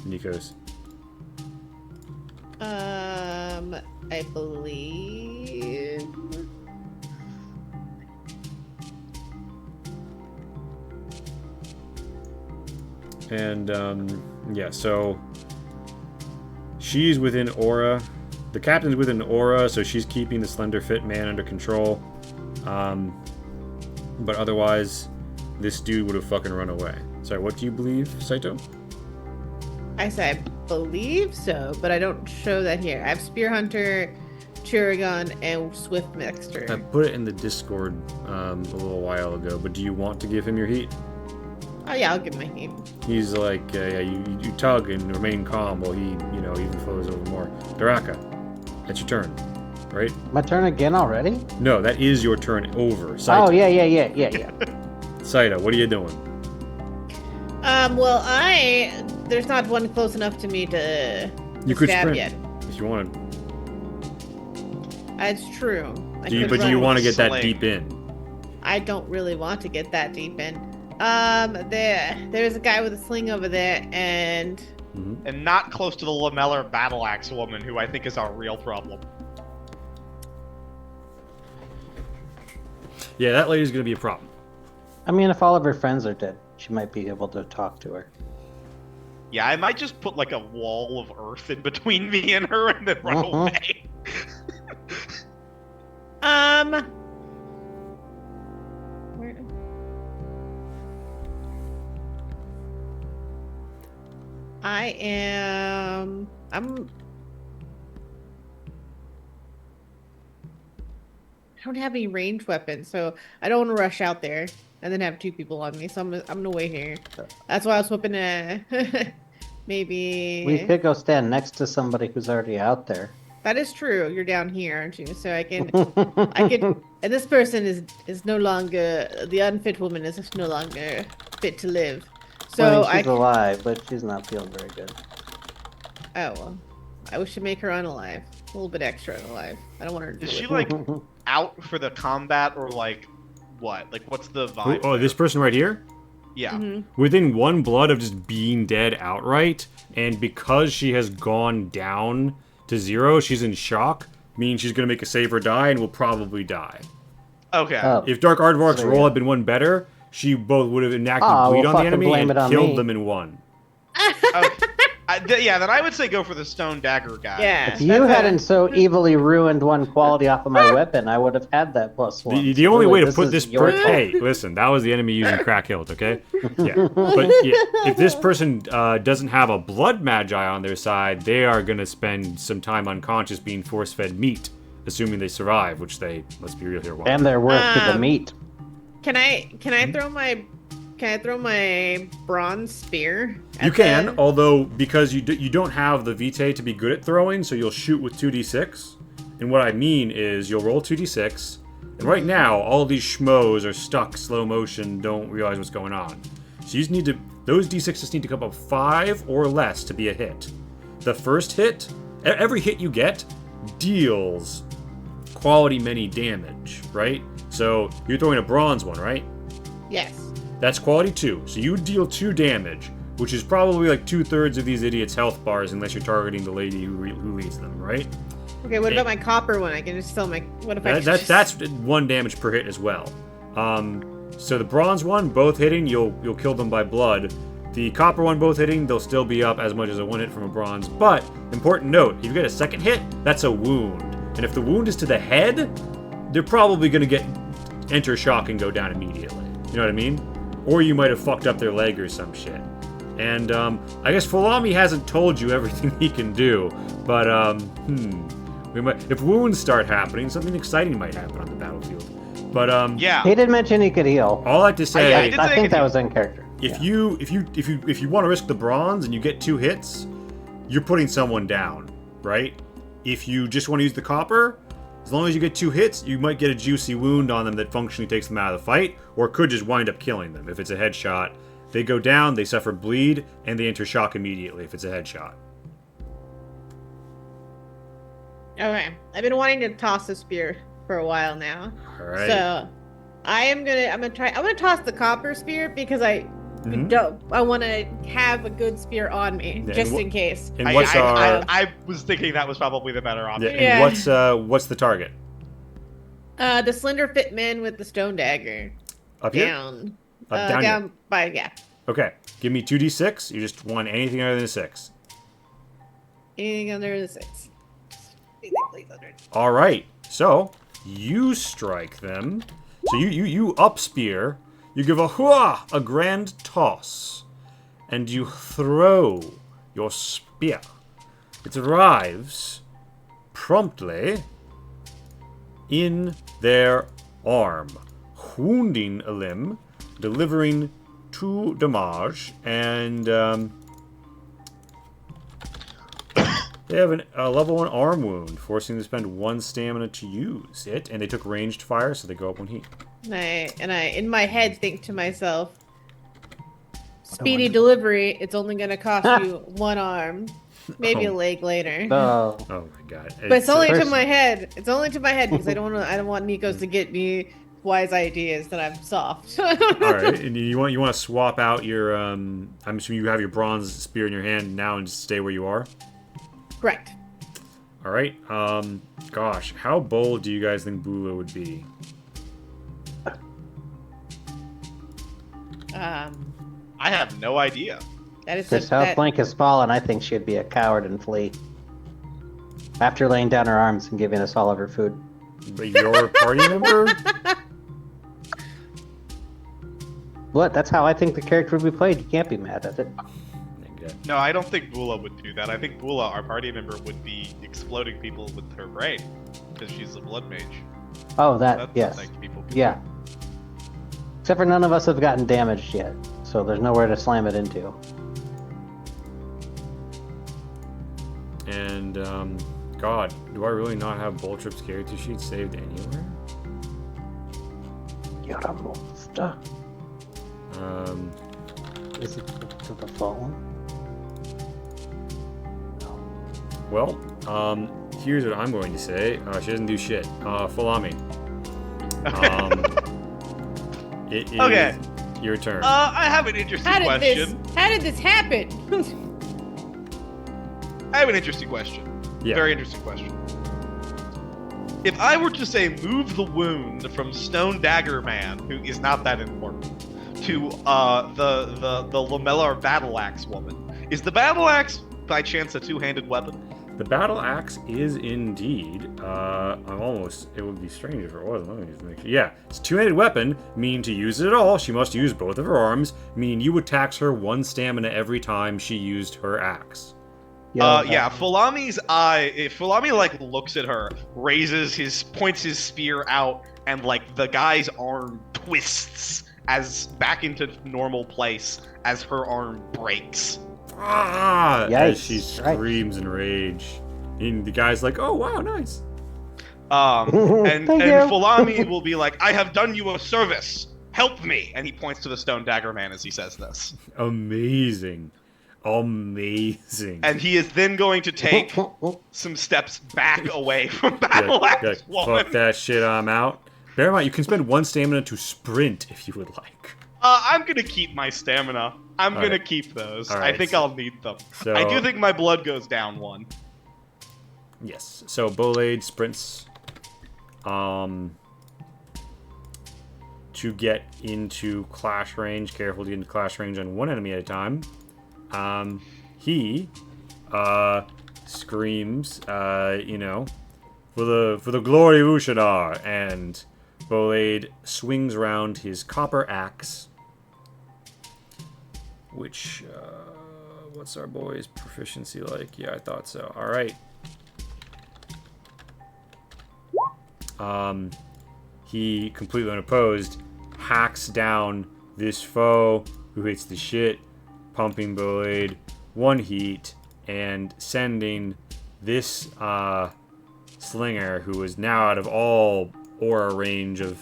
S1: Nikos.
S4: I believe.
S1: And yeah, so she's within aura. The captain's within aura, so she's keeping the slender fit man under control. But otherwise, this dude would have fucking run away. Sorry, what do you believe, Saito?
S4: I say I believe so, but I don't show that here. I have Spear Hunter, Chiragon, and Swift
S1: I
S4: Mixer.
S1: put it in the Discord a little while ago, but do you want to give him your heat?
S4: Oh yeah, I'll give my heat.
S1: He's like, yeah, you tug and remain calm while he, even flows over more. Daraka, that's your turn, right?
S3: My turn again already?
S1: No, that is your turn over. Saito,
S3: Oh yeah.
S1: Saito, what are you doing?
S4: Well, there's not one close enough to me to
S1: You could
S4: stab
S1: sprint
S4: yet.
S1: if you wanted.
S4: That's true.
S1: But do you want to get that
S2: Sling.
S1: deep in?
S4: I don't really want to get that deep in. There's a guy with a sling over there, and
S2: and not close to the lamellar battle axe woman, who I think is our real problem.
S1: Yeah, that lady's gonna be a problem.
S3: I mean, if all of her friends are dead, she might be able to talk to her.
S2: Yeah, I might just put like a wall of earth in between me and her and then run
S3: Mhm.
S2: away.
S4: Where... I don't have any ranged weapons, so I don't want to rush out there and then have two people on me. So I'm gonna wait here. That's why I was hoping to maybe.
S3: We could go stand next to somebody who's already out there.
S4: That is true. You're down here, aren't you? So I could, and this person is no longer the unfit woman is no longer fit to live. So
S3: I mean, she's alive, but she's not feeling very good.
S4: Oh well, I should make her unalive. A little bit extra unalive. I don't want her to.
S2: Is she
S4: live.
S2: like out for the combat or like what? Like what's the vibe?
S1: Oh, this person right here?
S2: Yeah.
S4: Mm-hmm.
S1: Within one blood of just being dead outright, and because she has gone down to 0, she's in shock, meaning she's gonna make a save or die and will probably die.
S2: Okay.
S3: Oh.
S1: If Dark Aardvark's
S3: So,
S1: roll
S3: yeah.
S1: had been one better, she both would have enacted bleed
S3: Well,
S1: on the
S3: fucking
S1: enemy
S3: blame
S1: and
S3: it on
S1: killed
S3: me.
S1: them in one.
S2: Okay. Yeah, then I would say go for the stone dagger guy.
S4: Yeah.
S3: If you hadn't so evilly ruined one quality off of my weapon, I would have had that +1.
S1: The only way to
S3: Really,
S1: put
S3: is
S1: this
S3: your fault.
S1: Hey, listen, that was the enemy using crack hilt, okay? Yeah. But yeah, if this person doesn't have a blood magi on their side, they are going to spend some time unconscious being force-fed meat, assuming they survive, which they, let's be real here, won't.
S3: And they're worth to the meat.
S4: Can I throw my bronze spear?
S1: You
S4: at
S1: can,
S4: the-
S1: although because you don't have the vitae to be good at throwing, so you'll shoot with 2d6. And what I mean is you'll roll 2d6, and right now all these schmoes are stuck slow motion, don't realize what's going on. So you just need to, those d6s need to come up 5 or less to be a hit. The first hit, every hit you get deals quality many damage, right? So you're throwing a bronze one, right?
S4: Yes.
S1: That's quality 2. So you deal 2 damage, which is probably like 2/3 of these idiots' health bars, unless you're targeting the lady who leads them, right?
S4: Okay. What about my copper one? I can just sell my. What if I? Could just...
S1: That's 1 damage per hit as well. So the bronze one, both hitting, you'll kill them by blood. The copper one, both hitting, they'll still be up as much as a 1 hit from a bronze. But important note, if you get a second hit, that's a wound, and if the wound is to the head, they're probably going to enter shock and go down immediately. You know what I mean? Or you might have fucked up their leg or some shit. And I guess Fulami hasn't told you everything he can do, but if wounds start happening, something exciting might happen on the battlefield. But
S2: Yeah.
S3: He did mention he could heal.
S1: all I like to say,
S2: I did
S3: I
S2: say
S3: think
S2: he
S3: that
S2: could
S3: was in character.
S1: if you want to risk the bronze and you get 2 hits, you're putting someone down, right? If you just want to use the copper, as long as you get 2 hits, you might get a juicy wound on them that functionally takes them out of the fight, or could just wind up killing them. If it's a headshot, they go down, they suffer bleed, and they enter shock immediately if it's a headshot.
S4: Okay. I've been wanting to toss a spear for a while now.
S1: All right.
S4: So I'm gonna toss the copper spear because I want to have a good spear on me
S1: Yeah,
S4: just
S1: and
S4: in case.
S1: And what's our?
S2: I was thinking that was probably the better
S1: Yeah,
S2: option.
S1: and
S4: Yeah.
S1: what's the target?
S4: The slender fit man with the stone dagger.
S1: Up here?
S4: Down.
S1: Down here.
S4: Down by
S1: Okay. Give me 2d6. You just want anything other than a 6.
S4: Anything under the 6. Please, under it.
S1: All right. So you strike them. So you up spear. You give a grand toss, and you throw your spear. It arrives promptly in their arm, wounding a limb, delivering 2 damage, and they have a level 1 arm wound, forcing them to spend 1 stamina to use it, and they took ranged fire, so they go up 1 heat.
S4: And I, in my head, think to myself, speedy delivery. It's only gonna cost you 1 arm, maybe a leg later.
S3: Oh,
S1: Oh my god!
S4: But it's only to
S3: first-
S4: my head. It's only to my head because I don't want Nikos to get me wise ideas that I'm soft.
S1: All right, and you want to swap out your I'm assuming you have your bronze spear in your hand now and just stay where you are.
S4: Correct.
S1: All right. Gosh, how bold do you guys think Bula would be?
S2: I have no idea.
S4: That is
S3: If her
S4: just
S3: south
S4: that.
S3: flank has fallen, I think she'd be a coward and flee. After laying down her arms and giving us all of her food.
S1: But you're a party member?
S3: What? That's how I think the character would be played. You can't be mad at it.
S2: No, I don't think Bula would do that. I think Bula, our party member, would be exploding people with her brain because she's a blood mage.
S3: Oh, that,
S2: That's
S3: yes.
S2: what people can
S3: Yeah. Except for none of us have gotten damaged yet, so there's nowhere to slam it into.
S1: And, God, do I really not have Boltrip's character sheet saved anywhere?
S3: You're a monster. Is it to the fallen?
S1: Well, here's what I'm going to say. She doesn't do shit. Fulami. It is
S2: Okay.
S1: your turn.
S2: I have an interesting
S4: How
S2: question.
S4: did this happen?
S2: I have an interesting question.
S1: Yeah.
S2: Very interesting question. If I were to say move the wound from Stone Dagger Man, who is not that important, to the Lamellar Battle Axe woman, is the Battle Axe by chance a two-handed weapon?
S1: The battle axe is indeed, it would be strange if it wasn't. Let me just make sure. Yeah, it's a two-handed weapon, meaning to use it at all, she must use both of her arms, meaning you would tax her 1 stamina every time she used her axe.
S2: Yeah, Fulami's eye, if Fulami, looks at her, points his spear out, and, the guy's arm twists back into normal place as her arm breaks.
S1: Ah!
S3: Yikes,
S1: As she
S3: right.
S1: screams in rage. And the guy's like, oh, wow, nice.
S2: And
S3: Thank you.
S2: Fulami will be like, I have done you a service. Help me. And he points to the Stone Dagger Man as he says this.
S1: Amazing. Amazing.
S2: And he is then going to take some steps back away from Battle Axe Woman.
S1: Fuck that shit, I'm out. Bear in mind, you can spend 1 stamina to sprint if you would like.
S2: I'm going to keep my stamina. I'm going to
S1: right.
S2: keep those.
S1: All
S2: I
S1: right,
S2: think
S1: so-
S2: I'll need them.
S1: so-
S2: I do think my blood goes down 1.
S1: Yes. So Bolade sprints to get into clash range. Careful to get into clash range on 1 enemy at a time. He screams, for the glory of Ushadar, and Bolade swings around his copper axe, which, what's our boy's proficiency like? Yeah, I thought so. All right. He, completely unopposed, hacks down this foe who hits the shit, pumping Bolade 1 heat, and sending this slinger, who is now out of all aura range of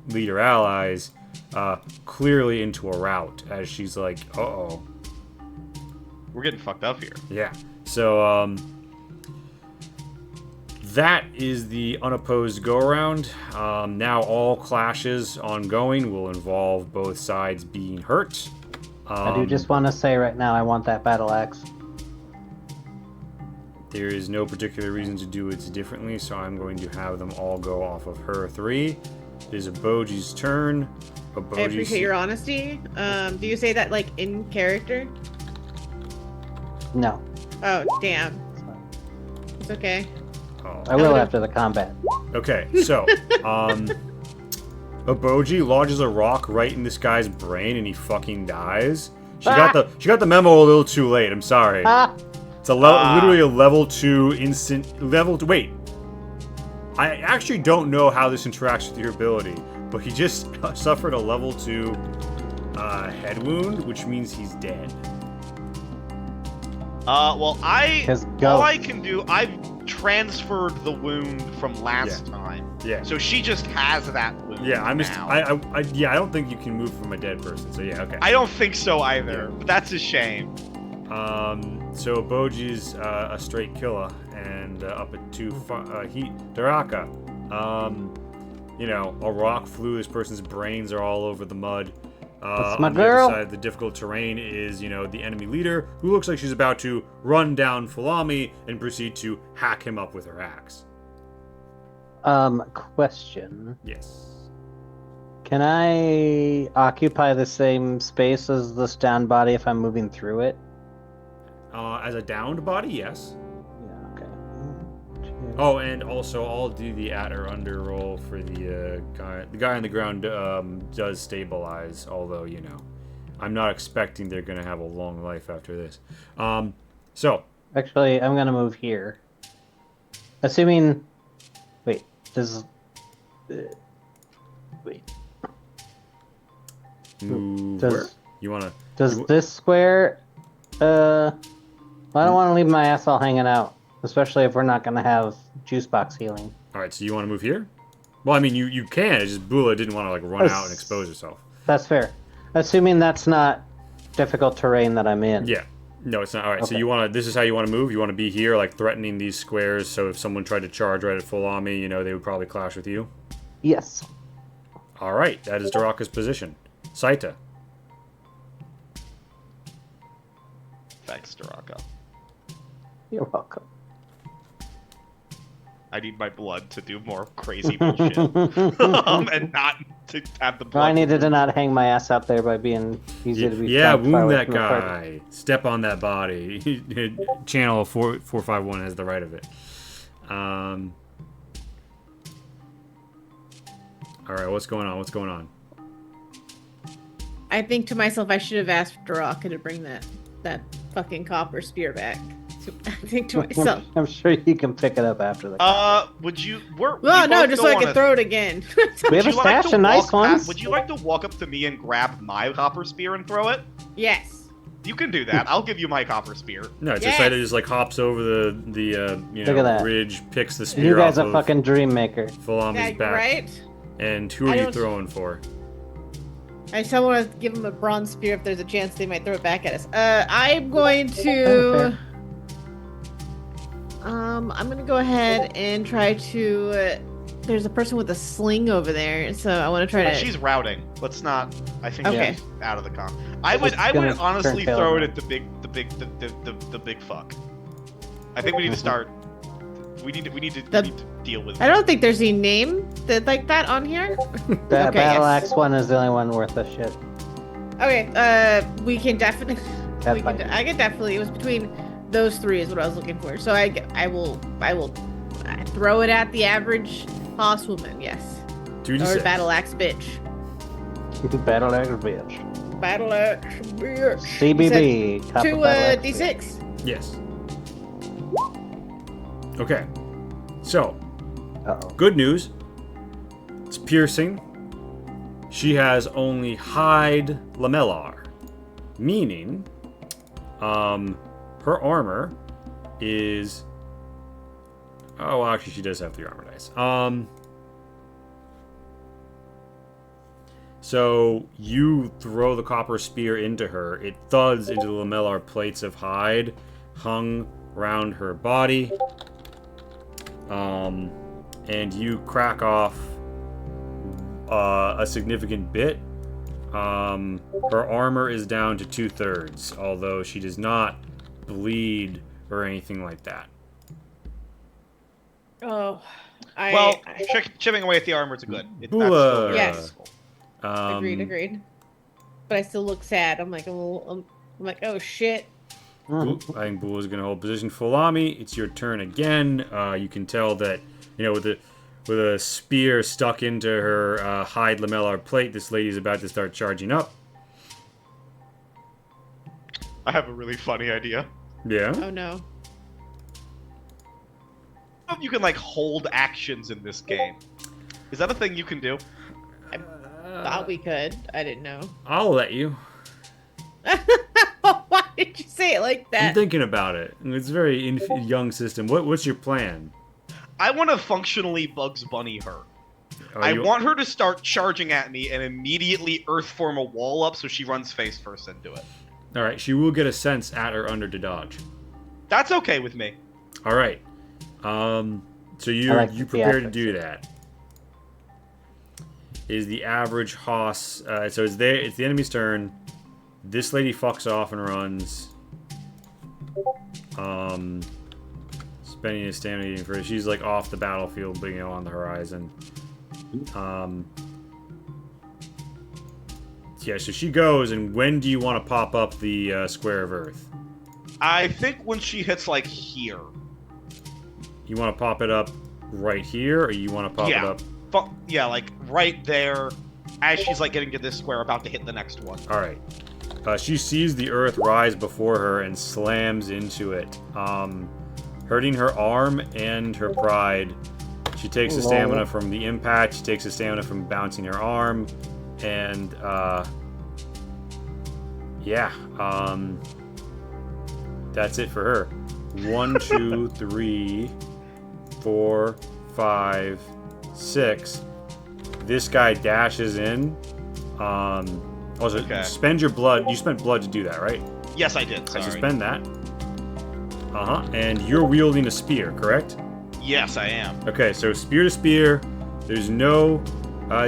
S1: leader allies, clearly into a rout, as she's like, uh-oh.
S2: We're getting fucked up here.
S1: Yeah. So, that is the unopposed go-around. Now all clashes ongoing will involve both sides being hurt.
S3: I do just want to say right now, I want that battle axe.
S1: There is no particular reason to do it differently, so I'm going to have them all go off of her 3. It is Aboji's turn.
S4: I appreciate your honesty. Do you say that in character?
S3: No.
S4: Oh, damn. It's okay.
S1: Oh.
S3: I will after the combat.
S1: Okay, so, Aboji lodges a rock right in this guy's brain and he fucking dies. She got the memo a little too late, I'm sorry. It's literally a level 2 instant wait. I actually don't know how this interacts with your ability, but he just suffered a level 2 head wound, which means he's dead.
S2: Well,
S3: His
S2: all
S3: ghost.
S2: I can do, I've transferred the wound from last time.
S1: Yeah.
S2: So she just has that wound.
S1: Yeah, I'm just
S2: now.
S1: I don't think you can move from a dead person. So yeah, okay.
S2: I don't think so either. But that's a shame.
S1: So Boji's a straight killer, and up at 2 heat. Daraka, a rock flew. This person's brains are all over the mud.
S3: That's my
S1: on
S3: girl.
S1: The other side of the difficult terrain is, the enemy leader, who looks like she's about to run down Fulami and proceed to hack him up with her axe.
S3: Question.
S1: Yes.
S3: Can I occupy the same space as this down body if I'm moving through it?
S1: As a downed body, yes.
S3: Yeah, okay. 1, 2.
S1: Oh, and also I'll do the at or under roll for the guy. The guy on the ground does stabilize, although, you know, I'm not expecting they're going to have a long life after this. So.
S3: Actually, I'm going to move here. Assuming... Wait, does... wait.
S1: Move
S3: Does-
S1: where? You want to...
S3: Does this square... Well, I don't want to leave my ass all hanging out. Especially if we're not going to have juice box healing.
S1: Alright, so you want to move here? Well, I mean, you can. It's just Bula didn't want to, like, run out and expose herself.
S3: That's fair. Assuming that's not difficult terrain that I'm in.
S1: Yeah. No, it's not. Alright,
S3: Okay.
S1: so you want to... This is how you want to move? You want to be here, like, threatening these squares, so if someone tried to charge right at full on me, you know, they would probably clash with you?
S3: Yes.
S1: Alright, that is Daraka's position. Saita.
S2: Thanks, Daraka.
S3: You're welcome.
S2: I need my blood to do more crazy bullshit. And not to have the blood.
S3: I needed to not hang my ass out there by being easy to be
S1: Yeah,
S3: trapped far
S1: wound
S3: away
S1: that
S3: from the party.
S1: guy. Step on that body. Channel 451 has the right of it. Alright, what's going on? What's going on?
S4: I think to myself, I should have asked Daraka to bring that fucking copper spear back. So I think to myself.
S3: I'm sure you can pick it up after the
S2: Would you?
S4: Well, no, just so I can throw it again.
S3: We have a stash of nice ones.
S2: Would you like to walk up to me and grab my copper spear and throw it?
S4: Yes.
S2: You can do that. I'll give you my copper spear.
S1: No, it's
S4: Yes.
S1: just Saita just like hops over the you
S3: Look at
S1: know,
S3: that.
S1: ridge, picks the spear
S3: You guys
S1: off
S3: are
S1: of
S3: fucking dream maker.
S1: Fulami's
S4: Yeah,
S1: back.
S4: right?
S1: And who are
S4: I
S1: you
S4: don't-
S1: throwing for?
S4: I still want to give him a bronze spear if there's a chance they might throw it back at us. I'm going to. I'm gonna go ahead and try to. There's a person with a sling over there, so I want to try to.
S2: She's routing. Let's not. I think
S4: Okay.
S2: she's out of the con. I would
S3: gonna
S2: honestly
S3: turn
S2: throw
S3: tail
S2: it at the big fuck. I think we need to start. We need to deal with.
S4: I don't think there's any name like that on here.
S3: The
S4: Okay,
S3: battle
S4: yes.
S3: axe one is the only one worth a shit.
S4: Okay, we can definitely.
S3: That might be.
S4: I can definitely. It was between those three is what I was looking for. So I will throw it at the average hoss woman. Yes.
S1: 2d6.
S4: Or battle axe bitch.
S3: Battle axe bitch.
S4: Battle axe bitch.
S3: CBB. copper
S4: Two
S3: battle axe bitch.
S4: d6.
S1: Yes. Okay. So,
S3: Uh-oh.
S1: good news. It's piercing. She has only hide lamellar, meaning, her armor is. Oh, well, actually, she does have 3 armor dice. So you throw the copper spear into her. It thuds into the lamellar plates of hide hung around her body. And you crack off a significant bit. Her armor is down to 2/3, although she does not bleed or anything like that.
S4: Oh,
S2: Chipping away at the armor is good.
S1: Bula.
S4: Yes.
S1: Um,
S4: agreed. But I still look sad. I'm like I'm like, oh shit.
S1: I think Bula's gonna hold position. Fulami, it's your turn again. You can tell that, you know, with a spear stuck into her hide lamellar plate, this lady's about to start charging up.
S2: I have a really funny idea.
S1: Yeah.
S4: Oh no.
S2: I don't know if you can like hold actions in this game. Is that a thing you can do?
S4: Thought we could. I didn't know.
S1: I'll let you.
S4: Why did you say it like
S1: I'm
S4: that?
S1: thinking about it. It's a very young system. What's your plan?
S2: I want to functionally Bugs Bunny her.
S1: Are you-
S2: I want her to start charging at me and immediately earth form a wall up so she runs face first into it.
S1: All right. She will get a sense at or under to dodge.
S2: That's okay with me.
S1: All right. So you
S3: I like
S1: you
S3: the
S1: prepare to
S3: theatrics.
S1: do that. Is the average hoss? So it's the enemy's turn. This lady fucks off and runs. Spending his stamina eating for. She's like off the battlefield, but, you know, on the horizon. Yeah, so she goes, and when do you want to pop up the square of Earth?
S2: I think when she hits like here.
S1: You want to pop it up right here, or you want to pop it up?
S2: Yeah, like right there, as she's like getting to this square, about to hit the next one.
S1: All right. She sees the Earth rise before her and slams into it, hurting her arm and her pride. She takes the stamina from the impact. She takes the stamina from bouncing her arm, and yeah, that's it for her. 1, 2, 3, 4, 5, 6. This guy dashes in. Also, spend your blood. You spent blood to do that, right?
S2: Yes, I did. Sorry.
S1: I spend that. And you're wielding a spear, correct?
S2: Yes, I am.
S1: Okay, so spear to spear. There's no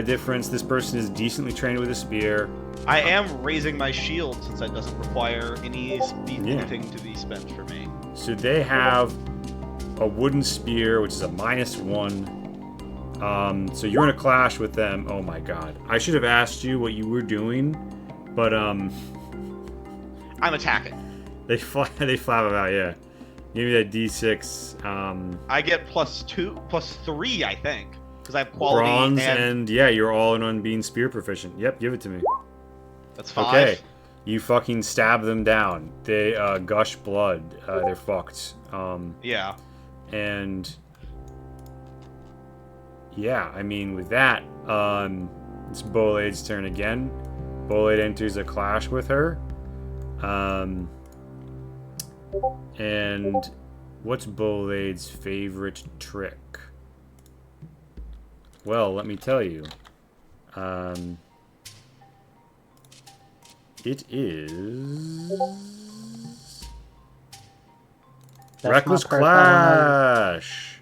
S1: difference. This person is decently trained with a spear.
S2: I am raising my shield since that doesn't require anything to be spent for me.
S1: So they have a wooden spear, which is a -1. So you're in a clash with them. Oh my god. I should have asked you what you were doing, but
S2: I'm attacking.
S1: They flap about, yeah. Give me that D6.
S2: I get +3, I think, because I have quality
S1: bronze and yeah, you're all in on being spear proficient. Yep, give it to me.
S2: That's 5.
S1: Okay, you fucking stab them down. They gush blood. They're fucked.
S2: Yeah.
S1: And yeah, I mean with that, it's Bolade's turn again. Bolade enters a clash with her. And what's Bolade's favorite trick? Well, let me tell you. It is Reckless Clash.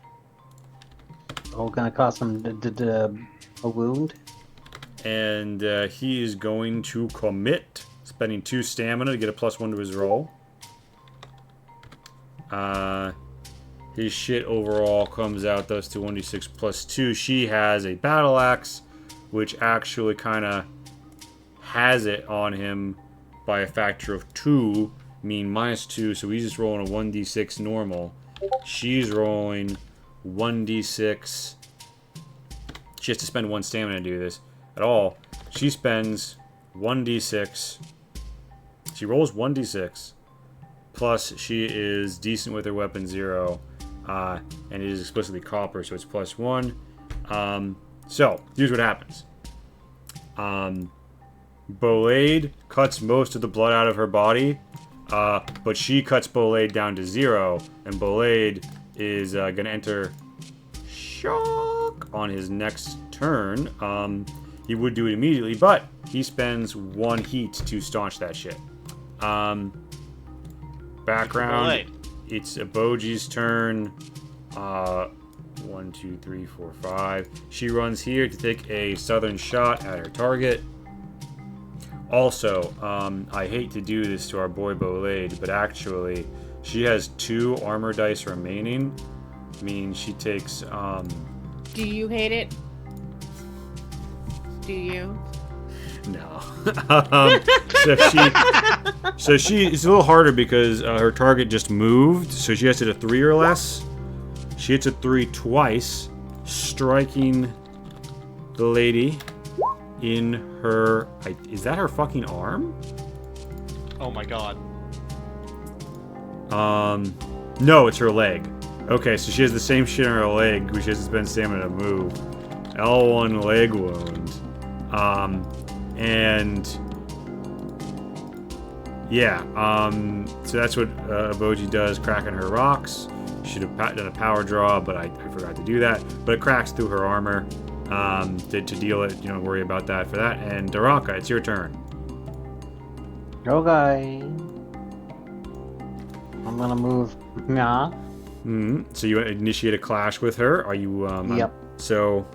S3: Oh, gonna cause him a wound.
S1: And he is going to commit, spending 2 stamina to get a +1 to his roll. His shit overall comes out, thus to 1d6 +2. She has a battle axe, which actually kind of has it on him by a factor of 2, mean -2, so he's just rolling a 1d6 normal. She's rolling 1d6. She has to spend 1 stamina to do this at all. She spends 1d6. She rolls 1d6. Plus, she is decent with her weapon 0. And it is explicitly copper, so it's +1. So, here's what happens. Bolade cuts most of the blood out of her body, but she cuts Bolade down to 0, and Bolade is going to enter shock on his next turn. He would do it immediately, but he spends 1 heat to staunch that shit. Background, it's Aboji's turn. 1, 2, 3, 4, 5. She runs here to take a southern shot at her target. Also, I hate to do this to our boy Bolade, but actually, she has 2 armor dice remaining. Means she takes,
S4: Do you hate it? Do you?
S1: No. So it's a little harder because her target just moved, so she has to hit a 3 or less. She hits a 3 twice, striking the lady in her... is that her fucking arm?
S2: Oh my god.
S1: No, it's her leg. Okay, so she has the same shit on her leg, which has to spend stamina to move. L1 leg wound. And yeah, so that's what Aboji does, cracking her rocks. Should have done a power draw, but I forgot to do that. But it cracks through her armor to deal it. You don't worry about that for that. And Daraka, it's your turn.
S3: Okay. I'm gonna move. Yeah.
S1: So you initiate a clash with her. Are you?
S3: Yep.
S1: So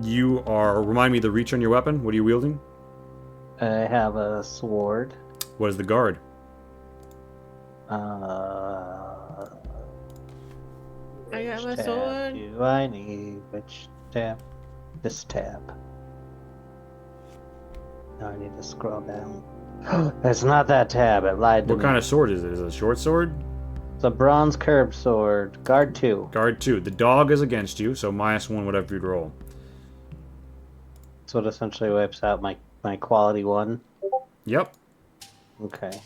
S1: you are. Remind me the reach on your weapon. What are you wielding?
S3: I have a sword.
S1: What is the guard?
S4: I got my
S3: Which tab
S4: sword.
S3: do I need? Which tab? This tab. Now I need to scroll down. It's not that tab. It lied to
S1: What
S3: me.
S1: kind of sword is it? Is it a short sword?
S3: It's a bronze curved sword. Guard 2.
S1: Guard 2. The dog is against you, so -1 whatever you'd roll.
S3: So it essentially wipes out my quality 1.
S1: Yep.
S3: Okay.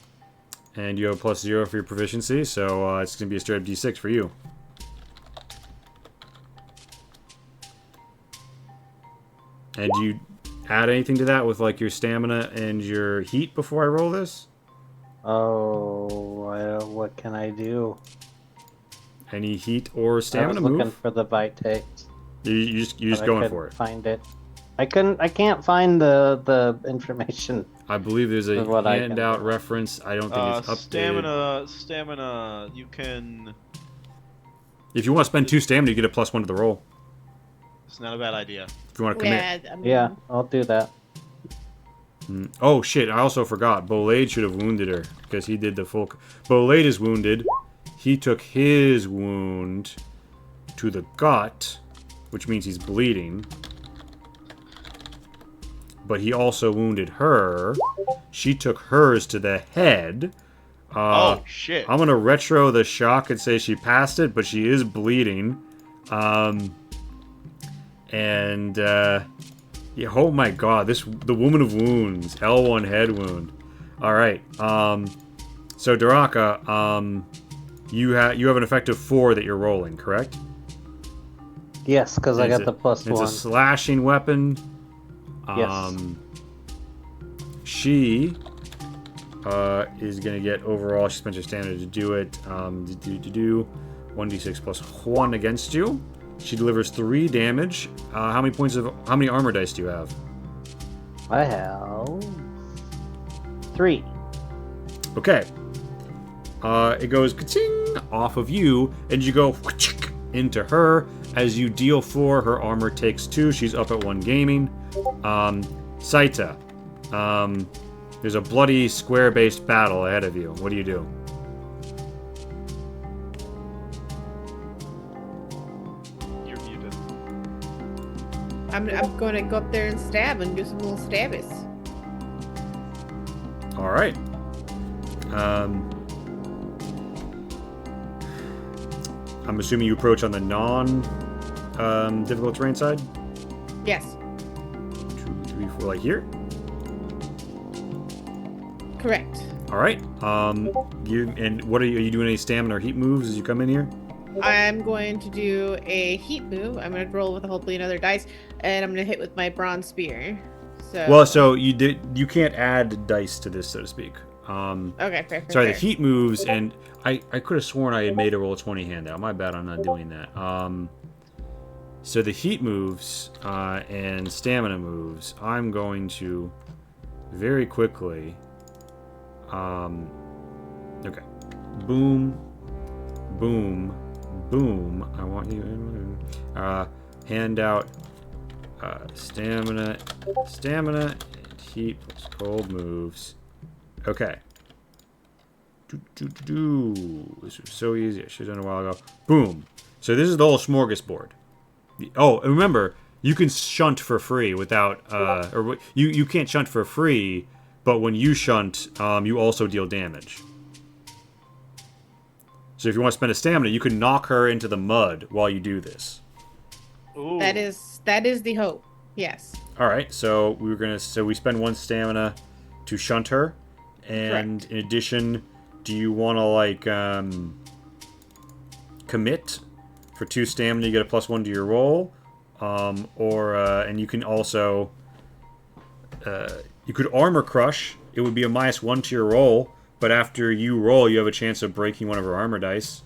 S1: And you have +0 for your proficiency, so it's going to be a straight up D6 for you. And do you add anything to that with like your stamina and your heat before I roll this?
S3: Oh, well, what can I do?
S1: Any heat or
S3: I
S1: stamina
S3: was looking
S1: move?
S3: for the bite takes.
S1: You're just
S3: I
S1: going
S3: couldn't
S1: for it.
S3: Find it. I can't find the information.
S1: I believe there's a
S3: Of what I can
S1: handout
S3: do.
S1: reference. I don't think it's updated.
S2: Stamina. You can.
S1: If you want to spend 2 stamina, you get a +1 to the roll.
S2: It's not a bad idea.
S1: If you want to commit.
S4: Yeah, I mean,
S3: Yeah, I'll do that.
S1: Oh shit! I also forgot. Bolade should have wounded her because he did the full. Bolade is wounded. He took his wound to the gut, which means he's bleeding. But he also wounded her. She took hers to the head.
S2: Oh shit!
S1: I'm gonna retro the shock and say she passed it, but she is bleeding. Yeah, oh my god, the Woman of Wounds, L1 head wound. Alright, so Daraka, you have an effective 4 that you're rolling, correct?
S3: Yes, because I got the +1.
S1: It's a slashing weapon.
S3: Yes.
S1: She is gonna get overall, she spent her stamina to do it, 1d6 +1 against you. She delivers 3 damage. How many armor dice do you have?
S3: I have 3.
S1: Okay. It goes ka-ting off of you, and you go into her. As you deal 4, her armor takes 2. She's up at 1 gaming. Saita, there's a bloody square-based battle ahead of you. What do you do?
S4: I'm going to go up there and stab and do some little stabbies.
S1: All right. I'm assuming you approach on the difficult terrain side.
S4: Yes.
S1: 2, 3, 4, like here.
S4: Correct.
S1: All right. What are you doing? Any stamina or heat moves as you come in here?
S4: I'm going to do a heat move. I'm going to roll with hopefully another dice, and I'm going to hit with my bronze spear. So
S1: you can't add dice to this, so to speak.
S4: Okay, fair.
S1: Sorry, the heat moves, and I could have sworn I had made a roll 20 handout. My bad, I'm not doing that. So the heat moves and stamina moves, I'm going to very quickly. Okay, boom, boom, boom. I want you hand out stamina, and heat plus cold moves. Okay. This was so easy. I should have done it a while ago. Boom. So this is the whole smorgasbord. Oh, and remember, you can shunt for free without, you can't shunt for free, but when you shunt, you also deal damage. So if you want to spend a stamina, you can knock her into the mud while you do this.
S2: Ooh.
S4: that is the hope. Yes.
S1: All right, so we spend 1 stamina to shunt her, and
S4: Correct.
S1: in addition, do you want to like commit for 2 stamina? You get a +1 to your roll, and you can also you could armor crush. It would be a -1 to your roll, but after you roll, you have a chance of breaking one of her armor dice.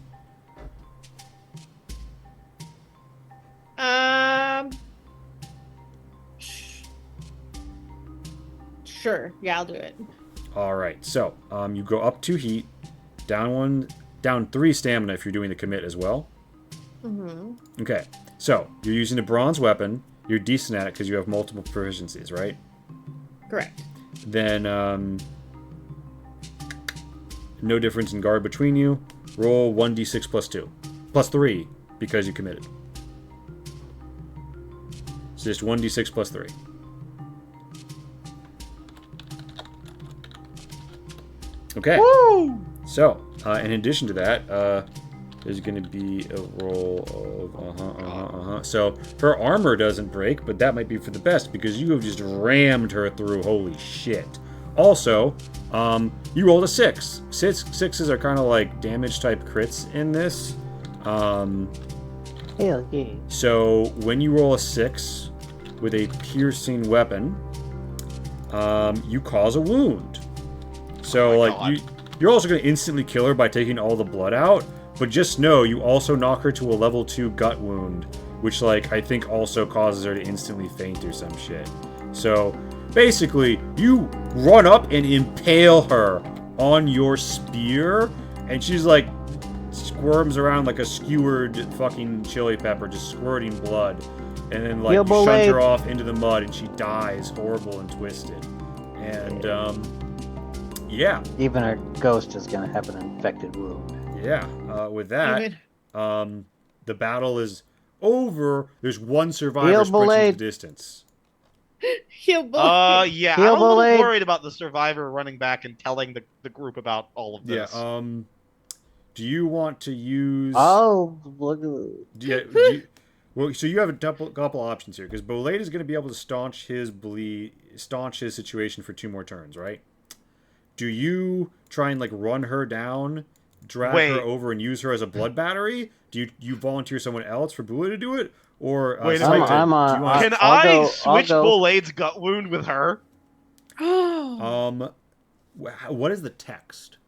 S4: Sure. Yeah, I'll do it.
S1: All right, so you go up 2 heat, down 3 stamina if you're doing the commit as well.
S4: Mm-hmm.
S1: Okay, so you're using a bronze weapon. You're decent at it because you have multiple proficiencies, right?
S4: Correct.
S1: Then no difference in guard between you. Roll 1d6 +2, +3 because you committed. So just 1d6 +3. Okay.
S2: Woo!
S1: So, in addition to that, there's going to be a roll of So, her armor doesn't break, but that might be for the best because you have just rammed her through. Holy shit. Also, you rolled a 6. Sixes are kind of like damage type crits in this.
S3: Hell yeah.
S1: So, when you roll a 6 with a piercing weapon, you cause a wound. So, you're also going to instantly kill her by taking all the blood out, but just know you also knock her to a level 2 gut wound, which, like, I think also causes her to instantly faint or some shit. So, basically, you run up and impale her on your spear, and she's, like, squirms around like a skewered fucking chili pepper, just squirting blood. And then, like, you shunt her off into the mud, and she dies horrible and twisted. And, yeah.
S3: Even her ghost is gonna have an infected wound.
S1: Yeah. With that, the battle is over. There's one survivor sprinting the distance.
S4: Heal boy.
S2: Yeah,
S3: Heal
S2: I'm a little
S3: Blade.
S2: worried about the survivor running back and telling the group about all of this.
S1: Yeah. Do you want to use?
S3: Oh, look.
S1: Well, so you have a couple options here because Bolade is going to be able to staunch his situation for 2 more turns, right? Do you try and like run her down, drag her over, and use her as a blood battery? Do you volunteer someone else for Bula to do it, or
S2: Wait a
S1: Saita,
S2: minute. Can I switch Bolade's gut wound with her?
S1: What is the text?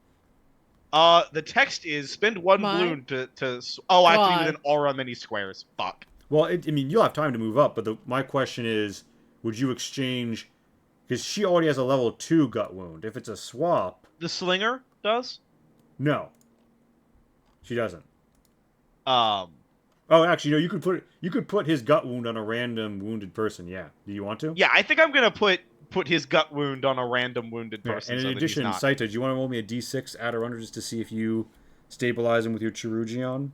S2: The text is spend 1 balloon to. Oh, I have to be within aura many squares. Fuck.
S1: Well, I mean, you'll have time to move up, but my question is, would you exchange? Because she already has a level 2 gut wound. If it's a swap,
S2: The slinger does.
S1: no, she doesn't.
S2: Um.
S1: Oh, actually, no. You could put his gut wound on a random wounded person. Yeah. Do you want to?
S2: Yeah, I think I'm gonna put his gut wound on a random wounded person.
S1: And in addition, Saita, do you want to roll me a d6 add or under just to see if you stabilize him with your Chirugion?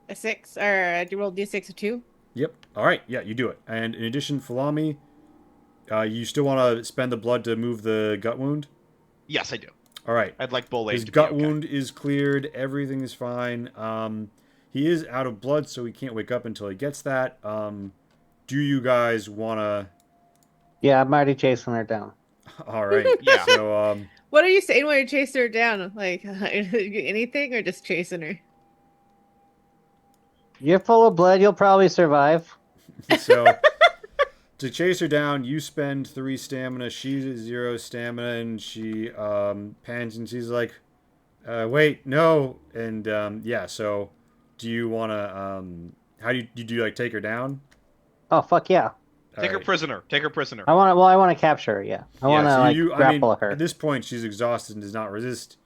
S4: A 6, or do you roll d6 of 2?
S1: Yep. All right. Yeah, you do it. And in addition, Falami, you still want to spend the blood to move the gut wound?
S2: Yes, I do.
S1: All right.
S2: I'd like Bolade.
S1: His gut wound is cleared. Everything is fine. He is out of blood, so he can't wake up until he gets that. Do you guys want to...
S3: Yeah, I'm already chasing her down.
S1: All right.
S2: Yeah.
S1: So,
S4: What are you saying when you're chasing her down? Like, anything, or just chasing her?
S3: You're full of blood. You'll probably survive.
S1: So, to chase her down, you spend 3 stamina. She's at 0 stamina, and she pans, and she's like, "Wait, no!" And yeah. So, do you want to? How do you do? Like, take her down?
S3: Oh fuck yeah!
S2: Take her prisoner. Take her prisoner.
S3: I want to capture her. Yeah, I want to grapple her.
S1: At this point, she's exhausted and does not resist.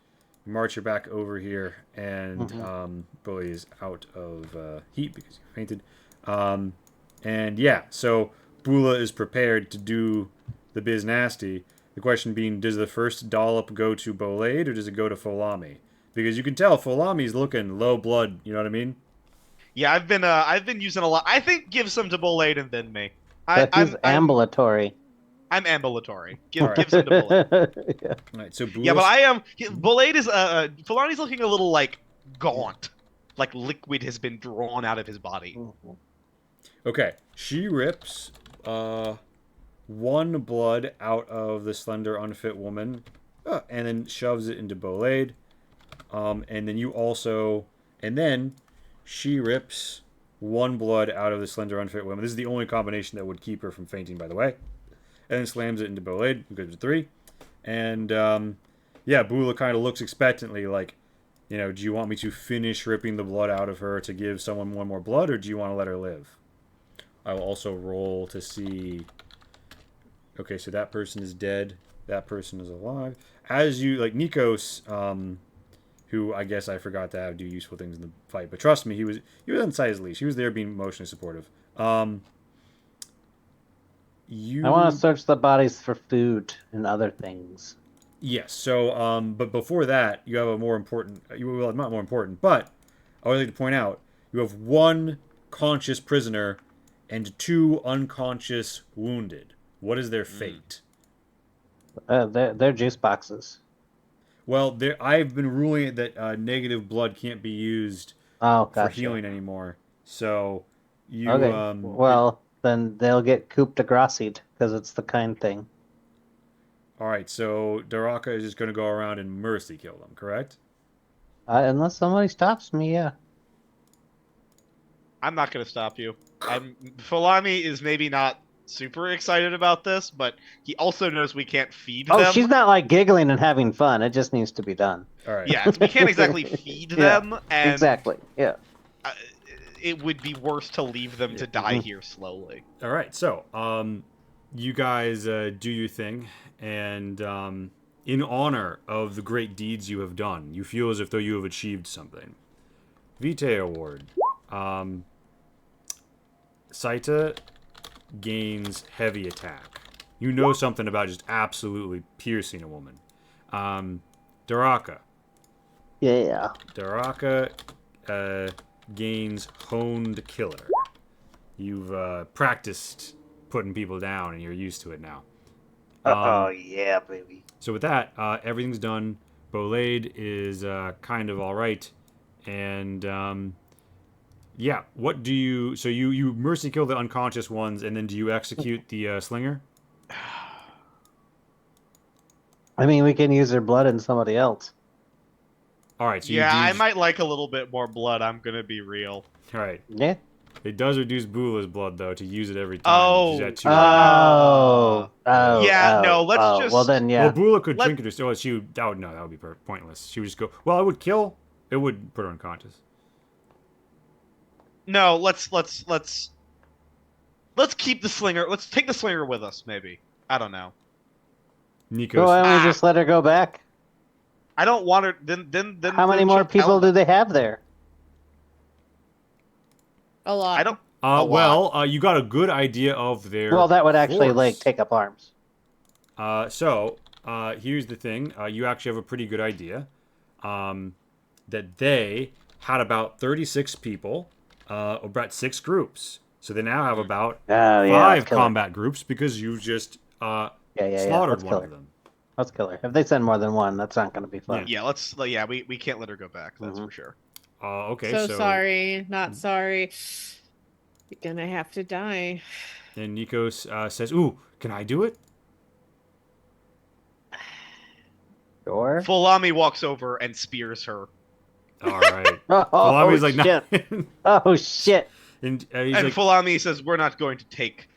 S1: You march her back over here, and Bully is out of heat because he fainted. And yeah, so Bula is prepared to do the biz nasty. The question being, does the first dollop go to Bolade or does it go to Folami? Because you can tell Folami's looking low blood. You know what I mean?
S2: Yeah, I've been using a lot. I think give some to Bolade and then me.
S3: He's ambulatory.
S2: I'm ambulatory. Give some to Bolade.
S3: Yeah.
S1: All right, so Bula's...
S2: Yeah, but I am. Bolade is Fulani's looking a little like gaunt, like liquid has been drawn out of his body.
S1: Okay, she rips 1 blood out of the slender, unfit woman, and then shoves it into Bolade. And then you also, and then she rips 1 blood out of the slender, unfit woman. This is the only combination that would keep her from fainting, by the way. And then slams it into Bolade, goes to 3. And yeah, Bula kind of looks expectantly like, you know, do you want me to finish ripping the blood out of her to give someone 1 more blood, or do you want to let her live? I will also roll to see... Okay, so that person is dead. That person is alive. As you... Like, Nikos, who I guess I forgot to have do useful things in the fight. But trust me, he was inside his leash. He was there being emotionally supportive. I
S3: want to search the bodies for food and other things.
S1: Yes, so, but before that, you have a more important... Well, not more important, but I would like to point out, you have 1 conscious prisoner and 2 unconscious wounded. What is their fate?
S3: They're juice boxes.
S1: Well, I've been ruling it that negative blood can't be used
S3: Oh,
S1: for
S3: gotcha.
S1: healing anymore. So you
S3: Okay. Well, then they'll get coup de gracied because it's the kind thing.
S1: all right. So Daraka is just going to go around and mercy kill them, correct?
S3: Unless somebody stops me, yeah.
S2: I'm not gonna stop you. Fulani is maybe not super excited about this, but he also knows we can't feed
S3: Oh,
S2: them.
S3: she's not like giggling and having fun. It just needs to be done.
S1: All right.
S2: Yeah, we can't exactly feed
S3: Yeah,
S2: them, and
S3: exactly. Yeah.
S2: uh, it would be worse to leave them to die
S3: Mhm.
S2: here slowly.
S1: All right. So you guys do your thing, and in honor of the great deeds you have done, you feel as if though you have achieved something. Vitae Award. Saita gains heavy attack. You know something about just absolutely piercing a woman. Daraka.
S3: Yeah.
S1: Daraka gains honed killer. You've practiced putting people down and you're used to it now.
S3: Oh yeah, baby.
S1: So with that, everything's done. Bolade is kind of all right, and yeah. What do you? So you mercy kill the unconscious ones, and then do you execute the slinger?
S3: I mean, we can use their blood in somebody else.
S1: All right. So
S2: Yeah, I
S1: you do.
S2: might like a little bit more blood. I'm gonna be real.
S1: All right.
S3: Yeah.
S1: It does reduce Bula's blood though to use it every time.
S2: Oh.
S1: She's at 2 right now.
S2: Yeah, no, let's just.
S3: Well, then, yeah.
S1: Well, Bula could
S2: Let-
S1: drink it herself. That would be pointless. She would just go. Well, it would kill. It would put her unconscious.
S2: No, let's keep the slinger. Let's take the slinger with us, maybe. I don't know.
S1: Nikos.
S3: So why don't we
S2: Ah.
S3: just let her go back?
S2: I don't want her. Then.
S3: How many more people do they have there?
S4: A lot.
S2: I don't. a lot.
S1: You got a good idea of their.
S3: Well, that would actually
S1: force.
S3: like take up arms.
S1: Here's the thing. You actually have a pretty good idea. That they had about 36 people, about 6 groups. So they now have about
S3: Oh yeah.
S1: 5
S3: let's kill her.
S1: combat groups because you just
S3: Yeah.
S1: slaughtered
S3: Let's
S1: one
S3: kill
S1: of
S3: her.
S1: them.
S3: Let's kill her. If they send more than one, that's not going to be fun.
S2: Yeah, let's. Yeah, we can't let her go back. That's
S3: Mhm.
S2: for sure.
S1: Okay,
S4: so sorry, not sorry. You're gonna have to die.
S1: Then Nikos says, "Ooh, can I do it?"
S3: Sure.
S2: Fulami walks over and spears her.
S1: All right.
S3: Oh,
S1: Fulami's like,
S3: shit.
S1: "Nah."
S3: Oh shit.
S1: and he's
S2: And
S1: like,
S2: Fulami says, "We're not going to take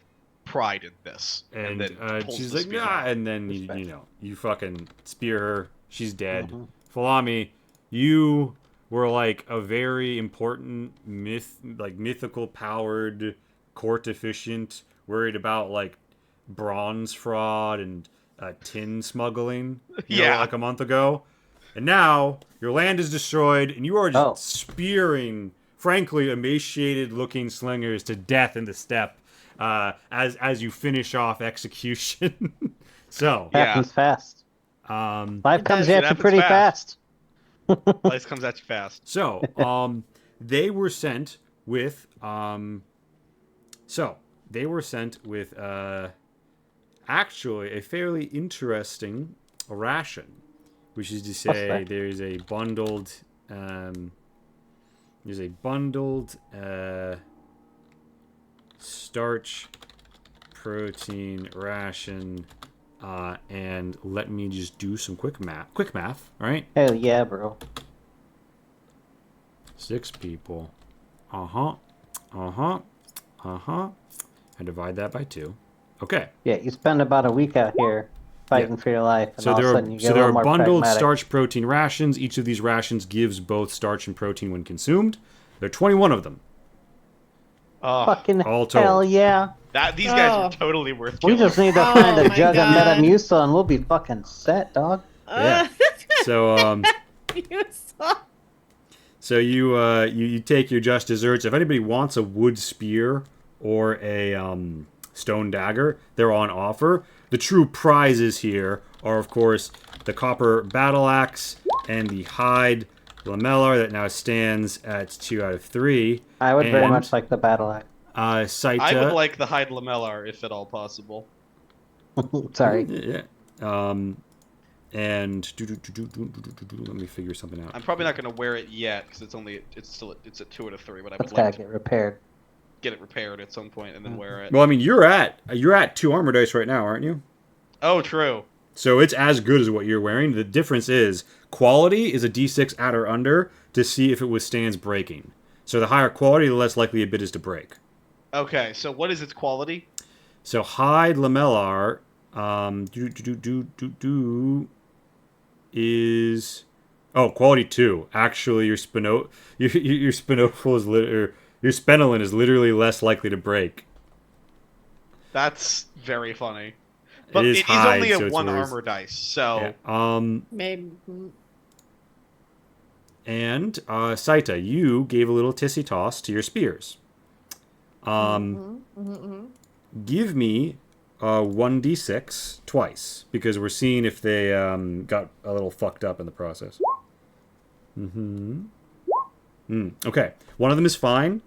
S2: pride in this."
S1: and
S2: then pulls
S1: she's
S2: the
S1: like,
S2: spear
S1: "Nah,"
S2: out.
S1: and then
S3: Respect.
S1: you fucking spear her. She's dead.
S3: Mhm.
S1: Fulami, you were like a very important mythical powered court efficient, worried about like bronze fraud and tin smuggling.
S2: Yeah.
S1: like a month ago, and now your land is destroyed, and you are just
S3: Oh.
S1: spearing, frankly, emaciated-looking slingers to death in the steppe as you finish off execution. So,
S2: Yeah.
S3: Happens fast. Life
S2: It
S3: comes
S2: does, it
S3: at you
S2: happens
S3: pretty
S2: fast.
S3: fast.
S2: Life comes at you fast.
S1: So, they were sent with, actually a fairly interesting ration, which is to say,
S3: that?
S1: there's a bundled, starch protein ration, and let me just do some quick math, all right?
S3: Hell yeah, bro.
S1: 6 people. I divide that by 2. Okay.
S3: Yeah, you spend about a week out here fighting for your life, and
S1: So
S3: all of
S1: there
S3: a
S1: are
S3: sudden you get a little more
S1: bundled
S3: pragmatic.
S1: starch protein rations. Each of these rations gives both starch and protein when consumed. There are 21 of them.
S3: Fucking
S1: all told.
S3: hell yeah.
S2: These guys
S4: Oh.
S2: are totally worth
S3: We
S2: killing.
S3: just need to
S4: Oh
S3: find a
S4: my
S3: jug
S4: God.
S3: of Metamucil and we'll be fucking set, dog.
S1: Yeah. So
S4: You saw.
S1: so you take your just desserts. If anybody wants a wood spear or a stone dagger, they're on offer. The true prizes here are, of course, the copper battle axe and the hide lamellar that now stands at 2 out of 3.
S3: I would very
S1: And,
S3: much like the battle axe.
S1: Saita.
S2: I would like the hide lamellar if at all possible.
S3: Sorry.
S1: Yeah. And let me figure something out.
S2: I'm probably not gonna wear it yet because it's a 2 out of 3, but I would
S3: It's
S2: like
S3: gotta
S2: to
S3: get repaired.
S2: get it repaired at some point and then wear it.
S1: Well, I mean, you're at 2 armor dice right now, aren't you?
S2: Oh, true.
S1: So it's as good as what you're wearing. The difference is quality is a D6 at or under to see if it withstands breaking. So the higher quality, the less likely a bit is to break.
S2: Okay, so what is its quality?
S1: So hide lamellar, is quality 2. Actually, your your spinoful is your spenolin is literally less likely to break.
S2: That's very funny. But
S1: It is hide,
S2: only a
S1: so it's
S2: 1
S1: worse.
S2: armor dice, so
S1: Yeah.
S4: Maybe.
S1: And Saita, you gave a little tissy toss to your spears. Give me 1d6 twice because we're seeing if they got a little fucked up in the process. Okay, one of them is fine.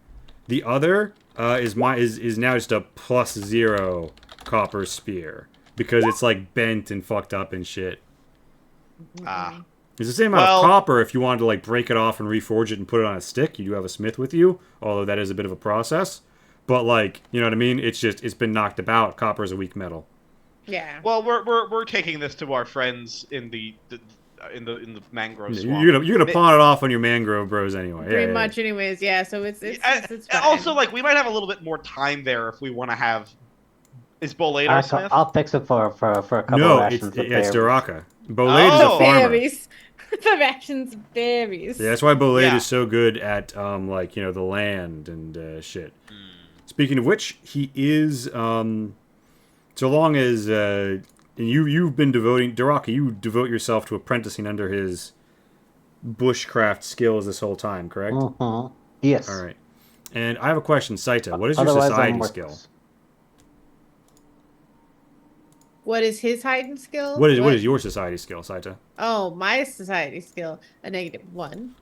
S1: The other is now just a +0 copper spear because it's like bent and fucked up and shit.
S2: ah.
S1: It's the same amount
S2: Well-
S1: of copper if you wanted to like break it off and reforge it and put it on a stick. You do have a smith with you, although that is a bit of a process. But like, you know what I mean? It's been knocked about. Copper is a weak metal.
S4: Yeah.
S2: Well, we're taking this to our friends in the mangrove swamp.
S1: You're gonna pawn it off on your mangrove bros anyway.
S4: Pretty
S1: Yeah.
S4: much, anyways. Yeah. So it's fine.
S2: Also, like, we might have a little bit more time there if we want to have. Is Bolade our smith?
S3: I'll fix it for a couple
S1: No,
S3: rations
S1: it's
S3: of
S1: it's
S3: berries.
S1: Duraka. Bolade is a
S2: Oh!
S1: farmer.
S4: Berries. The rations berries.
S1: Yeah, that's why Bolade
S2: Yeah.
S1: is so good at like, you know, the land and shit. Speaking of which, he is so long as and you've been devoting Duraka, you devote yourself to apprenticing under his bushcraft skills this whole time, correct?
S3: Yes.
S1: All right. And I have a question, Saita. What is your
S3: Otherwise,
S1: society
S3: I'm
S1: skill?
S3: worthless.
S4: What is his hiding skill?
S1: What is your society skill, Saita?
S4: Oh, my society skill, a -1.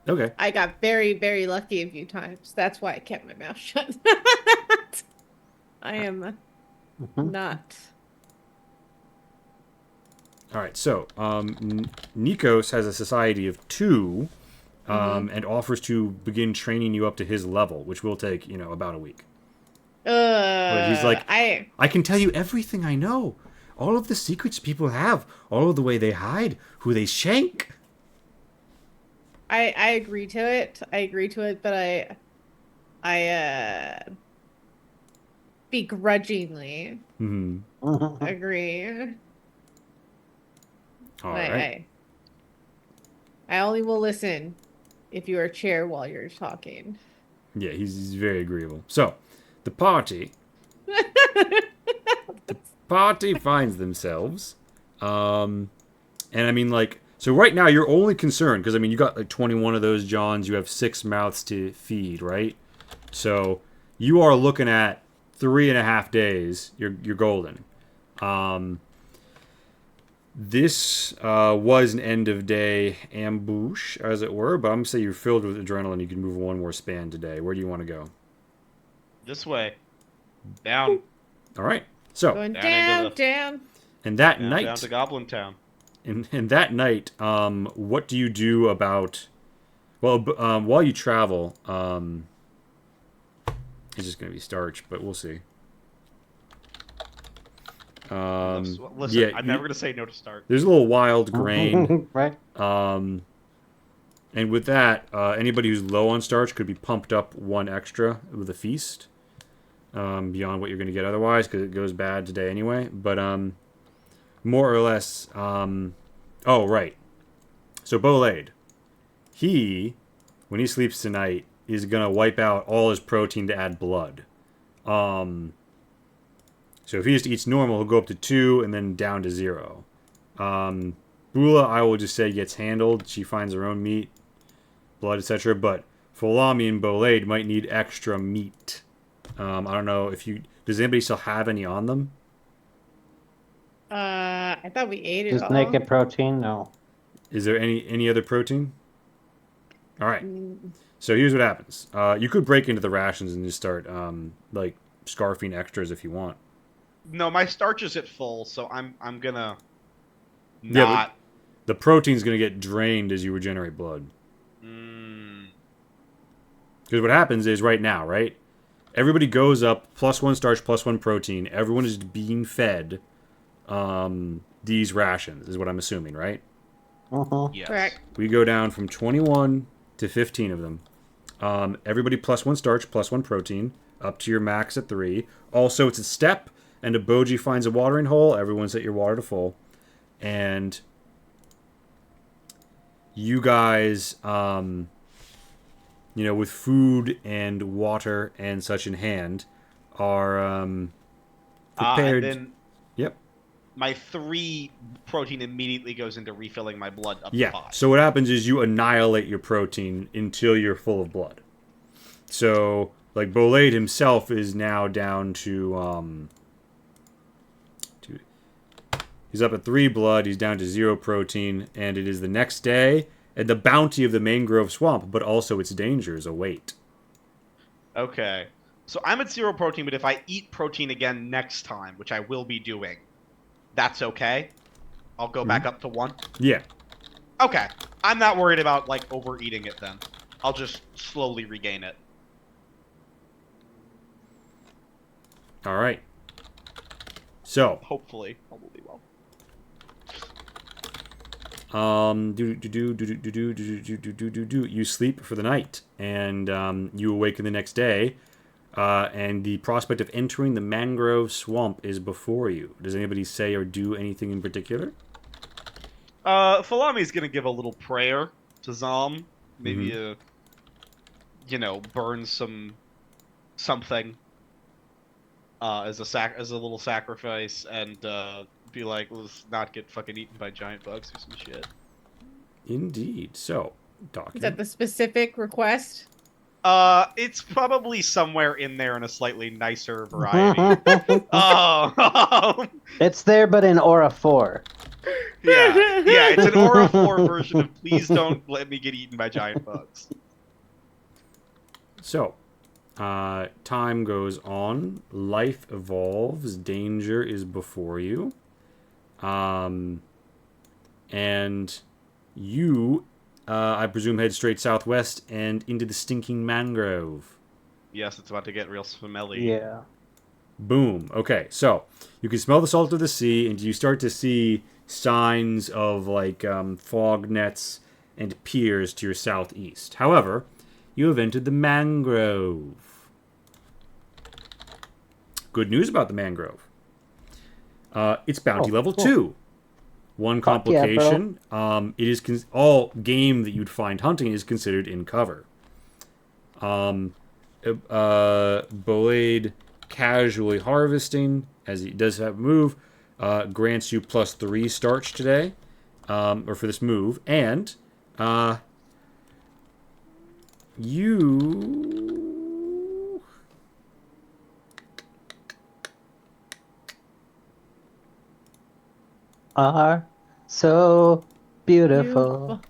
S1: Okay.
S4: I got very, very lucky a few times. That's why I kept my mouth shut. I am not.
S1: All right. So, Nikos has a society of 2 and offers to begin training you up to his level, which will take, you know, about a week. But he's like, I can tell you everything I know. All of the secrets people have. All of the way they hide. Who they shank.
S4: I agree to it. But I begrudgingly agree.
S1: All right.
S4: I only will listen if you are chair while you're talking.
S1: Yeah, he's very agreeable. So, the party finds themselves, and I mean, like, so right now you're only concerned because I mean you got like 21 of those Johns, you have 6 mouths to feed, right? So you are looking at 3.5 days. You're golden. This was an end of day ambush, as it were, but I'm gonna say you're filled with adrenaline. You can move 1 more span today. Where do you want to go?
S2: This way. Down.
S1: All right. So,
S4: Going
S2: Down into
S4: down.
S1: and that
S2: Down
S1: night,
S2: to Goblin Town.
S1: in that night, what do you do about? Well, while you travel, it's just gonna be starch, but we'll see.
S2: Listen,
S1: yeah,
S2: I'm never gonna say no to start.
S1: There's a little wild grain.
S3: Right.
S1: And with that, anybody who's low on starch could be pumped up 1 extra with a feast, beyond what you're going to get otherwise, because it goes bad today anyway. But more or less, oh right. So Bolade, when he sleeps tonight, is gonna wipe out all his protein to add blood. So if he just eats normal, he'll go up to 2 and then down to 0. Bula, I will just say, gets handled. She finds her own meat, blood, etc. But Folami and Bolade might need extra meat. I don't know if you... Does anybody still have any on them?
S4: I thought we ate it
S3: Just
S4: all.
S3: naked protein? No.
S1: Is there any other protein? All right. So here's what happens. You could break into the rations and just start, like, scarfing extras if you want.
S2: No, my starch is at full, so I'm gonna
S1: Yeah,
S2: not.
S1: the protein's going to get drained as you regenerate blood.
S2: Mm,
S1: Because what happens is right now, right? Everybody goes up +1 starch, +1 protein. Everyone is being fed these rations, is what I'm assuming, right?
S2: yes.
S4: Correct.
S1: We go down from 21 to 15 of them. Everybody +1 starch, +1 protein, up to your max at 3. Also, it's a step, and a Boji finds a watering hole. Everyone set your water to full. And you guys, with food and water and such in hand, are
S2: And
S1: prepared.
S2: then
S1: Yep.
S2: my 3 protein immediately goes into refilling my blood up to
S1: Yeah.
S2: 5.
S1: So what happens is you annihilate your protein until you're full of blood. So, like, Bolade himself is now down to, he's up at 3 blood, he's down to 0 protein, and it is the next day, and the bounty of the mangrove swamp, but also its dangers await.
S2: Okay. So I'm at 0 protein, but if I eat protein again next time, which I will be doing, that's okay? I'll go back up to 1?
S1: Yeah.
S2: Okay. I'm not worried about, like, overeating it then. I'll just slowly regain it.
S1: All right. So,
S2: Hopefully. Probably will.
S1: You sleep for the night, and you awaken the next day, and the prospect of entering the mangrove swamp is before you. Does anybody say or do anything in particular?
S2: Falami's gonna give a little prayer to Zom. Maybe, burn something as a little sacrifice, and be like, let's not get fucking eaten by giant bugs or some shit.
S1: Indeed. So,
S4: Is
S1: Doctor.
S4: that the specific request?
S2: It's probably somewhere in there in a slightly nicer variety. Oh,
S3: It's there, but in Aura 4.
S2: yeah, it's an Aura 4 version of please don't let me get eaten by giant bugs.
S1: So, time goes on. Life evolves. Danger is before you. And you, I presume, head straight southwest and into the stinking mangrove.
S2: Yes, it's about to get real smelly.
S3: Yeah.
S1: Boom. Okay, so you can smell the salt of the sea, and you start to see signs of like fog nets and piers to your southeast. However, you have entered the mangrove. Good news about the mangrove. It's bounty level 2. One
S3: Fuck yeah,
S1: complication. It is all game that you'd find hunting is considered in cover. Bolade casually harvesting, as he does have a move, grants you +3 starch today, or for this move, and you
S3: Are so beautiful.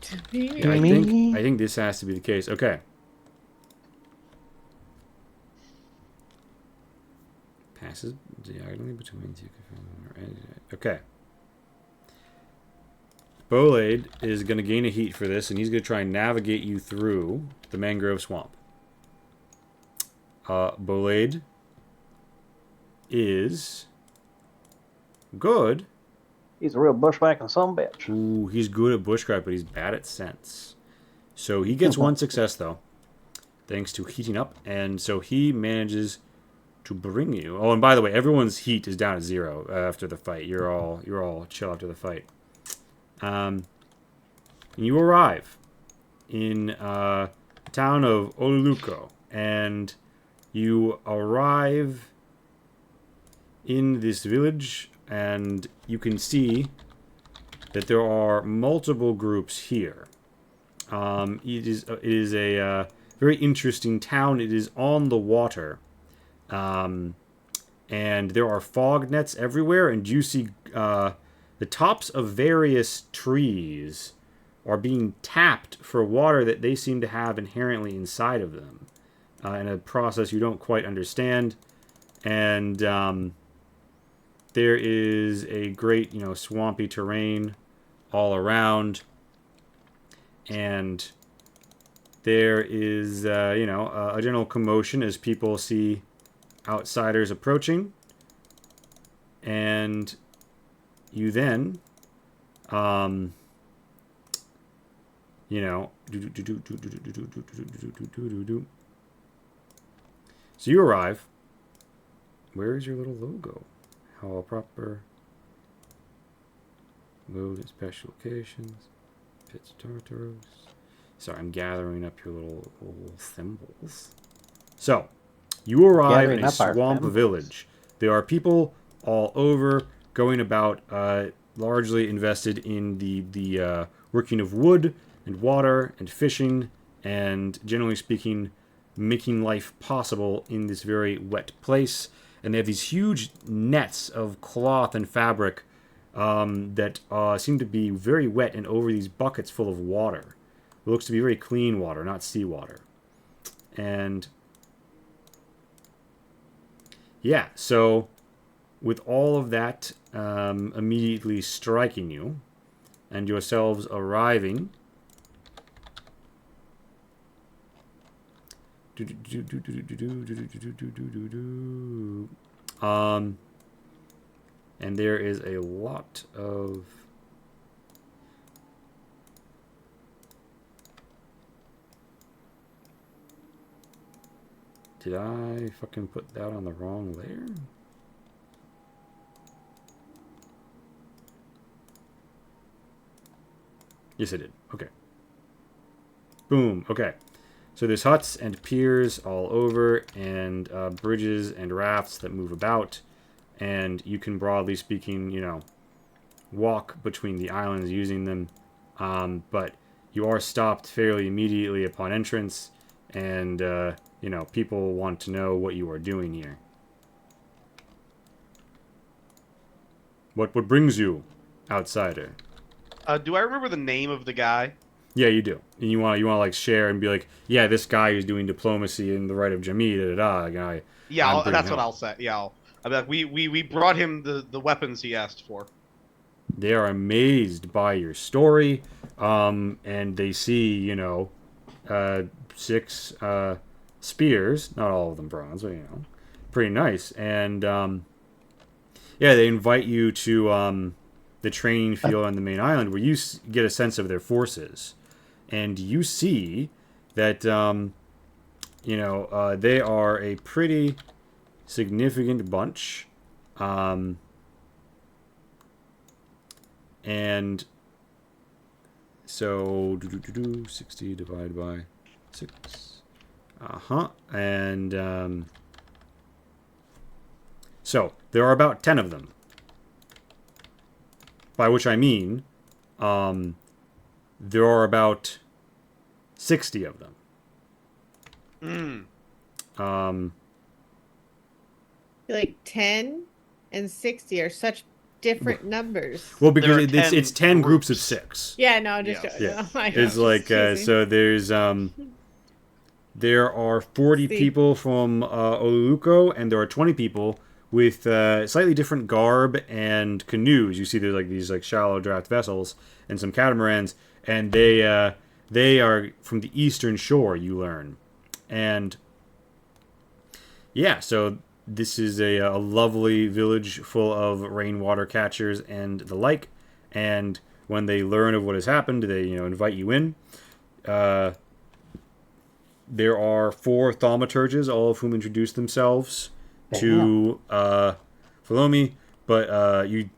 S4: To me.
S1: Yeah, I think this has to be the case. Okay. Passes diagonally between two. Okay. Bolade is going to gain a heat for this, and he's going to try and navigate you through the mangrove swamp. Bolade is good.
S3: He's a real bushwhacking bitch.
S1: Ooh, he's good at bushcraft, but he's bad at sense. So he gets one success, though, thanks to heating up, and so he manages to bring you. Oh, and by the way, everyone's heat is down to 0 after the fight. You're all chill after the fight. You arrive in the town of Oluluco, and you arrive in this village, and you can see that there are multiple groups here. It is a very interesting town. It is on the water. And there are fog nets everywhere, and you see the tops of various trees are being tapped for water that they seem to have inherently inside of them, in a process you don't quite understand. And there is a great, swampy terrain all around. And there is, a general commotion as people see outsiders approaching. And you then, so you arrive. Where is your little logo? How proper. Load at special occasions. Pits Tartaros. Sorry, I'm gathering up your little symbols. So, you arrive in a swamp village. There are people all over going about, largely invested in the working of wood and water and fishing and, generally speaking, making life possible in this very wet place. And they have these huge nets of cloth and fabric that seem to be very wet and over these buckets full of water. It looks to be very clean water, not seawater. And yeah, so with all of that immediately striking you and yourselves arriving, and there is a lot of did I fucking put that on the wrong layer? Yes, I did. Okay. Boom. Okay. So there's huts and piers all over, and bridges and rafts that move about, and you can, broadly speaking, walk between the islands using them, but you are stopped fairly immediately upon entrance, and, people want to know what you are doing here. What brings you, outsider?
S2: Do I remember the name of the guy?
S1: Yeah, you do. And you want to like share and be like, yeah, this guy who's doing diplomacy in the right of Jamie, da.
S2: Yeah, that's what I'll say. Yeah, I'll be like, we brought him the weapons he asked for.
S1: They are amazed by your story, and they see, 6 spears, not all of them bronze, but pretty nice. And yeah, they invite you to the training field on the main island, where you get a sense of their forces. And you see that, they are a pretty significant bunch. And so, 60 divided by 6. And so, there are about 10 of them. By which I mean, there are about 60 of them.
S4: Like 10 and 60 are such different numbers.
S1: Well, because it's 10 groups of 6.
S4: Yeah, no, just
S1: yeah.
S4: No,
S1: It's like so. There's there are 40 people from Oluluko, and there are 20 people with slightly different garb and canoes. You see, there's like these like shallow draft vessels and some catamarans, and they are from the eastern shore. You learn, and yeah, so this is a lovely village full of rainwater catchers and the like. And when they learn of what has happened, they invite you in. There are 4 thaumaturges, all of whom introduce themselves to Philomi, but you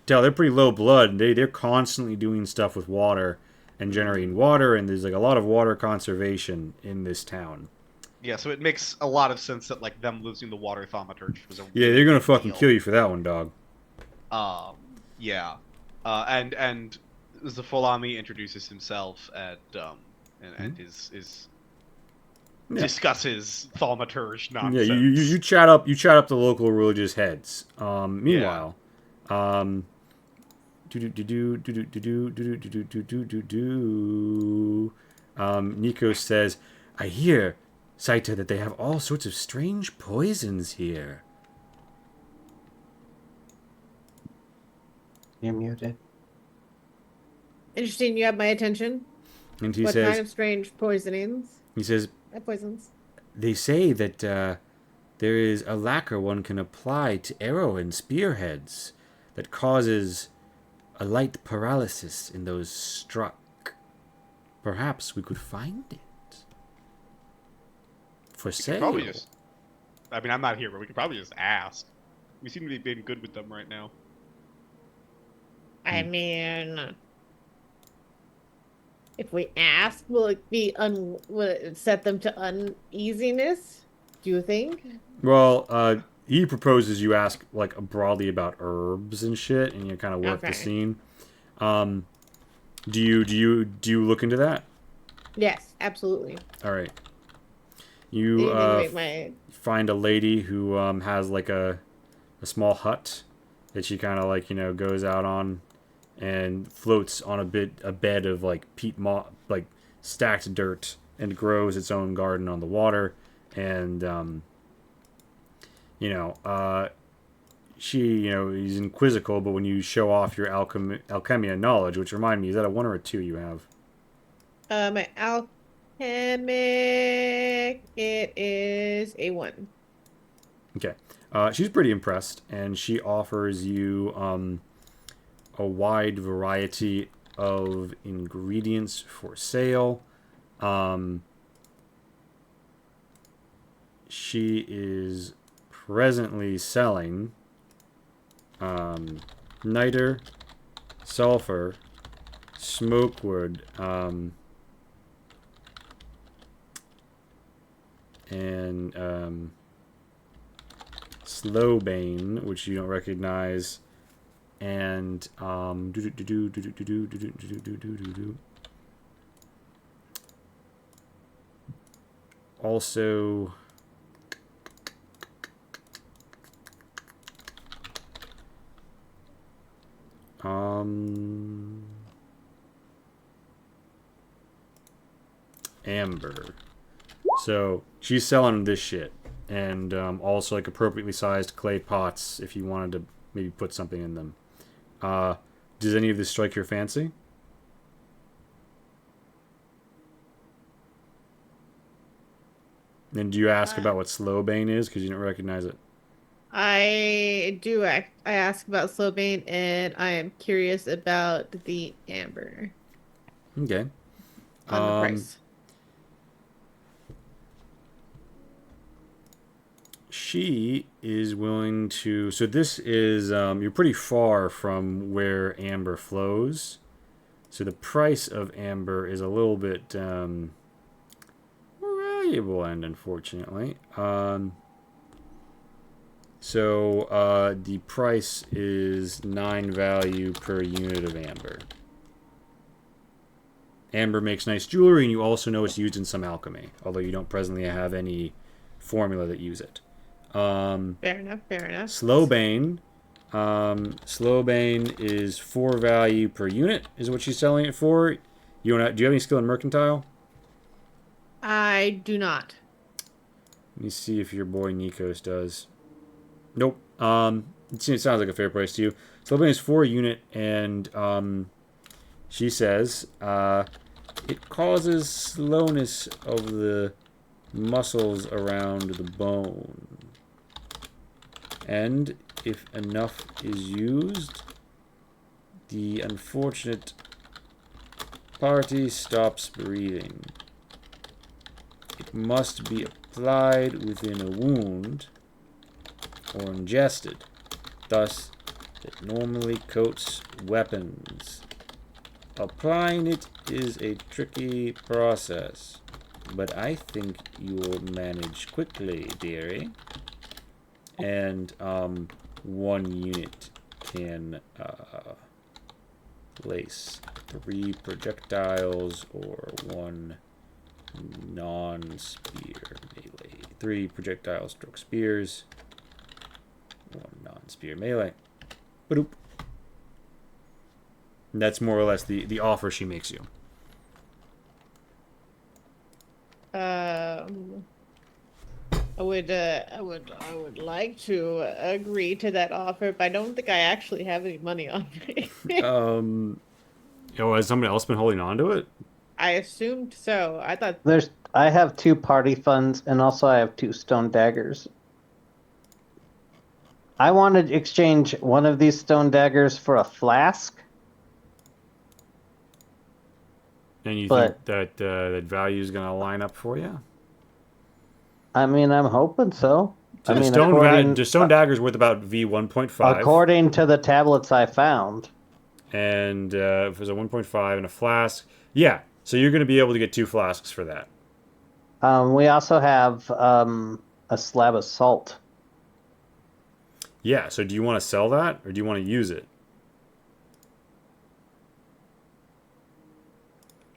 S1: tell they're pretty low blood. They're constantly doing stuff with water and generating water, and there's like a lot of water conservation in this town.
S2: Yeah, so it makes a lot of sense that like them losing the water thaumaturge was a
S1: yeah, they're gonna fucking kill you for that one, dog.
S2: Yeah, and the Philomi introduces himself and discusses thaumaturge nonsense.
S1: Yeah, you chat up the local religious heads. Meanwhile, Nico says, "I hear, Saita, that they have all sorts of strange poisons here.
S3: You're muted.
S4: Interesting. You have my attention.
S1: And he
S4: What
S1: says,
S4: kind of strange poisonings?
S1: he says,
S4: Poisons.
S1: they say that there is a lacquer one can apply to arrow and spearheads that causes a light paralysis in those struck. Perhaps we could find it for
S2: We could
S1: sale.
S2: probably just. I mean, I'm not here, but we could probably just ask. We seem to be being good with them right now.
S4: I mean, if we ask, will it be will it set them to uneasiness? Do you think?
S1: Well, he proposes you ask like broadly about herbs and shit, and you kind of work the
S4: Okay.
S1: scene. Do you look into that?
S4: Yes, absolutely.
S1: All right. You
S4: Anything to make my
S1: find a lady who has like a small hut that she kind of like goes out on and floats on a bed of like peat moss, like stacked dirt, and grows its own garden on the water. And she is inquisical, but when you show off your alchemy knowledge, which remind me, is that a 1 or a 2 you have?
S4: my alchemic, it is a 1.
S1: Okay. She's pretty impressed, and she offers you a wide variety of ingredients for sale. She is presently selling niter, sulfur, smokewood, and slowbane, which you don't recognize, and also amber. So she's selling this shit, and also like appropriately sized clay pots if you wanted to maybe put something in them. Does any of this strike your fancy? And do you ask about what slowbane is because you didn't recognize it?
S4: I do. I ask about Slowbane, and I am curious about the amber
S1: Okay.
S4: on the price.
S1: She is willing to. So this is you're pretty far from where amber flows, so the price of amber is a little bit more valuable, and unfortunately, so the price is 9 value per unit of amber. Amber makes nice jewelry, and you also know it's used in some alchemy, although you don't presently have any formula that use it.
S4: Fair enough. Fair enough.
S1: Slowbane. Slowbane is 4 value per unit, is what she's selling it for. Do you have any skill in mercantile?
S4: I do not.
S1: Let me see if your boy Nikos does. Nope. It sounds like a fair price to you. Slowbane is 4 unit, and she says it causes slowness of the muscles around the bone. And if enough is used, the unfortunate party stops breathing. It must be applied within a wound or ingested. Thus, it normally coats weapons. Applying it is a tricky process, but I think you will manage quickly, dearie. And 1 unit can place 3 projectiles or 1 non-spear melee. 3 projectile stroke spears, 1 non-spear melee. Ba-doop. And that's more or less the offer she makes you.
S4: I would like to agree to that offer, but I don't think I actually have any money on me.
S1: Has somebody else been holding on to it?
S4: I assumed so. I thought
S3: I have 2 party funds, and also I have 2 stone daggers. I want to exchange one of these stone daggers for a flask.
S1: And you
S3: But-
S1: think that value is going to line up for you?
S3: I mean, I'm hoping so.
S1: So
S3: I
S1: the
S3: mean,
S1: stone dagger's worth about V1.5.
S3: according to the tablets I found.
S1: And if there's a 1.5 and a flask, yeah. So you're going to be able to get 2 flasks for that.
S3: We also have a slab of salt.
S1: Yeah. So do you want to sell that, or do you want to use it?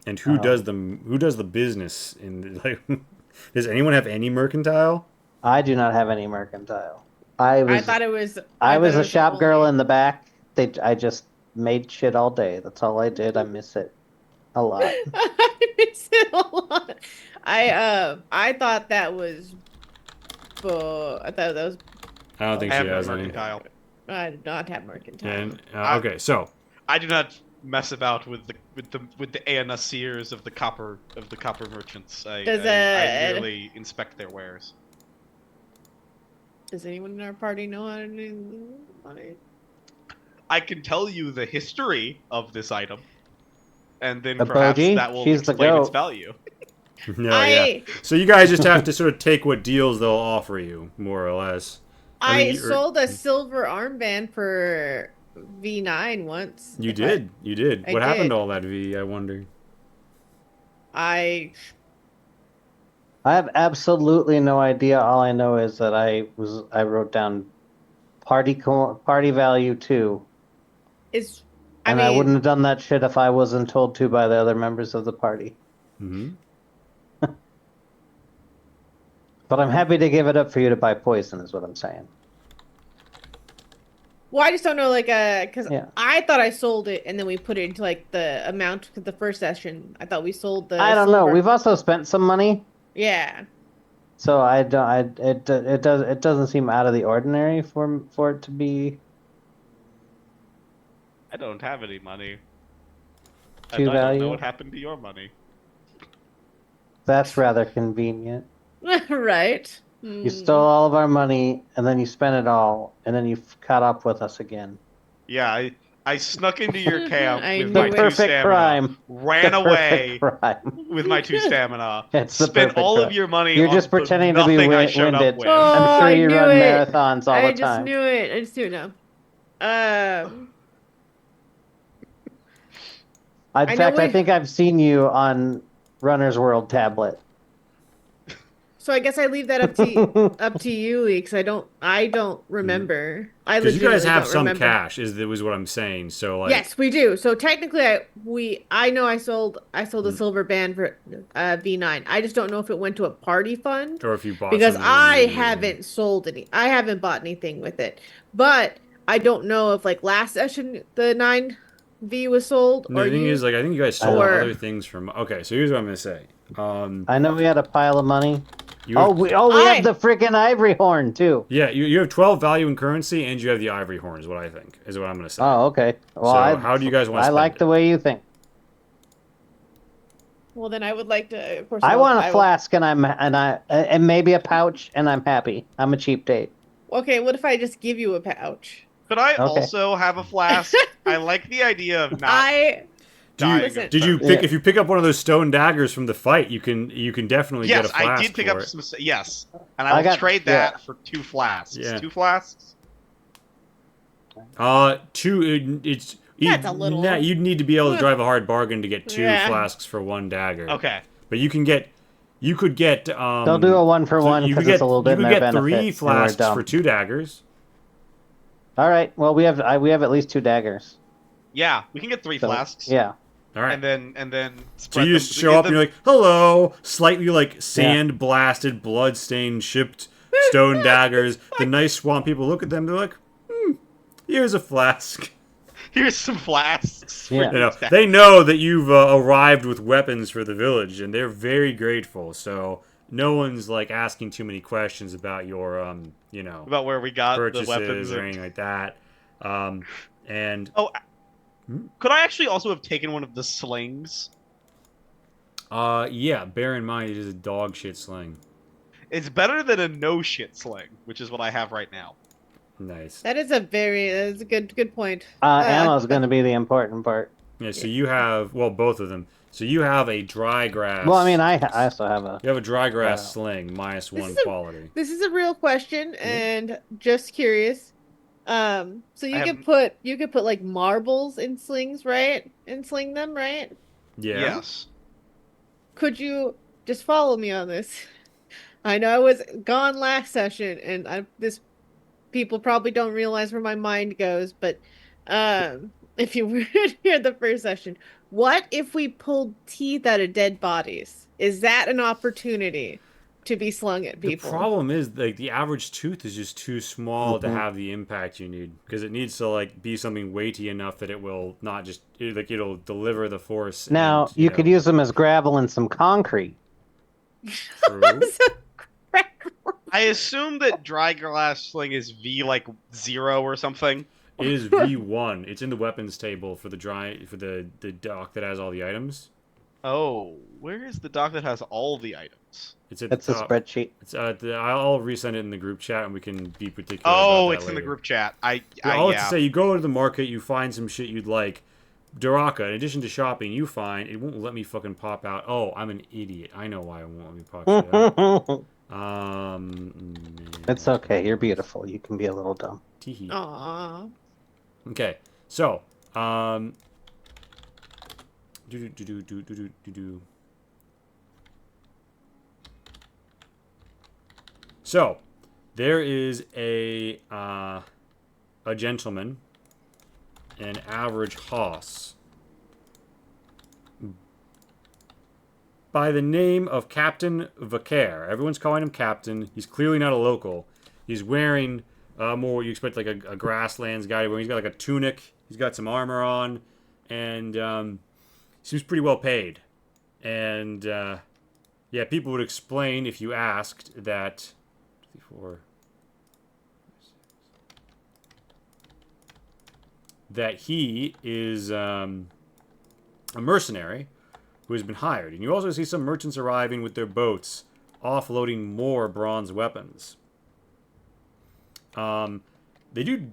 S1: And who does the business in like? Does anyone have any mercantile?
S3: I do not have any mercantile.
S4: I thought it was.
S3: I was a
S4: it
S3: shop girl
S4: only-
S3: in the back. I just made shit all day. That's all I did. I miss it a lot.
S4: I miss it a lot. I thought that was. I thought that was.
S1: I don't think
S2: I
S1: she
S2: have no
S1: has any.
S2: mercantile.
S4: I did not have mercantile.
S1: And okay, so
S2: I do not mess about with the ANSers of the copper merchants. I merely inspect their wares.
S4: Does anyone in our party know how to do money?
S2: I can tell you the history of this item, and then
S3: The
S2: perhaps
S3: Boji?
S2: that will
S3: She's the
S2: explain its
S3: goat.
S2: value.
S1: no, yeah. So you guys just have to sort of take what deals they'll offer you, more or less.
S4: I
S1: mean,
S4: sold a silver armband for V9 once.
S1: You did.
S4: I
S1: What happened
S4: did.
S1: to all that V? I wonder.
S4: I
S3: I have absolutely no idea. All I know is that I wrote down party value 2,
S4: is.
S3: and I wouldn't have done that shit if I wasn't told to by the other members of the party.
S1: Mm-hmm.
S3: But I'm happy to give it up for you to buy poison, is what I'm saying.
S4: Well, I just don't know, like, because
S3: Yeah.
S4: I thought I sold it, and then we put it into like the amount of the first session. I thought we sold the.
S3: I don't know.
S4: silver-
S3: We've also spent some money,
S4: Yeah.
S3: so I don't. It doesn't seem out of the ordinary for it to be
S2: I don't have any money.
S3: to
S2: And I don't
S3: value.
S2: know what happened to your money.
S3: That's rather convenient.
S4: Right.
S3: You stole all of our money, and then you spent it all, and then you caught up with us again.
S2: Yeah, I snuck into your camp
S4: I
S2: with
S4: knew
S2: my
S4: it.
S2: two
S3: Perfect
S2: stamina,
S3: crime.
S2: ran
S3: The
S2: away
S3: perfect crime.
S2: with my 2 stamina,
S3: It's the
S2: spent
S3: perfect
S2: all
S3: crime.
S2: of your money
S3: You're
S2: on
S3: just
S2: the
S3: pretending to be
S2: nothing I showed up
S3: winded.
S2: with.
S4: Oh,
S3: I'm sure
S4: I
S3: you
S4: knew
S3: run
S4: it.
S3: marathons all
S4: I
S3: the
S4: just
S3: time.
S4: knew it. I just knew it now.
S3: In
S4: I know
S3: fact, I
S4: we-
S3: think I've seen you on Runner's World tablet.
S4: So I guess I leave that up to you, because I don't remember. I
S1: Because you guys
S4: legitimately
S1: have
S4: don't
S1: some
S4: remember.
S1: cash, was what I'm saying. So like,
S4: Yes, we do. So technically, I know I sold a silver band for V9. I just don't know if it went to a party fund
S1: or if you bought
S4: because
S1: something
S4: I
S1: immediately.
S4: haven't sold any. I haven't bought anything with it. But I don't know if like last session the 9V was sold
S1: No,
S4: or
S1: the thing
S4: you.
S1: is, like, I think you guys sold
S4: or-
S1: other things from. Okay, so here's what I'm gonna say.
S3: I know we had a pile of money.
S1: You have,
S3: We
S4: I-
S3: have the freaking ivory horn too.
S1: yeah, you have 12 value in currency, and you have the ivory horn. Is what I think. Is what I'm gonna say.
S3: Oh, okay. Well,
S1: So how do you guys want to
S3: I
S1: spend
S3: like
S1: it?
S3: the way you think.
S4: Well, then I would like to. Of course,
S3: I want a
S4: would-
S3: flask, and maybe a pouch, and I'm happy. I'm a cheap date.
S4: Okay, what if I just give you a pouch?
S2: Could I
S3: Okay.
S2: also have a flask? I like the idea of not
S4: I
S2: dying.
S4: Listen.
S2: of
S1: Did you
S2: thirst.
S1: pick? If you pick up one of those stone daggers from the fight, you can definitely get a
S2: Yes,
S1: flask
S2: I did pick
S1: for
S2: up
S1: it.
S2: some. Yes, and
S3: I
S2: I will
S3: got-
S2: trade that for 2 flasks.
S1: Yeah.
S2: 2 flasks.
S1: Two. It's.
S4: That's a little-
S1: Nah, you'd need to be able to drive a hard bargain to get 2
S4: Yeah.
S1: flasks for 1 dagger.
S2: Okay.
S1: But you can get. You could get.
S3: They'll do a 1 for 1
S1: you could
S3: because it's
S1: get.
S3: a little bit
S1: You
S3: in
S1: could
S3: their
S1: get
S3: benefit.
S1: 3
S3: and we're
S1: flasks
S3: dumb.
S1: for 2 daggers.
S3: All right. Well, we have at least 2 daggers.
S2: Yeah, we can get 3
S3: So,
S2: flasks.
S3: Yeah.
S1: All right.
S2: And then.
S1: So
S2: spread
S1: you
S2: them-
S1: just show up and
S2: them-
S1: you're like, "Hello!" Slightly like sand blasted, blood stained, shipped stone daggers. The nice swamp people look at them. They're like, "Here's a flask."
S2: Here's some flasks. for
S3: Yeah.
S1: You know,
S2: these
S1: they know that you've arrived with weapons for the village, and they're very grateful. So no one's like asking too many questions about your you know,
S2: About where we got the
S1: purchases
S2: weapons.
S1: or anything like that. And
S2: Oh, could I actually also have taken one of the slings?
S1: yeah, bear in mind it is a dog shit sling.
S2: It's better than a no shit sling, which is what I have right now.
S1: Nice.
S4: That's a good point.
S3: Ammo's going to be the important part.
S1: Yeah, so you have, well, both of them. So you have a dry grass.
S3: Well, I mean, I also have a.
S1: You have a dry grass
S3: Wow.
S1: sling, minus
S4: This
S1: 1
S4: is a
S1: quality.
S4: this is a real question, and just curious. So
S2: I
S4: you could put like marbles in slings, right? And sling them, right?
S1: Yeah.
S2: Yes.
S4: Could you just follow me on this? I know I was gone last session, and this people probably don't realize where my mind goes, but if you were here the first session, what if we pulled teeth out of dead bodies? Is that an opportunity to be slung at
S1: The
S4: people?
S1: problem is like the average tooth is just too small to
S3: Mhm.
S1: have the impact you need because it needs to like be something weighty enough that it will not just like it'll deliver the force.
S3: Now,
S1: and,
S3: you could use them as gravel and some concrete.
S1: True.
S2: I assume that dry glass sling is V like 0 or something.
S1: It is V1. It's in the weapons table for the dock that has all the items.
S2: Oh, where is the dock that has all the items?
S1: It's at
S3: It's
S1: the
S3: a
S1: top.
S3: spreadsheet.
S1: It's I'll resend it in the group chat and we can be particular
S2: Oh,
S1: about that
S2: it's in the
S1: later.
S2: group chat.
S1: Yeah, all to
S2: Yeah.
S1: say, you go to the market, you find some shit you'd like. Duraka, in addition to shopping, you find it won't let me fucking pop out. Oh, I'm an idiot. I know why it won't let me pop shit out.
S3: It's okay. You're beautiful. You can be a little dumb.
S1: Teehee.
S4: Aww.
S1: Okay, so do. So there is a gentleman, an average hoss, by the name of Captain Vaquer. Everyone's calling him Captain. He's clearly not a local. He's wearing more what you expect, like a grasslands guy. He's got like a tunic. He's got some armor on, and seems pretty well paid. And yeah, people would explain if you asked that. 4, that he is a mercenary who has been hired. And you also see some merchants arriving with their boats, offloading more bronze weapons. You do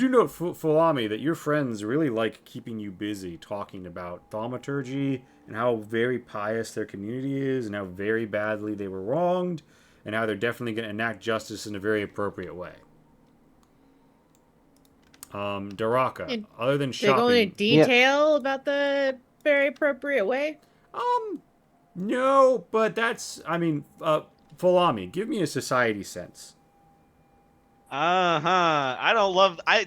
S1: note, Fulami, that your friends really like keeping you busy talking about thaumaturgy and how very pious their community is and how very badly they were wronged and how they're definitely going to enact justice in a very appropriate way. Daraka, other than
S4: They go into
S1: shopping...
S4: detail about the very appropriate way?
S1: No, but that's... I mean, Fulami, give me a society sense.
S2: I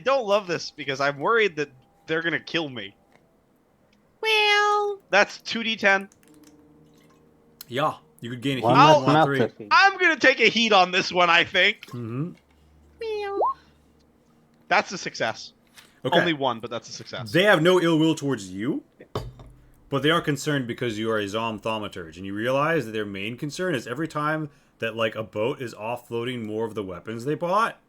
S2: don't love this because I'm worried that they're gonna kill me.
S4: Well,
S2: That's 2d10.
S1: Yeah, you could gain a
S3: One
S1: heat
S3: less
S1: from all
S3: mouth
S1: three.
S3: to feed.
S2: I'm gonna take a heat on this one, I think.
S1: Mm-hmm.
S4: well.
S2: That's a success.
S1: Okay.
S2: Only one, but that's a success.
S1: They have no ill will towards you, but they are concerned because you are a Zom thaumaturge, and you realize that their main concern is every time that like a boat is offloading more of the weapons they bought,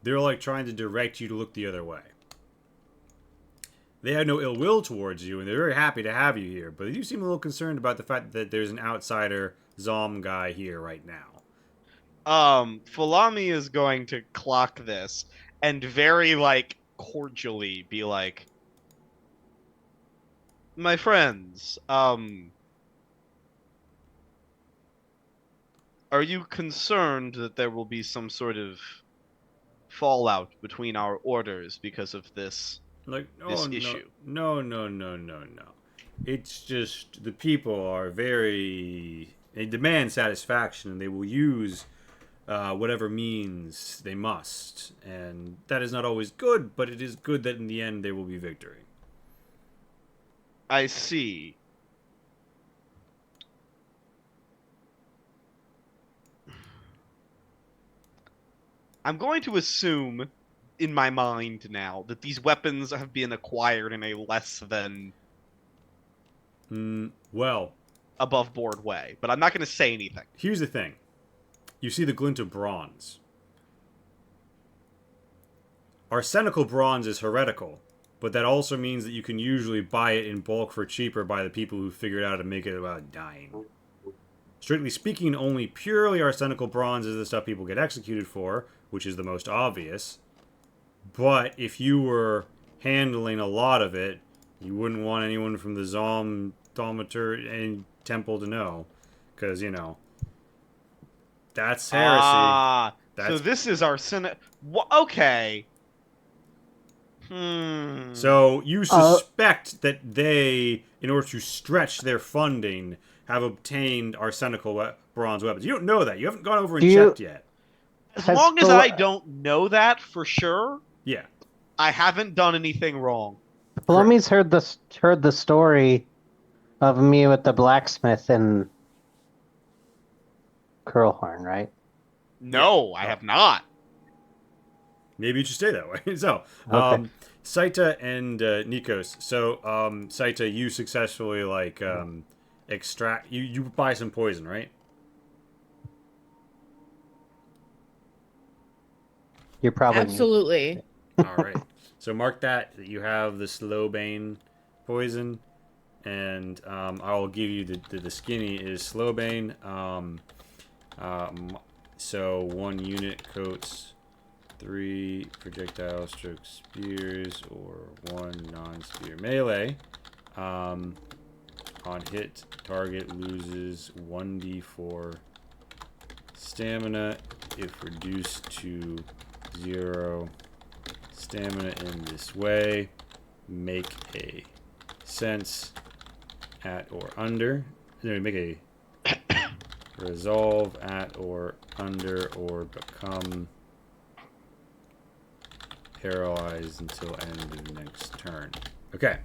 S1: they're like trying to direct you to look the other way. They have no ill will towards you, and they're very happy to have you here, but you seem a little concerned about the fact that there's an outsider Zom guy here right now.
S2: Fulami is going to clock this and very, like, cordially be like, my friends, are you concerned that there will be some sort of fallout between our orders because of this
S1: Like,
S2: this issue?
S1: No. It's just the people are they demand satisfaction, and they will use whatever means they must. And that is not always good, but it is good that in the end there will be victory.
S2: I see. I'm going to assume, in my mind now, that these weapons have been acquired in a less than...
S1: Well,
S2: above board way, but I'm not going to say anything.
S1: Here's the thing. You see the glint of bronze. Arsenical bronze is heretical, but that also means that you can usually buy it in bulk for cheaper by the people who figured out how to make it without dying. Strictly speaking, only purely arsenical bronze is the stuff people get executed for, which is the most obvious. But if you were handling a lot of it, you wouldn't want anyone from the Zomdometer and Temple to know. Because, that's heresy.
S2: So this is arsenic. Okay.
S1: So you suspect that they, in order to stretch their funding, have obtained arsenical bronze weapons. You don't know that. You haven't gone over and checked yet.
S2: As long as I don't know that for sure,
S1: yeah,
S2: I haven't done anything wrong.
S3: Palomi's heard the story of me with the blacksmith in Curlhorn, right?
S2: No, I have not.
S1: Maybe you should stay that way. So,
S3: Okay.
S1: Saita and Nikos. So, Saita, you successfully extract. You buy some poison, right?
S3: You're probably
S4: Absolutely.
S1: All right. So mark that you have the slow bane poison, and I'll give you the skinny is slow bane. So 1 unit coats 3 projectile stroke spears or 1 non-spear melee. On hit, target loses 1d4 stamina if reduced to 0 stamina in this way. Make a sense at or under. No, make a resolve at or under or become paralyzed until end of next turn. Okay.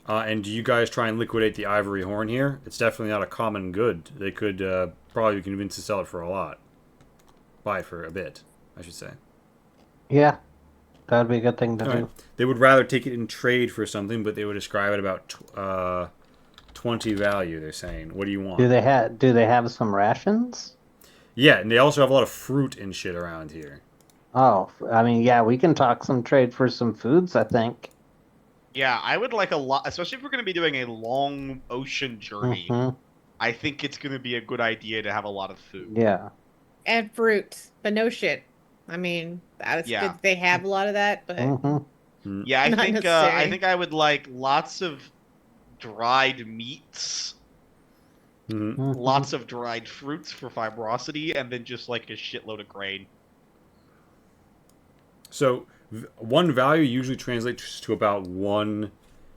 S1: And do you guys try and liquidate the ivory horn here? It's definitely not a common good. They could probably be convinced to sell it for a lot. Buy for a bit, I should say.
S3: Yeah, that'd be a good thing to do.
S1: Right. They would rather take it in trade for something, but they would ascribe it about 20 value. They're saying. What do you want?
S3: Do they have some rations?
S1: Yeah, and they also have a lot of fruit and shit around here.
S3: Oh, I mean, yeah, we can talk some trade for some foods, I think.
S2: Yeah, I would like a lot, especially if we're going to be doing a long ocean journey.
S3: Mm-hmm.
S2: I think it's going to be a good idea to have a lot of food.
S3: Yeah.
S4: And fruit, but no shit. I mean, that's good. They have a lot of that, but
S2: Yeah,
S4: not
S2: I
S4: necessary.
S2: think I would like lots of dried meats, lots of dried fruits for fibrosity, and then just like a shitload of grain.
S1: So 1 value usually translates to about 1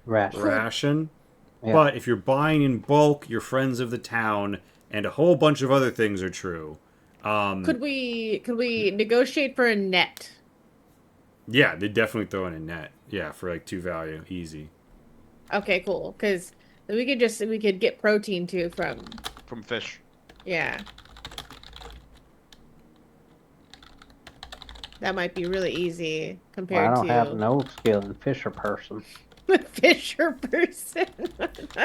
S1: ration. Yeah. But if you're buying in bulk, you're friends of the town, and a whole bunch of other things are true.
S4: Could we negotiate for a net?
S1: Yeah, they definitely throw in a net. Yeah, for like 2 value, easy.
S4: Okay, cool. Because we could get protein too
S2: from fish.
S4: Yeah. That might be really easy compared
S3: to... I don't have no skill in Fisher person.
S4: Fisher person.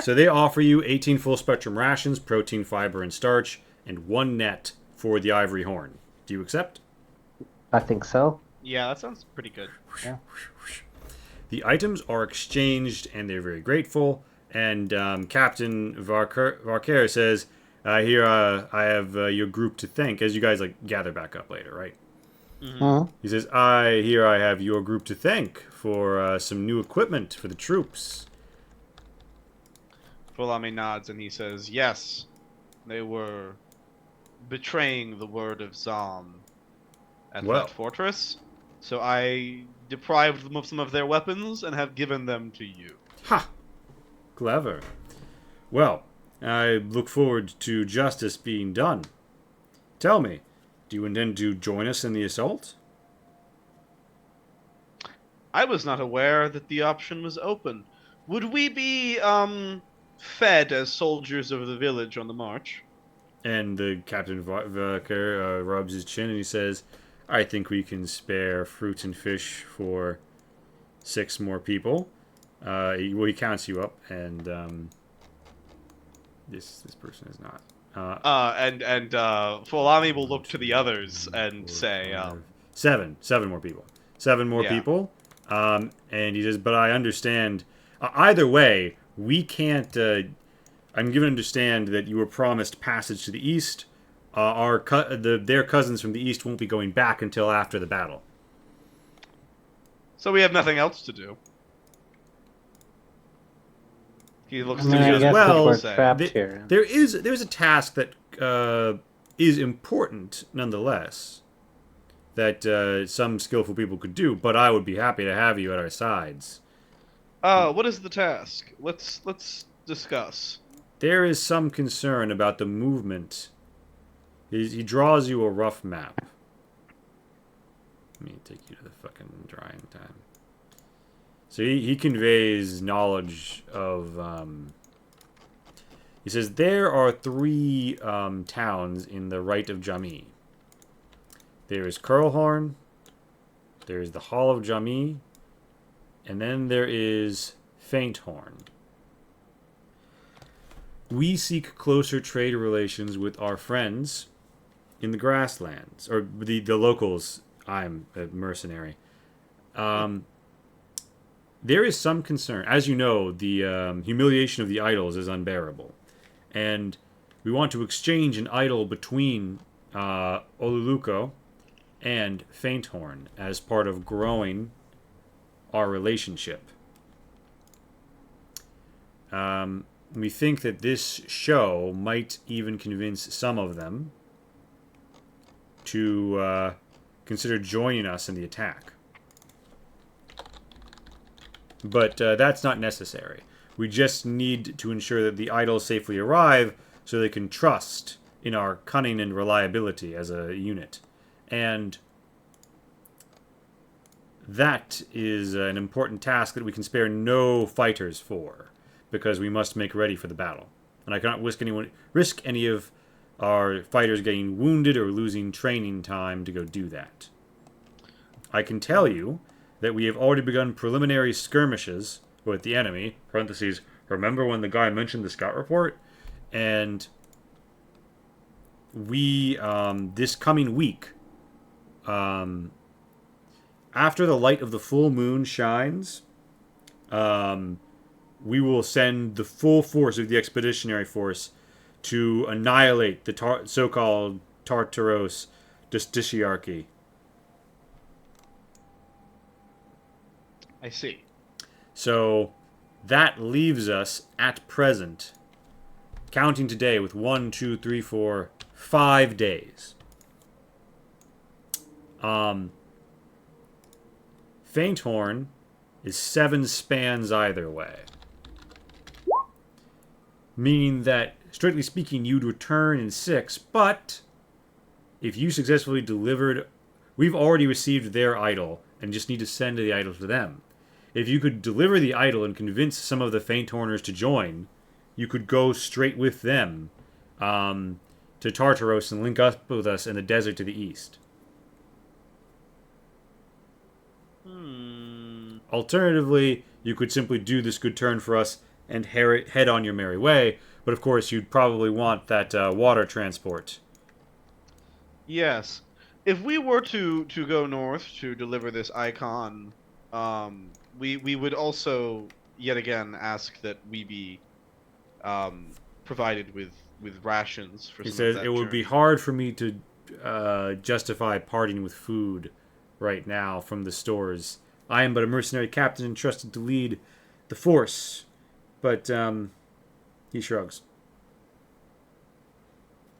S1: So they offer you 18 full spectrum rations, protein, fiber, and starch, and 1 net for the ivory horn. Do you accept?
S3: I think so.
S2: Yeah, that sounds pretty good.
S3: Yeah.
S1: The items are exchanged, and they're very grateful. And Captain Varker says, "Here, I have your group to thank." As you guys gather back up later, right?
S3: Mm-hmm.
S1: He says, I have your group to thank for some new equipment for the troops."
S2: Fulami nods and he says, "Yes, they were betraying the word of Zom at that fortress, so I deprived them of some of their weapons and have given them to you."
S1: Ha! Clever. Well, I look forward to justice being done. Tell me, do you intend to join us in the assault?
S2: I was not aware that the option was open. Would we be, fed as soldiers of the village on the march?
S1: And the Captain Varker rubs his chin and he says, "I think we can spare fruits and fish for 6 more people. He counts you up, and this person is not.
S2: Fulani will look to the others and say,
S1: Seven more people. Seven more
S2: Yeah.
S1: people. And he says, but I understand. Either way, we can't. I'm given to understand that you were promised passage to the east. Their cousins from the east won't be going back until after the battle.
S2: so we have nothing else to do. He looks
S3: I
S2: to
S3: mean,
S2: the
S3: I
S2: others
S3: guess
S1: well,
S3: if we're
S2: and say,
S3: trapped here.
S1: There's a task that is important nonetheless. That some skillful people could do, but I would be happy to have you at our sides.
S2: what is the task? Let's discuss.
S1: There is some concern about the movement. He draws you a rough map. Let me take you to the fucking drawing time. So he conveys knowledge of. He says there are 3 towns in the right of Jami. There is Curlhorn, there is the Hall of Jami, and then there is Fainthorn. We seek closer trade relations with our friends in the grasslands, or the locals. I'm a mercenary. There is some concern. As you know, the humiliation of the idols is unbearable. And we want to exchange an idol between Oluluko and Fainthorn as part of growing our relationship. We think that this show might even convince some of them to consider joining us in the attack. But that's not necessary. We just need to ensure that the idols safely arrive so they can trust in our cunning and reliability as a unit. And that is an important task that we can spare no fighters for, because we must make ready for the battle. And I cannot risk any of our fighters getting wounded or losing training time to go do that. I can tell you that we have already begun preliminary skirmishes with the enemy, parentheses, remember when the guy mentioned the scout report? And we, this coming week, after the light of the full moon shines, we will send the full force of the expeditionary force to annihilate the so-called Tartaros Justiciarchy.
S2: I see.
S1: So that leaves us at present, counting today with 1, 2, 3, 4, 5 days. Fainthorn is 7 spans either way. Meaning that, strictly speaking, you'd return in 6, but if you successfully delivered, we've already received their idol and just need to send the idol to them. If you could deliver the idol and convince some of the Fainthorners to join, you could go straight with them to Tartaros and link up with us in the desert to the east. Alternatively, you could simply do this good turn for us and head on your merry way, but of course you'd probably want that water transport.
S2: Yes. If we were to go north to deliver this icon, we would also yet again ask that we be provided with rations for
S1: He
S2: some
S1: says,
S2: of that
S1: it would be
S2: journey.
S1: hard for me to justify parting with food right now from the stores. I am but a mercenary captain entrusted to lead the force. But he shrugs.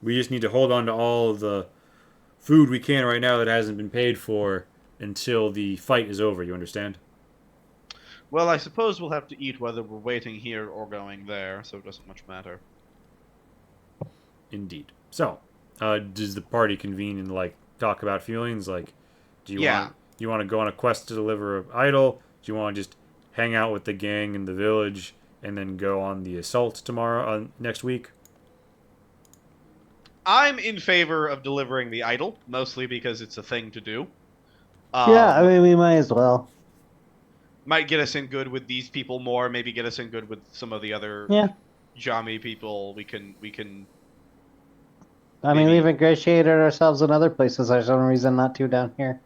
S1: We just need to hold on to all of the food we can right now that hasn't been paid for until the fight is over, you understand?
S2: Well, I suppose we'll have to eat whether we're waiting here or going there, so it doesn't much matter.
S1: Indeed. So, does the party convene and talk about feelings? Do you
S2: Yeah.
S1: want to go on a quest to deliver an idol? Do you want to just hang out with the gang in the village and then go on the assault tomorrow next week?
S2: I'm in favor of delivering the idol, mostly because it's a thing to do.
S3: Yeah, I mean, we might as well.
S2: might get us in good with these people more. Maybe get us in good with some of the other
S3: Yeah.
S2: Jami people. We can.
S3: I mean,
S2: Maybe.
S3: we've ingratiated ourselves in other places. There's no reason not to down here.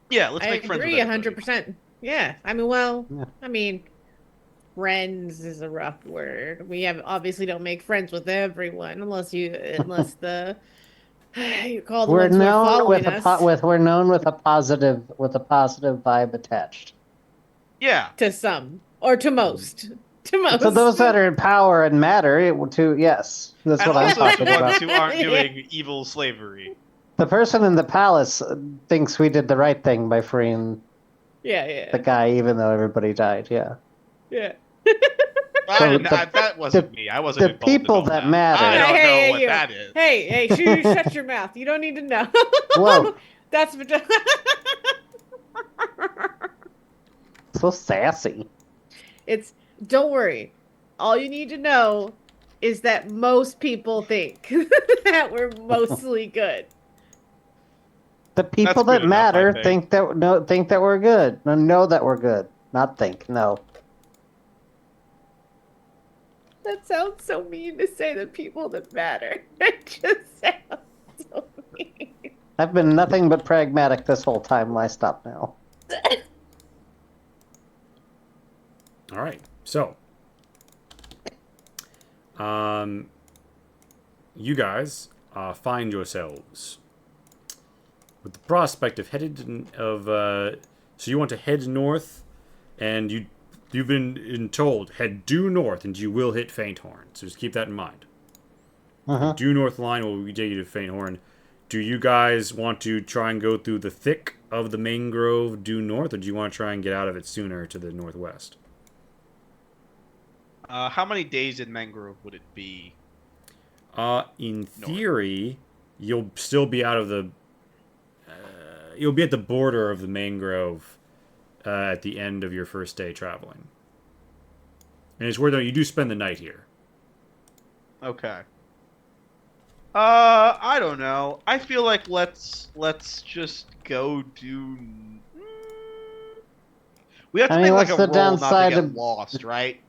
S2: Yeah, let's
S4: I
S2: make friends with
S4: agree
S2: everybody.
S4: 100%. Yeah. I mean, well,
S3: Yeah.
S4: I mean, friends is a rough word. We have obviously don't make friends with everyone unless the you call the
S3: We're
S4: ones who are
S3: known
S4: following
S3: with
S4: us
S3: we're known with a positive vibe attached.
S2: Yeah.
S4: to some or to most. To most.
S3: To those that are in power and matter, yes, that's
S2: And
S3: what I'm
S2: also to
S3: talking
S2: ones
S3: about.
S2: who aren't
S4: Yeah.
S2: doing evil slavery.
S3: The person in the palace thinks we did the right thing by freeing
S4: Yeah,
S3: the guy, even though everybody died. Yeah.
S4: yeah.
S2: I
S3: So
S2: didn't. That wasn't me. I wasn't
S3: the
S2: involved
S3: people
S2: in all
S3: that
S2: that.
S3: matter.
S2: I don't know
S4: Hey,
S2: what
S4: you.
S2: that is.
S4: Hey, shut your mouth. You don't need to know.
S3: Whoa,
S4: That's
S3: so sassy.
S4: it's don't worry. All you need to know is that most people think that we're mostly good.
S3: The people
S2: That's good
S3: that
S2: enough, I
S3: matter
S2: think.
S3: think that we're good. No, know that we're good. Not think. No.
S4: That sounds so mean to say the people that matter. It just sounds so mean.
S3: I've been nothing but pragmatic this whole time. Why stop now?
S1: All right. So, you guys find yourselves with the prospect of so you want to head north, and you've been told head due north, and you will hit Fainthorn. So just keep that in mind. The due north line will take you to Fainthorn. Do you guys want to try and go through the thick of the mangrove due north, or do you want to try and get out of it sooner to the northwest?
S2: How many days in Mangrove would it be?
S1: In theory, you'll still be out of the. You'll be at the border of the mangrove at the end of your first day traveling. And it's worth noting you do spend the night here.
S2: Okay. I don't know. I feel like let's just go do. We have to
S3: I mean,
S2: make like
S3: what's
S2: a
S3: the
S2: roll not to
S3: downside
S2: get
S3: of-
S2: lost, right?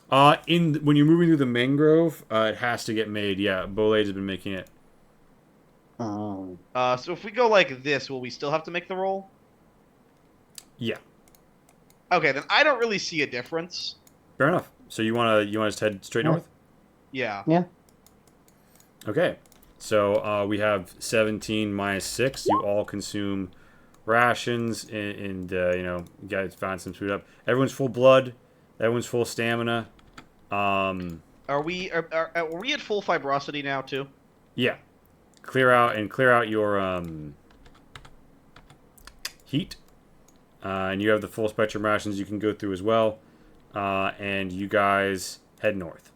S1: When you're moving through the mangrove, it has to get made. Yeah, Bolade has been making it.
S2: So if we go like this, will we still have to make the roll?
S1: Yeah,
S2: Okay, then I don't really see a difference.
S1: fair enough. So you wanna just head straight north?
S2: Yeah.
S3: Yeah.
S1: Okay. So we have 17 minus 6. You all consume rations, and you guys find some food up. Everyone's full blood. Everyone's full stamina.
S2: Are we at full fibrosity now too?
S1: Yeah. Clear out your heat. And you have the full spectrum rations you can go through as well. And you guys head north.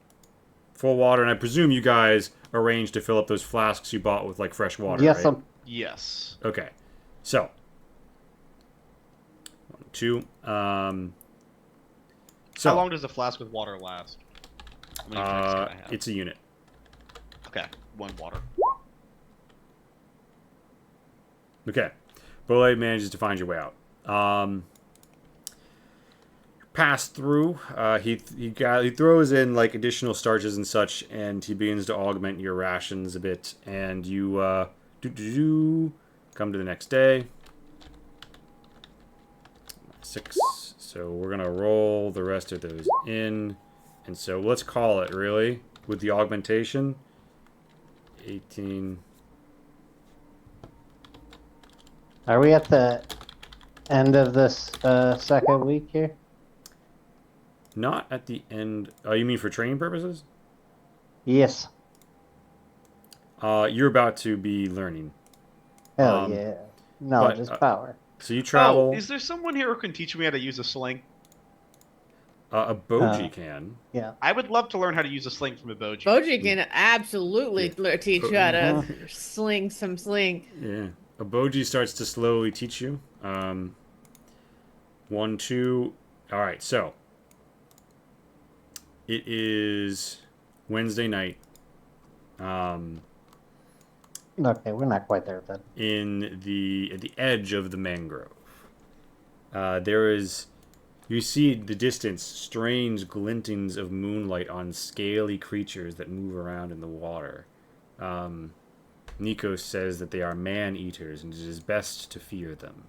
S1: Full water, and I presume you guys arranged to fill up those flasks you bought with like fresh water,
S3: Yes,
S1: right?
S2: Yes.
S1: Okay. So 1, 2. So
S2: How long does a flask with water last? How many drinks can I have?
S1: it's a unit.
S2: Okay, 1 water.
S1: Okay. Bolade manages to find your way out. Pass through. He throws in like additional starches and such, and he begins to augment your rations a bit. And you come to the next day. 6. So we're gonna roll the rest of those in, and so let's call it really with the augmentation. 18.
S3: Are we at the end of this second week here?
S1: Not at the end. You mean for training purposes?
S3: Yes.
S1: You're about to be learning.
S3: Hell yeah. Knowledge is power.
S1: So you travel.
S2: Oh, is there someone here who can teach me how to use a sling?
S1: A Boji can.
S3: Yeah.
S2: I would love to learn how to use a sling from a Boji.
S4: Boji can absolutely teach you how to sling some sling.
S1: Yeah. A Boji starts to slowly teach you. 1, 2. All right. So it is Wednesday night.
S3: Okay, we're not quite there then.
S1: At the edge of the mangrove. You see in the distance strange glintings of moonlight on scaly creatures that move around in the water. Nikos says that they are man-eaters, and it is best to fear them.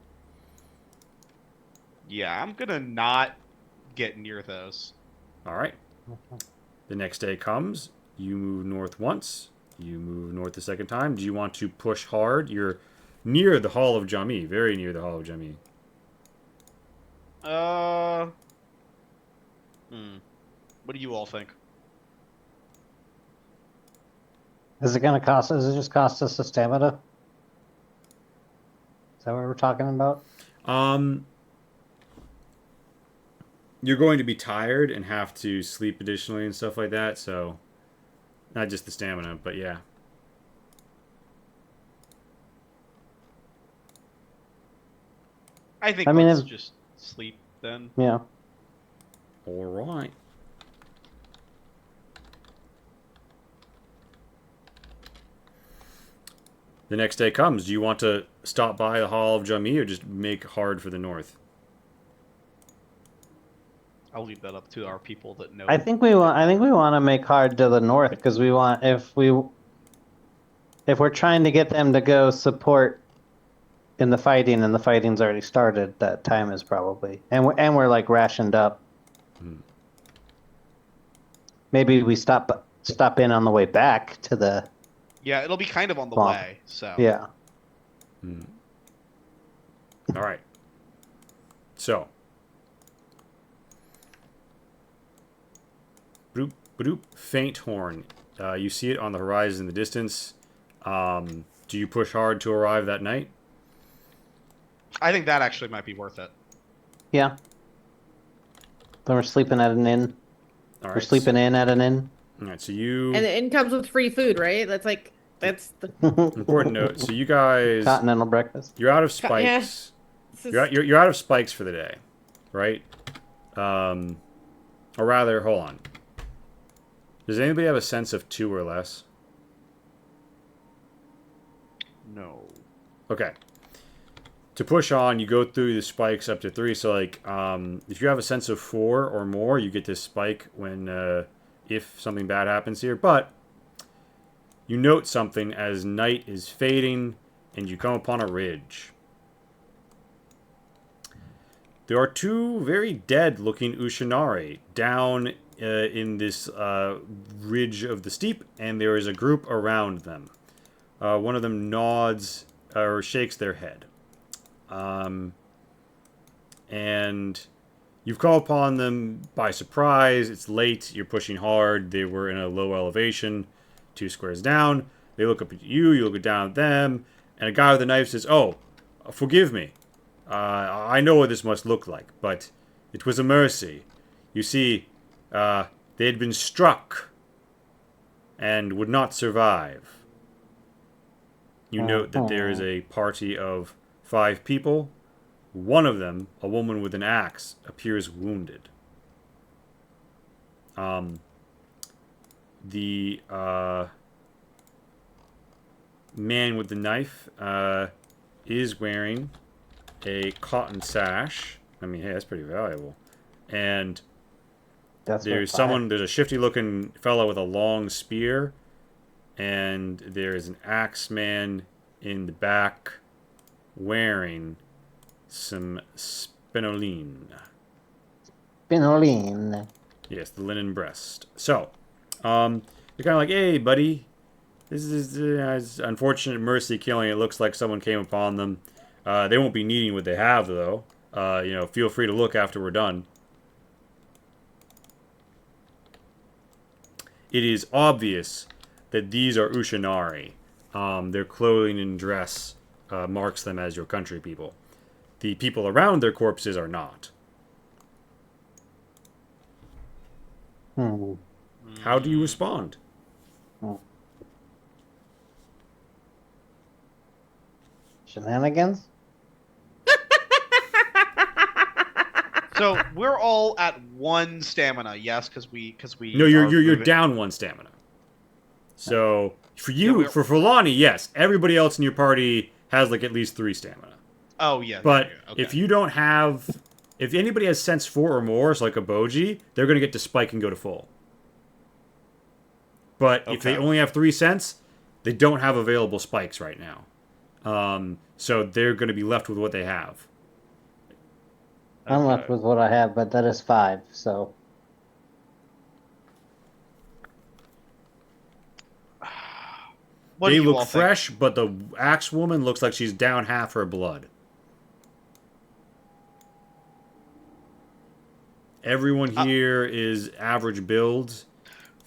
S2: Yeah, I'm gonna not get near those.
S1: All right. The next day comes. You move north once. You move north the second time. Do you want to push hard? You're near the Hall of Jami, very near the Hall of Jami.
S2: What do you all think?
S3: Is it gonna cost? Does it just cost us a stamina? Is that what we're talking about?
S1: You're going to be tired and have to sleep additionally and stuff like that, so not just the stamina, but yeah.
S2: I think
S3: mean,
S2: let's just sleep then.
S3: Yeah.
S1: All right. The next day comes. Do you want to stop by the Hall of Jami or just make hard for the north?
S2: I'll leave that up to our people that know.
S3: I think we want to make hard to the north because we want if we're trying to get them to go support in the fighting and the fighting's already started, that time is probably and we're like rationed up. Maybe we stop in on the way back to the.
S2: Yeah, it'll be kind of on the
S3: Well,
S2: way. So
S3: Yeah.
S1: All right. So. Bloop, bloop, faint horn. You see it on the horizon in the distance. Do you push hard to arrive that night?
S2: I think that actually might be worth it.
S3: Yeah. Then we're sleeping at an inn.
S1: All right.
S3: We're sleeping in at an inn.
S1: All right. So you.
S4: And the inn comes with free food, right? That's the
S1: Important note. So you guys.
S3: Continental breakfast.
S1: You're out of
S4: Yeah.
S1: spikes. You're out of spikes for the day, right? Or rather, hold on. Does anybody have a sense of 2 or less?
S2: No.
S1: Okay. To push on, you go through the spikes up to 3. So, like, if you have a sense of 4 or more, you get this spike when, if something bad happens here. But you note something as night is fading, and you come upon a ridge. There are 2 very dead-looking Ushinari down in this ridge of the steep, and there is a group around them. One of them nods or shakes their head. And you've come upon them by surprise. It's late. You're pushing hard. They were in a low elevation, 2 squares down. They look up at you. You look down at them. And a guy with a knife says, "Oh, forgive me. I know what this must look like, but it was a mercy. You see, they had been struck and would not survive." You note that there is a party of 5 people. One of them, a woman with an axe, appears wounded. The man with the knife is wearing a cotton sash. I mean, hey, that's pretty valuable. And there's a shifty-looking fellow with a long spear, and there is an axe man in the back wearing some spinoline.
S3: Spinoline.
S1: Yes, the linen breast. So, they're kind of like, "Hey, buddy, this is it's unfortunate mercy killing. It looks like someone came upon them. They won't be needing what they have, though. Feel free to look after we're done." It is obvious that these are Ushinari. Their clothing and dress marks them as your country people. The people around their corpses are not. How do you respond?
S3: Shenanigans?
S2: So we're all at 1 stamina, yes, because we.
S1: No, you're down 1 stamina. So for you, for Fulani, yes, everybody else in your party has like at least 3 stamina.
S2: Oh yeah.
S1: But
S2: yeah, okay.
S1: if you don't have, if anybody has sense 4 or more, so like a Boji, they're going to get to spike and go to full. But if they
S2: Okay.
S1: only have 3 sense, they don't have available spikes right now. So they're going to be left with what they have.
S3: I'm left
S2: Okay.
S3: with what I have, but that is 5, so
S2: What
S1: They
S2: do you
S1: look
S2: all think?
S1: fresh, but the axe woman looks like she's down half her blood. Everyone here is average builds.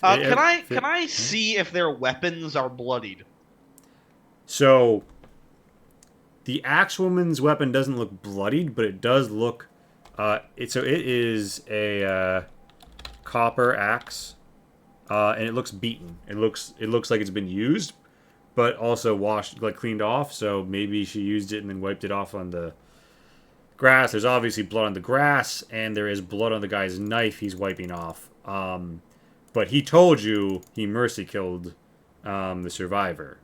S2: Can I
S1: Hmm?
S2: see if their weapons are bloodied?
S1: So the axe woman's weapon doesn't look bloodied, but it does look. It is a copper axe, and it looks beaten. It looks like it's been used, but also washed, like cleaned off. So maybe she used it and then wiped it off on the grass. There's obviously blood on the grass, and there is blood on the guy's knife he's wiping off. But he told you he mercy killed the survivor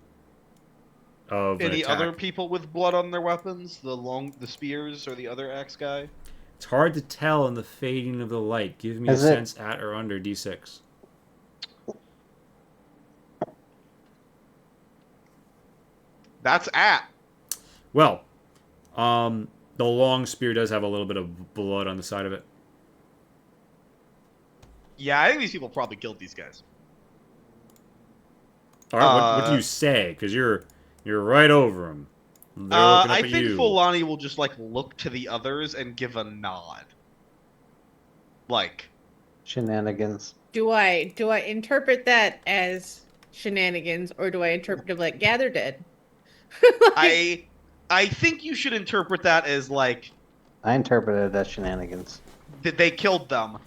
S1: of an
S2: Any other
S1: attack.
S2: people with blood on their weapons? The spears or the other axe guy?
S1: It's hard to tell in the fading of the light. Give me a
S3: Is it-
S1: sense at or under D6.
S2: That's at.
S1: Well, the long spear does have a little bit of blood on the side of it.
S2: Yeah, I think these people probably killed these guys.
S1: All right, what do you say? Because you're right over them. They're looking up
S2: I
S1: at
S2: think
S1: you.
S2: Fulani will just like look to the others and give a nod. Like,
S3: shenanigans.
S4: Do I interpret that as shenanigans, or do I interpret it like gather dead?
S2: I think you should interpret that as like
S3: I interpreted it as shenanigans.
S2: that they killed them,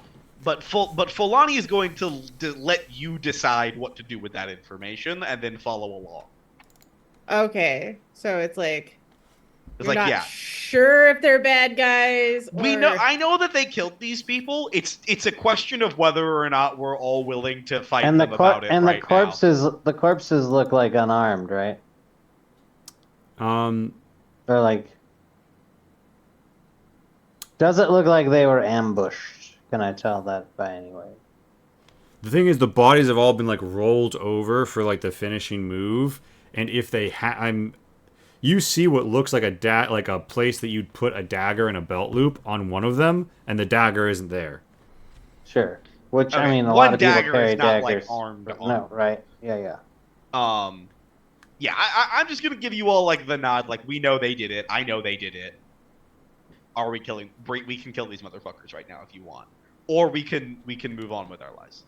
S2: but Fulani is going to let you decide what to do with that information and then follow along.
S4: Okay, so it's like
S2: It's
S4: you're
S2: like,
S4: not
S2: yeah,
S4: sure if they're bad guys. Or...
S2: I know that they killed these people. It's a question of whether or not we're all willing to fight
S3: And
S2: them about it right
S3: the corpses look like unarmed, right?
S1: Um,
S3: Or like, does it look like they were ambushed? Can I tell that by any way?
S1: the thing is, the bodies have all been like rolled over for like the finishing move, and if they you see what looks like like a place that you'd put a dagger and a belt loop on one of them, and the dagger isn't there.
S3: Sure. Which
S2: Okay,
S3: I mean, a
S2: one
S3: lot of people
S2: dagger
S3: carry
S2: is not, like,
S3: daggers.
S2: armed.
S3: No, right? Yeah.
S2: now. Yeah, I'm just gonna give you all like the nod. Like, we know they did it. I know they did it. Are we killing? We can kill these motherfuckers right now if you want, or we can move on with our lives.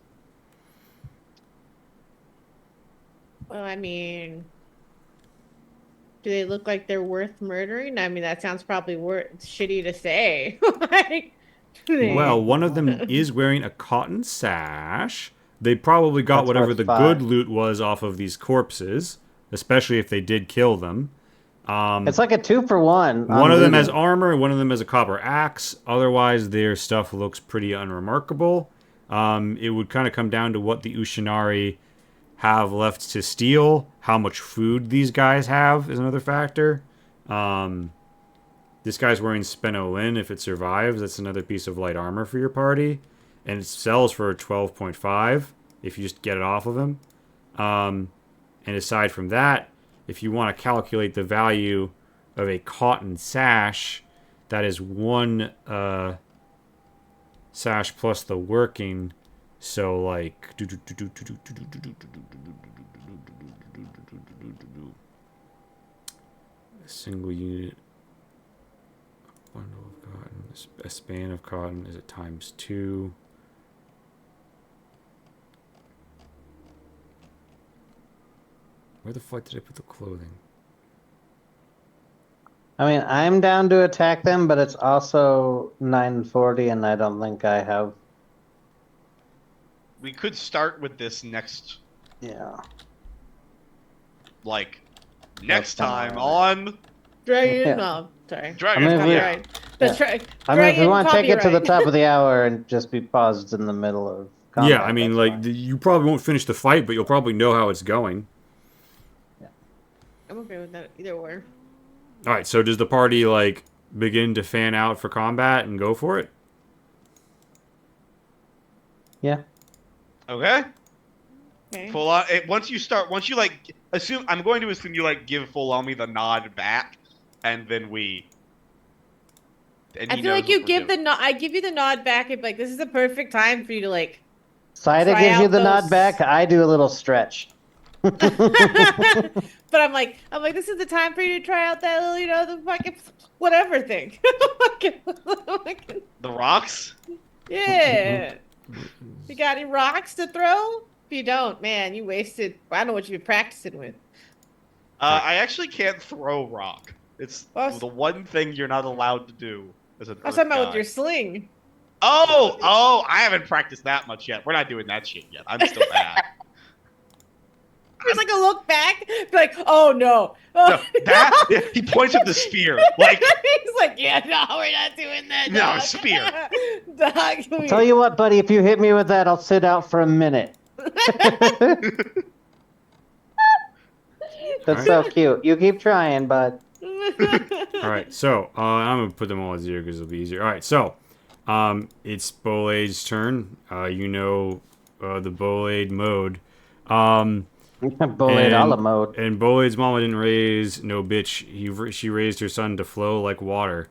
S4: Well, I mean, do they look like they're worth murdering? I mean, that sounds probably shitty to say. Like,
S1: Well, one of them is wearing a cotton sash. They probably got
S3: That's
S1: whatever
S3: worth
S1: the
S3: 5.
S1: good loot was off of these corpses, especially if they did kill them.
S3: It's like a 2-for-1.
S1: One
S3: on
S1: of them has
S3: looting.
S1: armor, one of them has a copper axe. Otherwise, their stuff looks pretty unremarkable. It would kind of come down to what the Ushinari have left to steal. How much food these guys have is another factor. This guy's wearing Spenolin. If it survives, that's another piece of light armor for your party. And it sells for 12.5 if you just get it off of him. And aside from that, if you want to calculate the value of a cotton sash, that is one sash plus the working. So like a single unit bundle of cotton, a span of cotton is it times 2. Where the fuck did I put the clothing?
S3: I mean, I'm down to attack them, but it's also 9:40, and I don't think I have.
S2: We could start with this next,
S3: Yeah.
S2: like, next
S3: That's
S2: time
S3: fine.
S2: on
S4: Dragon.
S3: Yeah.
S4: No, sorry.
S2: Dragon.
S3: I mean, we-
S2: yeah.
S4: That's
S3: yeah.
S4: right.
S3: I mean, if we
S4: Dragon
S3: want to take it to the
S4: copyright.
S3: top of the hour and just be paused in the middle of combat,
S1: Yeah, I mean,
S3: that's
S1: like,
S3: fine.
S1: you probably won't finish the fight, but you'll probably know how it's going.
S4: I'm okay with that either or.
S1: All right. So does the party like begin to fan out for combat and go for it?
S3: Yeah.
S2: Okay.
S4: Okay.
S2: Full on. Once you like assume, I'm going to assume you like give full on me the nod back, and then we. And
S4: I
S2: he
S4: feel
S2: knows
S4: like
S2: what
S4: you
S2: we're
S4: give the
S2: doing.
S4: nod. I give you the nod back. And like, this is the perfect time for you to like
S3: Saida
S4: try
S3: gives you
S4: out
S3: the nod back.
S4: those.
S3: I do a little stretch.
S4: But I'm like, this is the time for you to try out that little, the fucking whatever thing.
S2: The rocks.
S4: Yeah. You got any rocks to throw? If you don't, man, you wasted. I don't know what you've been practicing with.
S2: I actually can't throw rock. It's
S4: Well,
S2: the one thing you're not allowed to do as an
S4: I was
S2: Earth
S4: talking about with
S2: guy.
S4: your sling.
S2: Oh! I haven't practiced that much yet. We're not doing that shit yet. I'm still bad.
S4: There's like a look back, be like, oh no.
S2: No,
S4: Oh,
S2: that he points at the spear. Like,
S4: he's like, yeah, no, we're not doing that,
S2: no, a spear.
S4: dog. Dog,
S3: Tell you what, buddy, if you hit me with that, I'll sit out for a minute. That's so cute. You keep trying, bud.
S1: All right. So I'm gonna put them all at 0 because it'll be easier. All right. So it's Bolade's turn. The Bolade mode.
S3: Bullet a la mode.
S1: And Bolade's mama didn't raise no bitch. She raised her son to flow like water.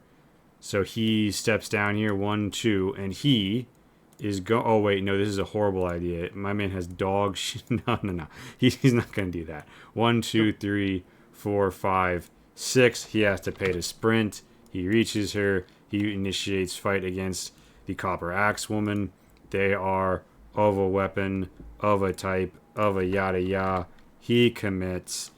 S1: So he steps down here, 1, 2, and he is go. Oh wait, no, this is a horrible idea. My man has dog shit. No. He's not gonna do that. 1, 2, 3, 4, 5, 6. He has to pay to sprint. He reaches her. He initiates fight against the Copper Axe woman. They are of a weapon, of a type, of a yada yada. He commits.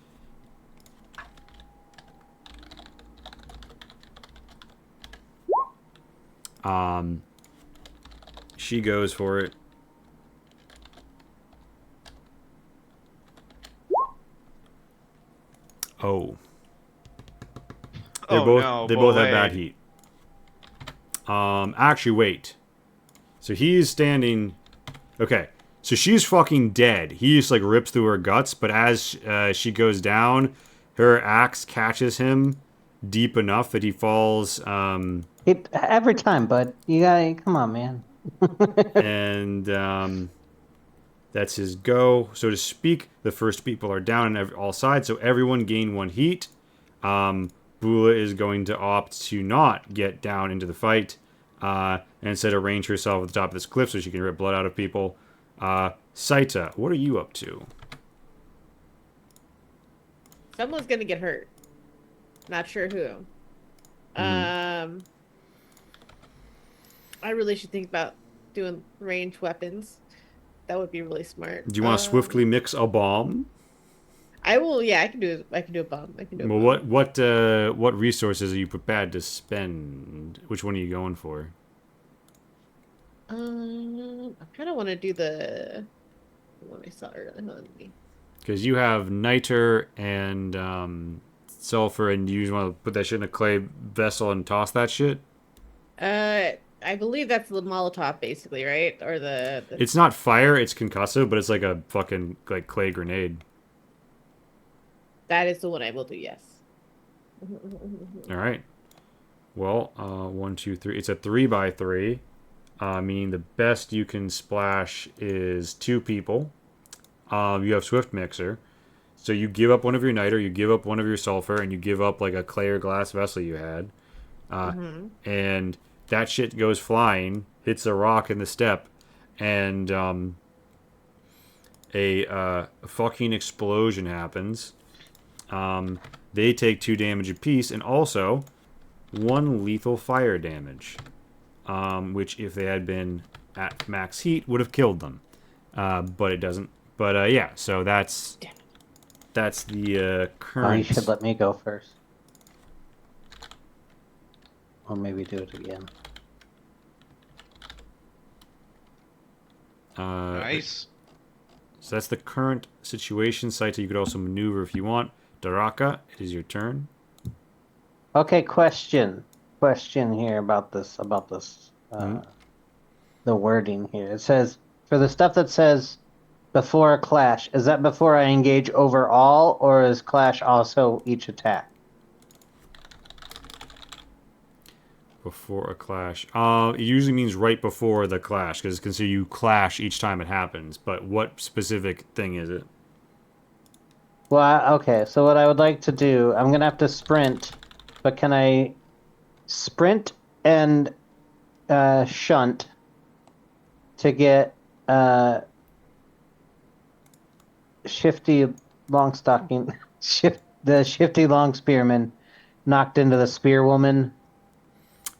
S1: She goes for it. Oh. They both have bad heat. Actually, wait. So he's standing. Okay. So she's fucking dead. He just like rips through her guts, but as she goes down, her axe catches him deep enough that he falls.
S3: Every time, bud. You gotta come on, man.
S1: And that's his go, so to speak. The first people are down on all sides, so everyone gain 1 heat. Bula is going to opt to not get down into the fight, and instead arrange herself at the top of this cliff so she can rip blood out of people. Saita, what are you up to?
S4: Someone's gonna get hurt. Not sure who. I really should think about doing ranged weapons. That would be really smart.
S1: Do you want to swiftly mix a bomb?
S4: I will. Yeah, I can do. I can do a bomb. I can do.
S1: Well, what resources are you prepared to spend? Which one are you going for?
S4: I kind of want to do the one I saw earlier.
S1: Because you have niter and sulfur, and you just want to put that shit in a clay vessel and toss that shit.
S4: I believe that's the Molotov, basically, right? Or the...
S1: It's not fire; it's concussive, but it's like a fucking like clay grenade.
S4: That is the one I will do. Yes.
S1: All right. Well, 1, 2, 3. It's a 3x3. Meaning the best you can splash is 2 people. You have Swift Mixer. So you give up one of your niter, you give up one of your sulfur, and you give up like a clay or glass vessel you had. And that shit goes flying, hits a rock in the step, and a fucking explosion happens. They take 2 damage apiece, and also 1 lethal fire damage. Which, if they had been at max heat, would have killed them. But it doesn't. But yeah, so that's the current.
S3: Oh, you should let me go first. Or maybe do it again.
S2: Nice.
S1: So that's the current situation. Saita, you could also maneuver if you want. Daraka, it is your turn.
S3: Okay, question here about this, the wording here. It says, for the stuff that says before a clash, is that before I engage overall, or is clash also each attack?
S1: Before a clash. It usually means right before the clash, because it's considered you clash each time it happens. But what specific thing is it?
S3: Well, okay, so what I would like to do, I'm gonna have to sprint, but can I sprint and shunt to get shifty long stocking the shifty long spearman knocked into the spearwoman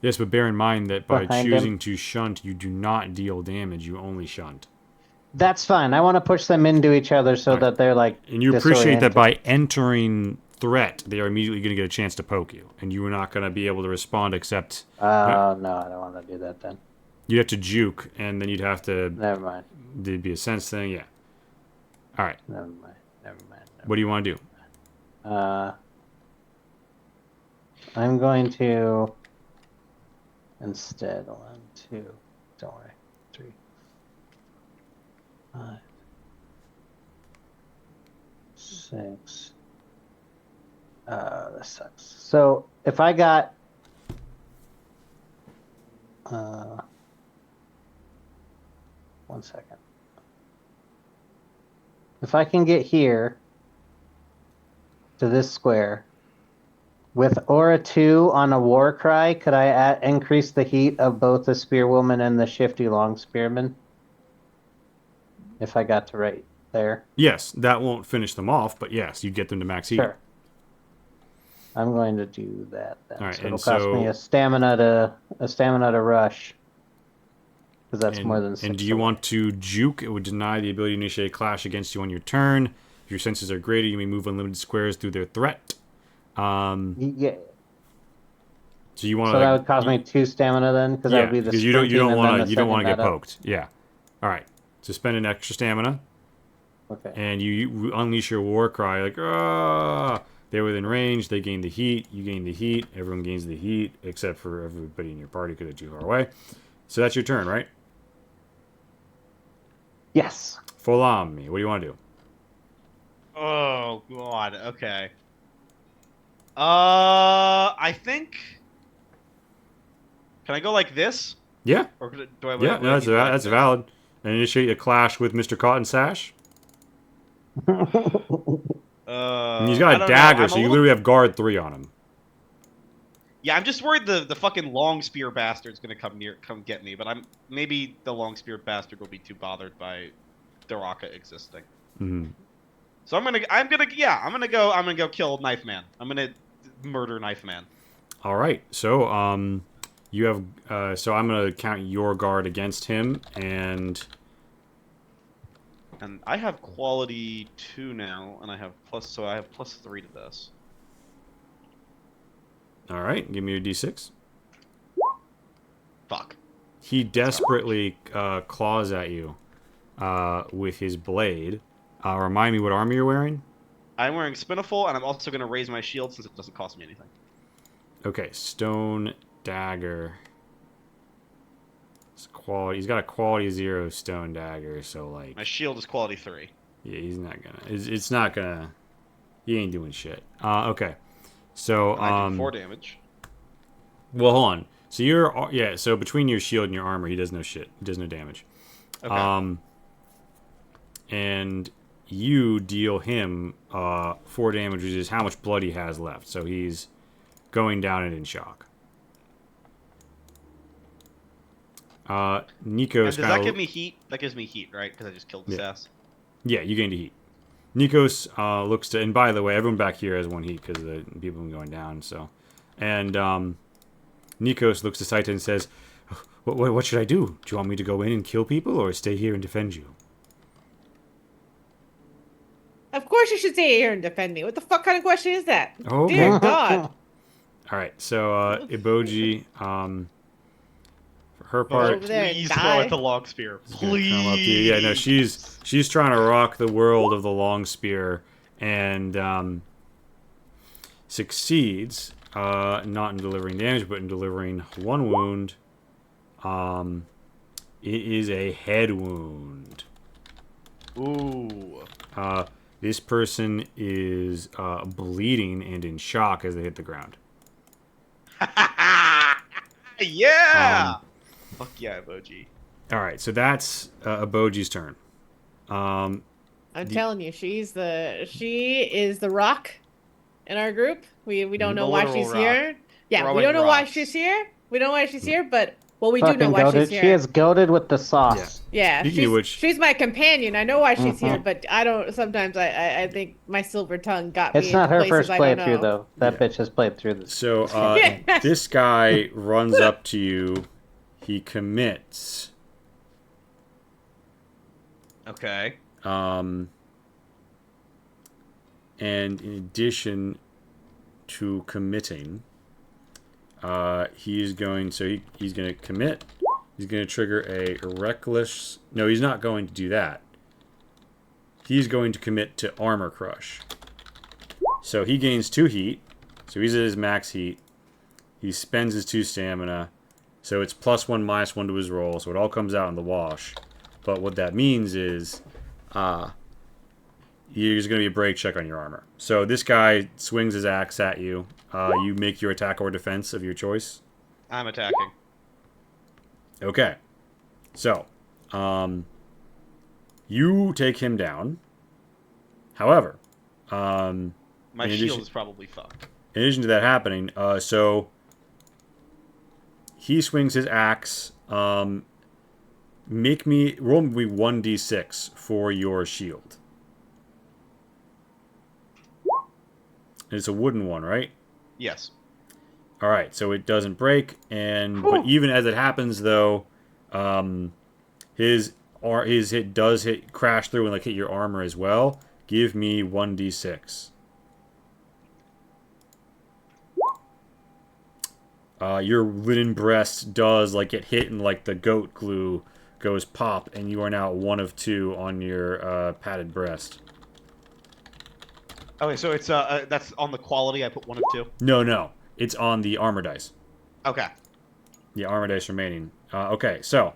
S1: Yes, but bear in mind that by
S3: behind him?
S1: choosing to shunt, you do not deal damage, you only shunt.
S3: That's fine. I want to push them into each other so
S1: Alright.
S3: that they're like
S1: And you appreciate that
S3: disoriented.
S1: by entering threat, they are immediately going to get a chance to poke you. And you are not going to be able to respond except...
S3: No, I don't want to do that then.
S1: You'd have to juke, and then you'd have to...
S3: Never mind.
S1: There'd be a sense thing, yeah. Alright,
S3: Never mind. Never mind.
S1: what do you want to do?
S3: I'm going to instead 1, 2, don't worry, 3, 5, 6. This sucks. So if I got one second. If I can get here to this square with Aura 2 on a war cry, could I increase the heat of both the spearwoman and the shifty long spearman? If I got to right there.
S1: Yes, that won't finish them off, but yes, you get them to max heat.
S3: Sure. I'm going to do that then.
S1: All right,
S3: so it'll
S1: and
S3: cost me a stamina to rush. Because that's more than 6.
S1: And do you want to juke? It would deny the ability to initiate a clash against you on your turn. If your senses are greater, you may move unlimited squares through their threat.
S3: Yeah.
S1: So you want
S3: So that would cost me 2 stamina then, because that would be the
S1: because you don't want to get
S3: up.
S1: poked. Yeah. All right. So spend an extra stamina,
S3: Okay.
S1: and you unleash your war cry like ah. They're within range. They gain the heat. You gain the heat. Everyone gains the heat except for everybody in your party because they're too far away. So that's your turn, right?
S3: Yes.
S1: Full on me. What do you want to do?
S2: Oh god. Okay. I think. Can I go like this?
S1: Yeah.
S2: Or do I?
S1: Yeah. No, that's valid. And initiate a clash with Mr. Cotton Sash. And he's got a dagger, so you literally have guard 3 on him.
S2: Yeah, I'm just worried the fucking long spear bastard's gonna come get me, but maybe the long spear bastard will be too bothered by Daraka existing.
S1: Mm-hmm.
S2: So I'm gonna go kill Knife Man. I'm gonna murder Knife Man.
S1: All right. So you have so I'm gonna count your guard against him, and
S2: I have quality 2 now, and I have plus 3 to this.
S1: all right. Give me your d6.
S2: Fuck.
S1: He desperately claws at you with his blade. Remind me what armor you're wearing.
S2: I'm wearing Spiniful, and I'm also gonna raise my shield since it doesn't cost me anything.
S1: Okay, stone dagger. It's quality. He's got a quality 0 stone dagger, so like.
S2: My shield is quality 3.
S1: Yeah, he's not gonna. It's not gonna. He ain't doing shit. Okay, so
S2: And I do 4 damage.
S1: Well, hold on. So you're So between your shield and your armor, he does no shit. He does no damage.
S2: Okay.
S1: And you deal him 4 damage, which is how much blood he has left. So he's going down and in shock. Nikos.
S2: And does that give me heat? That gives me heat, right? Because I just killed his ass.
S1: Yeah, you gained a heat. Nikos looks to, and by the way, everyone back here has 1 heat because the people have been going down. So, and Nikos looks to Saita and says, "What should I do? Do you want me to go in and kill people, or stay here and defend you?"
S4: Of course you should stay here and defend me. What the fuck kind of question is that?
S1: Oh, okay.
S4: Dear God.
S1: All right, so Iboji, for her part,
S4: Over there and
S2: Please
S4: die.
S2: throw at the long spear.
S1: is gonna come up to you.
S2: Please.
S1: Yeah, no, she's trying to rock the world of the long spear and succeeds, not in delivering damage, but in delivering 1 wound. It is a head wound.
S2: Ooh.
S1: This person is bleeding and in shock as they hit the ground.
S2: Yeah. Fuck yeah, emoji.
S1: All right, so that's Aboji's turn.
S4: I'm telling you, she is the rock in our group. We don't
S2: The
S4: know why
S2: literal
S4: she's
S2: rock.
S4: here. Yeah, we
S2: Throwing
S4: don't know why
S2: rocks.
S4: she's here. We don't know why she's here, but well, we do know
S3: Fucking
S4: why she's
S3: goaded. She
S4: here.
S3: is goaded with the
S1: Yeah.
S3: sauce.
S4: Yeah,
S1: Speaking of which,
S4: she's my companion. I know why she's here,
S3: Mhm.
S4: but I don't. Sometimes I think my silver tongue got
S3: It's
S4: me into
S3: not her
S4: places
S3: first
S4: I don't
S3: playthrough
S4: know.
S3: though. That
S1: Yeah.
S3: bitch has played through this.
S1: so
S3: campaign.
S1: this guy runs up to you. He commits.
S2: Okay.
S1: And in addition to committing, he's going. So he's going to commit. He's going to trigger a reckless. No, he's not going to do that. He's going to commit to armor crush. So he gains 2 heat. So he's at his max heat. He spends his 2 stamina. So it's +1, -1 to his roll. So it all comes out in the wash. But what that means is, there's going to be a break check on your armor. So this guy swings his axe at you. You make your attack or defense of your choice.
S2: I'm attacking.
S1: Okay. So, you take him down. However,
S2: My
S1: in
S2: shield
S1: addition-
S2: is probably fucked.
S1: in addition to that happening, so he swings his axe. Roll me 1d6 for your shield. It's a wooden one, right?
S2: Yes.
S1: All right, so it doesn't break, but even as it happens, though, his hit does crash through and hit your armor as well. Give me 1d6. Your linen breast does get hit and the goat glue goes pop, and you are now 1 of 2 on your padded breast.
S2: Okay, so it's that's on the quality. I put 1 of 2.
S1: No, it's on the armor dice.
S2: Okay.
S1: Yeah, armor dice remaining. Okay, so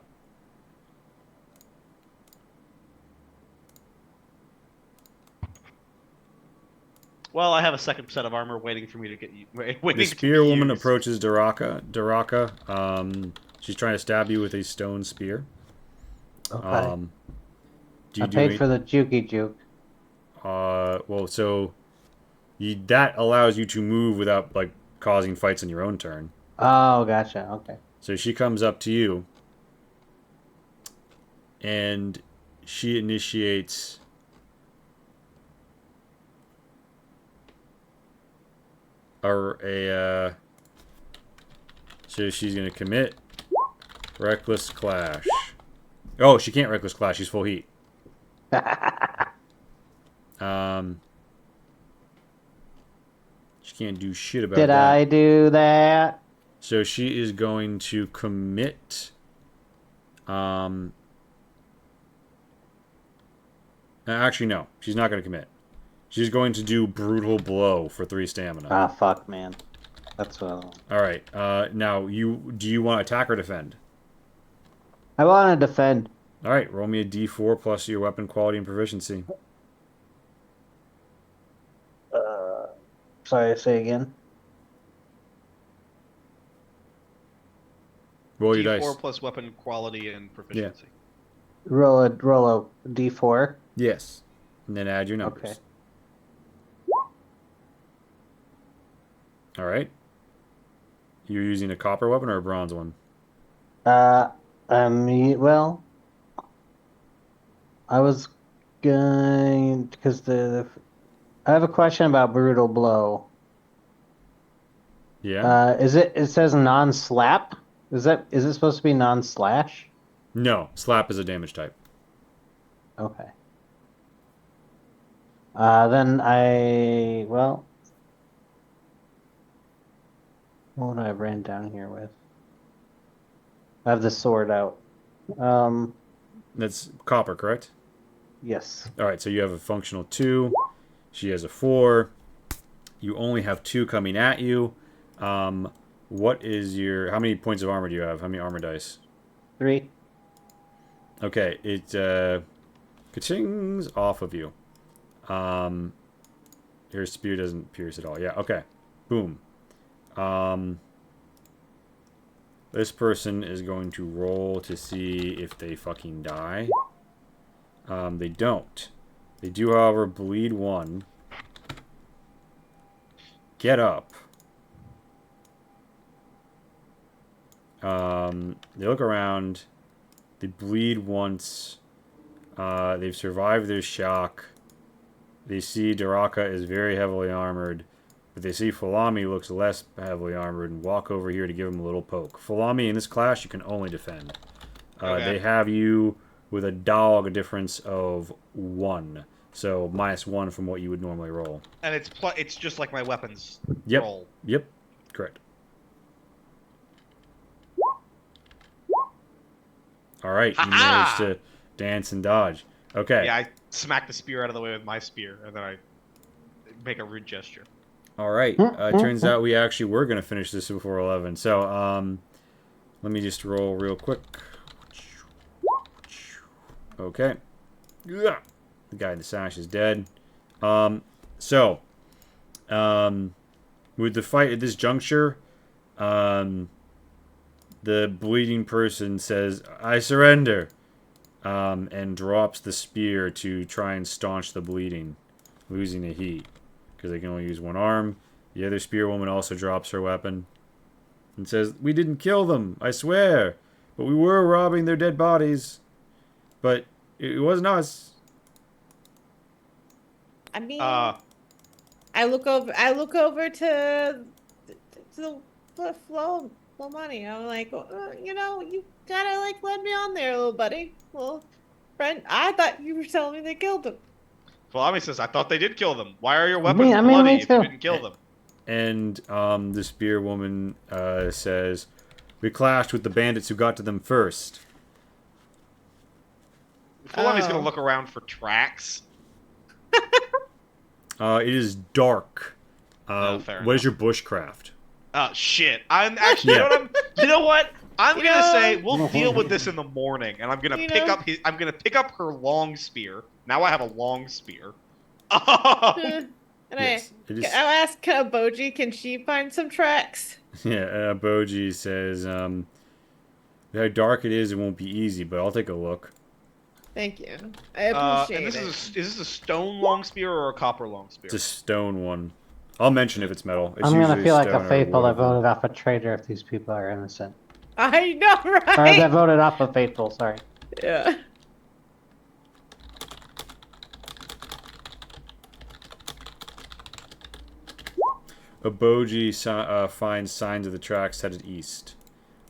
S2: Well, I have a second set of armor waiting for me to get you. Waiting
S1: the
S2: to
S1: spear
S2: be
S1: woman
S2: used.
S1: approaches Daraka. She's trying to stab you with a stone spear.
S3: Okay.
S1: Do you
S3: I
S1: do
S3: paid
S1: any,
S3: for the jukey juke.
S1: well, so that allows you to move without causing fights on your own turn.
S3: Oh, gotcha. Okay.
S1: So she comes up to you, and she initiates so she's gonna commit reckless clash. Oh, she can't reckless clash. She's full heat. She can't do shit about
S3: Did
S1: that.
S3: I do that?
S1: So she is going to commit. Actually, no. She's not going to commit. She's going to do brutal blow for 3 stamina.
S3: Ah, fuck, man. That's what I want.
S1: All right. Now, do you want to attack or defend?
S3: I want to defend.
S1: All right. Roll me a d4 plus your weapon quality and proficiency.
S3: Sorry, say again.
S1: Roll your
S2: D4
S1: dice.
S2: plus weapon quality and proficiency.
S3: Roll a d4.
S1: Yes. And then add your numbers.
S3: Okay.
S1: All right. You're using a copper weapon or a bronze one?
S3: Well, I was going because I have a question about brutal blow.
S1: Yeah.
S3: It says non-slap? Is it supposed to be non-slash?
S1: No. Slap is a damage type.
S3: Okay. Then what would I have ran down here with? I have the sword out.
S1: That's copper, correct?
S3: Yes.
S1: All right, so you have a functional 2. She has a 4. You only have 2 coming at you. What is how many points of armor do you have? How many armor dice?
S3: 3.
S1: Okay, it ka-chings off of you. Your spear doesn't pierce at all. Yeah, okay. Boom. This person is going to roll to see if they fucking die. They don't. They do, however, bleed 1. Get up. They look around. They bleed once. They've survived their shock. They see Daraka is very heavily armored. But they see Fulami looks less heavily armored and walk over here to give him a little poke. Fulami, in this class, you can only defend.
S2: Okay.
S1: They have you with a dog difference of 1. So -1 from what you would normally roll.
S5: And it's just like my weapons
S1: Yep.
S5: roll.
S1: Yep. Correct. Alright, you managed to dance and dodge. Okay.
S5: Yeah, I smack the spear out of the way with my spear, and then I make a rude gesture.
S1: Alright. It turns out we actually were going to finish this before 11. So, let me just roll real quick. Okay. The guy in the sash is dead. With the fight at this juncture, the bleeding person says, "I surrender," and drops the spear to try and staunch the bleeding, losing the heat, because they can only use one arm. The other spear woman also drops her weapon and says, "We didn't kill them, I swear, but we were robbing their dead bodies. But it wasn't us."
S4: I mean,
S5: Uh,
S4: I look over to the flow money. I'm like, you gotta like let me on there, little buddy, little friend. I thought you were telling me they killed him.
S5: Fulami says, I thought they did kill them. Why are your weapons
S3: I mean,
S5: bloody
S3: me
S5: if you
S3: too.
S5: didn't kill them?
S1: And the spear woman says, "We clashed with the bandits who got to them first."
S5: Fulami's
S4: Oh.
S5: gonna look around for tracks.
S1: It is dark.
S5: Fair
S1: What is
S5: enough.
S1: your bushcraft?
S5: Shit. I'm actually, you know what? I'm
S4: You
S5: gonna
S4: know-
S5: say we'll deal with this in the morning, and I'm gonna
S4: You
S5: pick
S4: know-
S5: up I'm gonna pick up her long spear. Now I have a long spear.
S4: And
S1: Yes, it is.
S4: I'll ask Boji, can she find some tracks?
S1: Yeah, Boji says, "How dark it is, it won't be easy, but I'll take a look."
S4: Thank you. I appreciate
S5: And this
S4: it.
S5: is this a stone long spear or a copper long spear?
S1: It's a stone one. I'll mention if it's metal. It's
S3: I'm gonna
S1: usually
S3: feel like
S1: stone
S3: a
S1: or
S3: faithful that
S1: whatever.
S3: voted off a traitor if these people are innocent.
S4: I know,
S3: Or that
S4: right?
S3: voted off a faithful, sorry.
S4: Yeah.
S1: Aboji finds signs of the tracks headed east.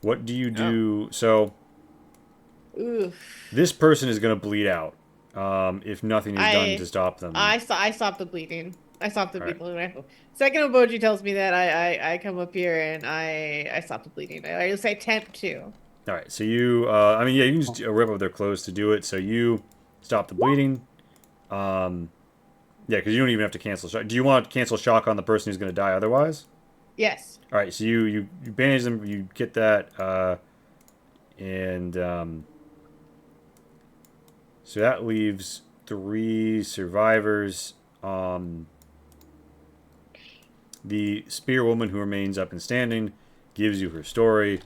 S1: What do you do? So,
S4: Oof.
S1: this person is going to bleed out if nothing is done to stop them.
S4: I stopped the bleeding. I stopped the
S1: Alright.
S4: bleeding. Second Boji tells me that I come up here and I stop the bleeding. I say attempt to.
S1: All right, so you, I mean, yeah, you can just rip up their clothes to do it. So you stop the bleeding. Yeah, because you don't even have to cancel shock. Do you want to cancel shock on the person who's going to die otherwise?
S4: Yes.
S1: All right, so you bandage them, you get that, and so that leaves 3 survivors. The spear woman who remains up and standing gives you her story.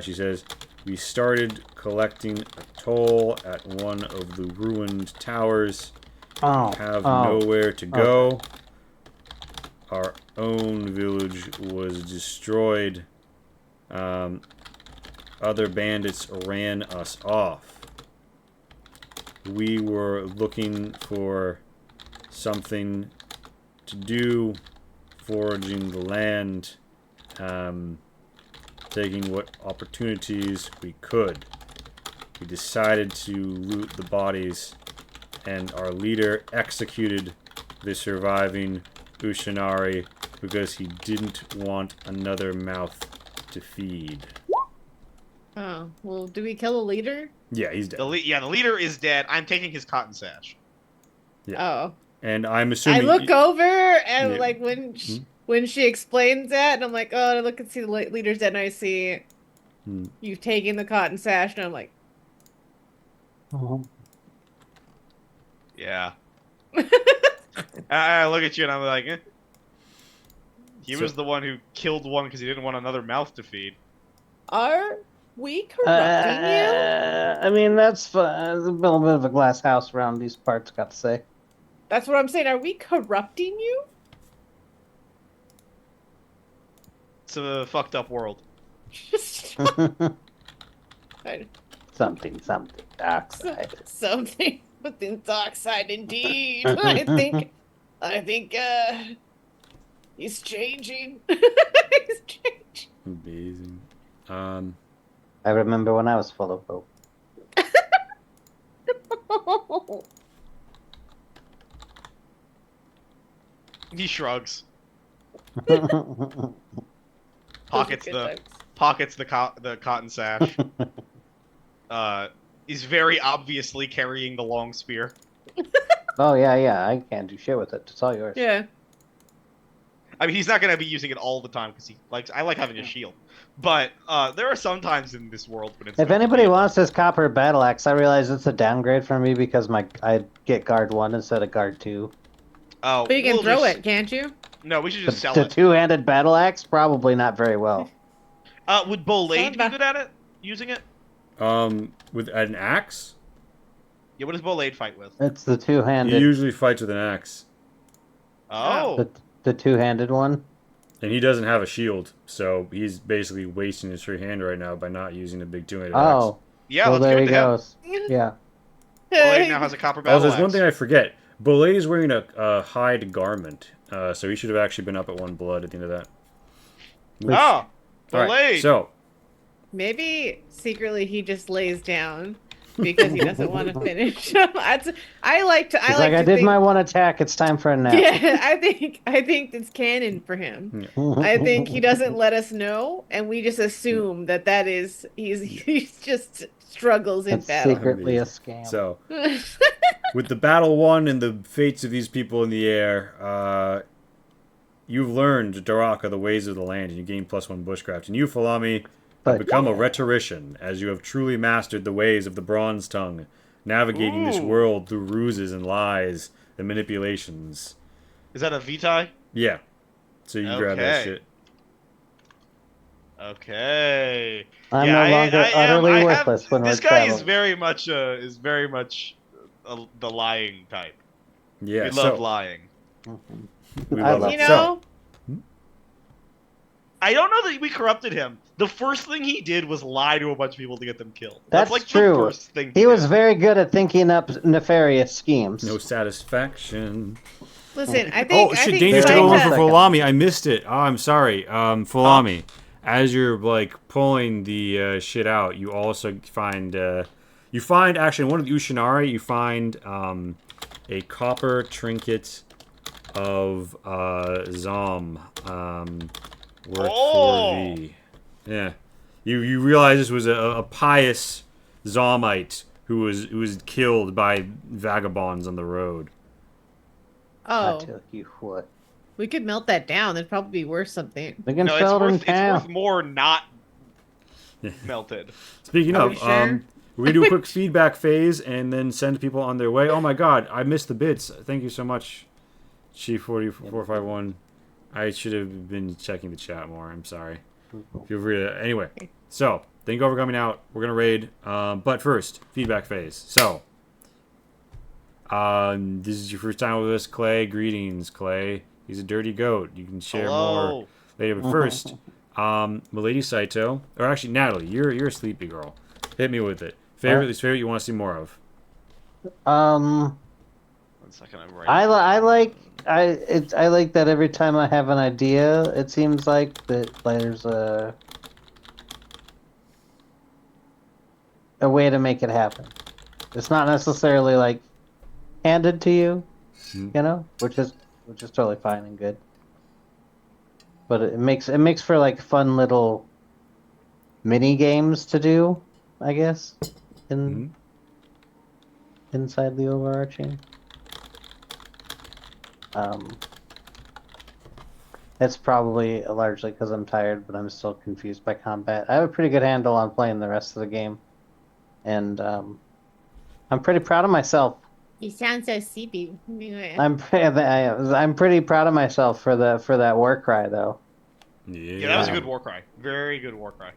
S1: She says, "We started collecting a toll at one of the ruined towers. Have nowhere to go. Our own village was destroyed. Other bandits ran us off. We were looking for something to do, foraging the land, taking what opportunities we could. We decided to loot the bodies, and our leader executed the surviving Ushinari because he didn't want another mouth to feed."
S4: Oh, well, do we kill the leader?
S1: Yeah, he's dead.
S5: The leader is dead. I'm taking his cotton sash.
S4: Oh.
S1: And I'm
S4: I
S1: assuming...
S4: look over and
S1: Yeah.
S4: like when she explains that, and I'm like, oh, I look and see the leader's dead, and I see you taking the cotton sash, and I'm like,
S5: Yeah. I look at you and I'm like, He
S1: So-
S5: was the one who killed one because he didn't want another mouth to feed.
S4: Are we corrupting you?
S3: I mean, that's fun. There's a little bit of a glass house around these parts, got to say.
S4: That's what I'm saying. Are we corrupting you?
S5: It's a fucked up world.
S3: Something, dark side.
S4: Something within dark side, indeed. I think, he's changing. He's changing.
S1: Amazing.
S3: I remember when I was full of hope.
S5: He shrugs,
S4: Those are
S5: pockets
S4: good
S5: the
S4: times.
S5: the cotton sash. Is very obviously carrying the long spear.
S3: Oh, yeah, I can't do shit with it. It's all yours.
S4: Yeah.
S5: I mean, he's not gonna be using it all the time because I like having a shield. But there are some times in this world when it's.
S3: If
S5: good to
S3: anybody
S5: be-
S3: wants this copper battle axe, I realize it's a downgrade for me because I get guard 1 instead of guard 2.
S5: Oh,
S4: But you can
S5: we'll
S4: throw
S5: just-
S4: it, can't you?
S5: No, we should just sell
S3: The
S5: it.
S3: two-handed battle axe, probably not very well.
S5: Would Bolade be
S4: Sound
S5: good at it? Using it?
S1: With an axe,
S5: Yeah, what does Bolade fight with?
S3: It's the
S1: he
S3: two-handed,
S1: usually fights with an axe,
S5: Oh.
S3: the two-handed one.
S1: and he doesn't have a shield, so he's basically wasting his free hand right now by not using the big two-handed axe.
S3: Oh,
S5: Yeah,
S3: well,
S5: let's
S3: there
S5: give
S3: he
S5: it to him.
S3: goes. Yeah.
S5: Bolade now has a copper
S1: Oh,
S5: battle
S1: there's one
S5: axe.
S1: thing I forget. Bolade is wearing a hide garment, so he should have actually been up at 1 blood at the end of that.
S5: Oh,
S1: All
S5: Bolade.
S1: right, so
S4: Maybe secretly he just lays down because he doesn't want to finish. I like to.
S3: He's like, I did my one attack. It's time for a nap.
S4: Yeah, I think it's canon for him. I think he doesn't let us know, and we just assume that is he's just struggles in
S3: It's
S4: battle.
S3: secretly a scam.
S1: So, with the battle won and the fates of these people in the air, you've learned, Daraka, the ways of the land, and you gain +1 bushcraft. And you, Falami, have
S3: But-
S1: become a rhetorician, as you have truly mastered the ways of the bronze tongue, navigating this world through ruses and lies and manipulations.
S5: Is that a Vitae?
S1: Yeah. So you grab that
S5: Okay.
S1: shit.
S5: Okay.
S3: I'm
S5: Yeah,
S3: no longer utterly worthless when
S5: this
S3: we're
S5: guy
S3: traveling.
S5: is very much the lying type.
S1: Yeah,
S5: We
S1: so
S5: love lying.
S1: we
S3: I
S1: love
S3: love
S1: it.
S4: You
S1: So,
S4: know,
S5: I don't know that we corrupted him. The first thing he did was lie to a bunch of people to get them killed.
S3: That's
S5: like
S3: true.
S5: the first thing
S3: He was
S5: did.
S3: very good at thinking up nefarious schemes.
S1: no satisfaction.
S4: listen. I think.
S1: Oh
S4: I
S1: shit!
S4: think
S1: Danger's
S3: Saita-
S1: took over for
S3: Second.
S1: Falami. I missed it. Oh, I'm sorry. Falami, as you're like pulling the shit out, you also find actually in one of the Ushinari you find a copper trinket of Zom. Worth 4V. Yeah, you realize this was a pious Zomite who was killed by vagabonds on the road.
S3: I
S4: Oh,
S3: tell you what.
S4: we could melt that down. It'd probably be worth something.
S3: We can
S5: No,
S3: sell it in
S5: it's worth
S3: town.
S5: more not melted.
S1: Speaking
S4: Are
S1: of,
S4: we sure?
S1: we're gonna do a quick feedback phase and then send people on their way. Oh my god, I missed the bits. Thank you so much, Chief40451. I should have been checking the chat more. I'm sorry. Feel free to. Anyway, so thank you all for coming out. We're gonna raid, but first, feedback phase. So, this is your first time with us, Clay. Greetings, Clay. He's a dirty goat. You can share more
S5: Hello.
S1: later. But first, Milady Saito, or actually Natalie, you're a sleepy girl. Hit me with it. Favorite you want to see more of?
S5: 1 second, I'm right.
S3: I like that every time I have an idea, it seems like that there's a way to make it happen. It's not necessarily like handed to you, you know, which is totally fine and good. But it makes for like fun little mini games to do, I guess, inside the overarching. It's probably largely because I'm tired, but I'm still confused by combat. I have a pretty good handle on playing the rest of the game, and I'm pretty proud of myself.
S4: You sound so sleepy.
S3: I'm pretty proud of myself for that war cry though.
S1: Yeah,
S5: Yeah, that was a good war cry. Very good war cry.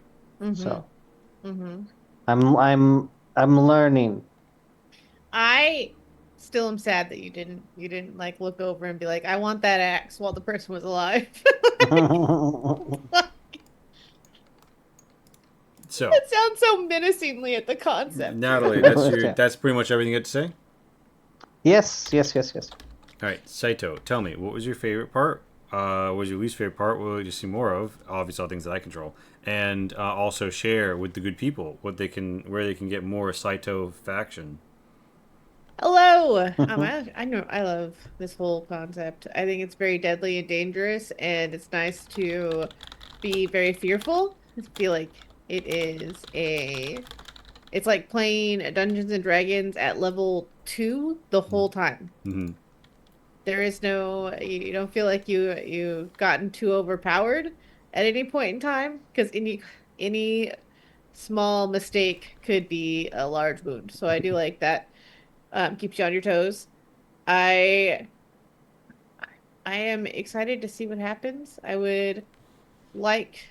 S3: So
S4: Mm-hmm.
S3: I'm learning.
S4: I still am sad that you didn't like look over and be like, I want that axe while the person was alive.
S1: So,
S4: It sounds so menacingly at the concept
S1: Natalie,
S4: too.
S3: Yeah.
S1: that's pretty much everything you had to say.
S3: Yes.
S1: All right, Saito, tell me, what was your favorite part? What was your least favorite part? What would you see more of? Obviously, all things that I control, and also share with the good people where they can get more Saito faction.
S4: Hello. I know I love this whole concept. I think it's very deadly and dangerous, and it's nice to be very fearful. I feel like it's like playing Dungeons and Dragons at level 2 the whole time.
S1: Mm-hmm.
S4: There is no you don't feel like you've gotten too overpowered at any point in time because any small mistake could be a large wound. So I do like that. Keeps you on your toes. I I am excited to see what happens. I would like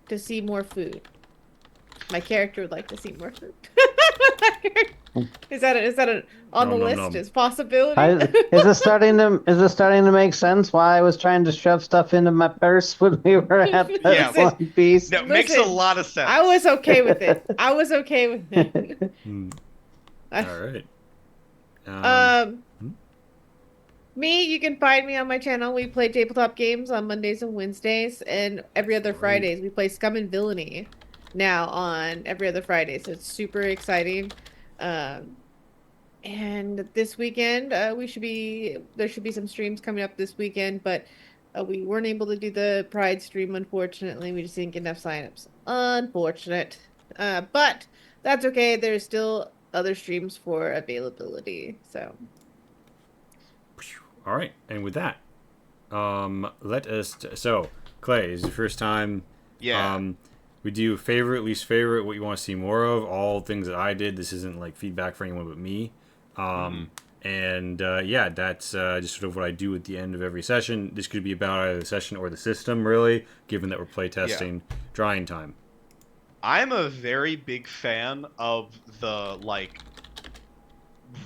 S4: to see more food. My character would like to see more food. Is that on the
S1: Nom nom
S4: list
S1: nom.
S4: as possibility?
S3: Is it starting to make sense why I was trying to shove stuff into my purse when we were at that
S5: Yeah.
S3: one piece?
S5: That makes a
S4: Listen,
S5: lot of sense.
S4: I was okay with it. I was okay with it.
S1: Mm.
S4: I-
S1: All right.
S4: um,
S1: hmm?
S4: Me, you can find me on my channel. We play tabletop games on Mondays and Wednesdays, and every other
S1: Great.
S4: Fridays we play Scum and Villainy now on every other Friday. So it's super exciting. Um, and this weekend, there should be some streams coming up this weekend, but we weren't able to do the Pride stream, unfortunately. We just didn't get enough signups. Unfortunate. But that's okay. There's still other streams for availability. So.
S1: All right, and with that, let us. So, Clay, this is the first time.
S5: Yeah.
S1: We do favorite, least favorite, what you want to see more of, all things that I did. This isn't like feedback for anyone but me. And yeah, that's just sort of what I do at the end of every session. This could be about either the session or the system, really, given that we're playtesting drying time.
S5: I'm a very big fan of the like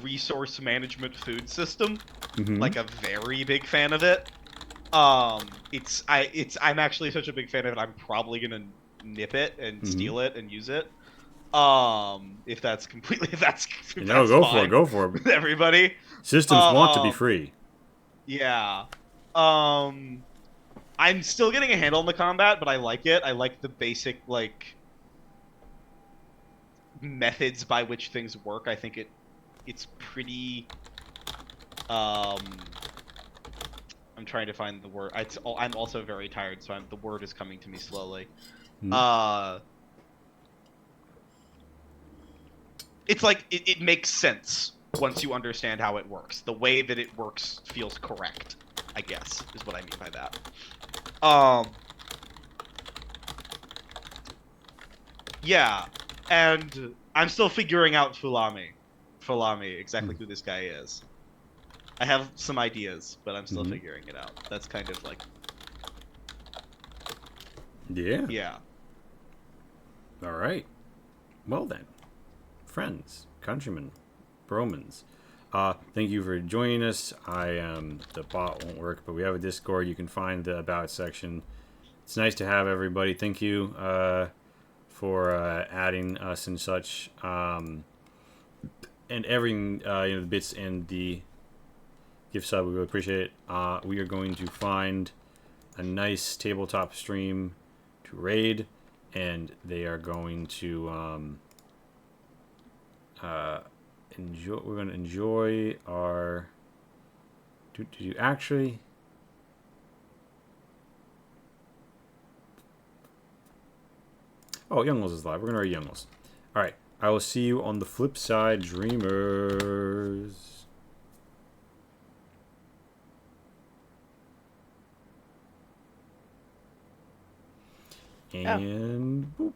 S5: resource management food system.
S1: Mm-hmm.
S5: Like a very big fan of it. I'm actually such a big fan of it. I'm probably gonna nip it and steal it and use it. If that's completely if that's
S1: No,
S5: fine
S1: go for it.
S5: with everybody.
S1: Systems want to be free.
S5: Yeah. I'm still getting a handle on the combat, but I like it. I like the basic like methods by which things work. I think it's pretty I'm trying to find the word. I'm also very tired, so the word is coming to me slowly. It's like it makes sense once you understand how it works. The way that it works feels correct, I guess, is what I mean by that. Yeah, and I'm still figuring out Fulami, exactly who this guy is. I have some ideas, but I'm still figuring it out. That's kind of like...
S1: Yeah.
S5: Yeah.
S1: All right. Well then, friends, countrymen, bromans, thank you for joining us. The bot won't work, but we have a Discord. You can find the About section. It's nice to have everybody. Thank you for adding us and such. And everything, the bits and the gift sub, we really appreciate it. We are going to find a nice tabletop stream to raid, and they are going to enjoy. We're going to enjoy our. Do you actually? Oh, Youngles is live. We're going to raid Youngles. All right. I will see you on the flip side, dreamers. And boop.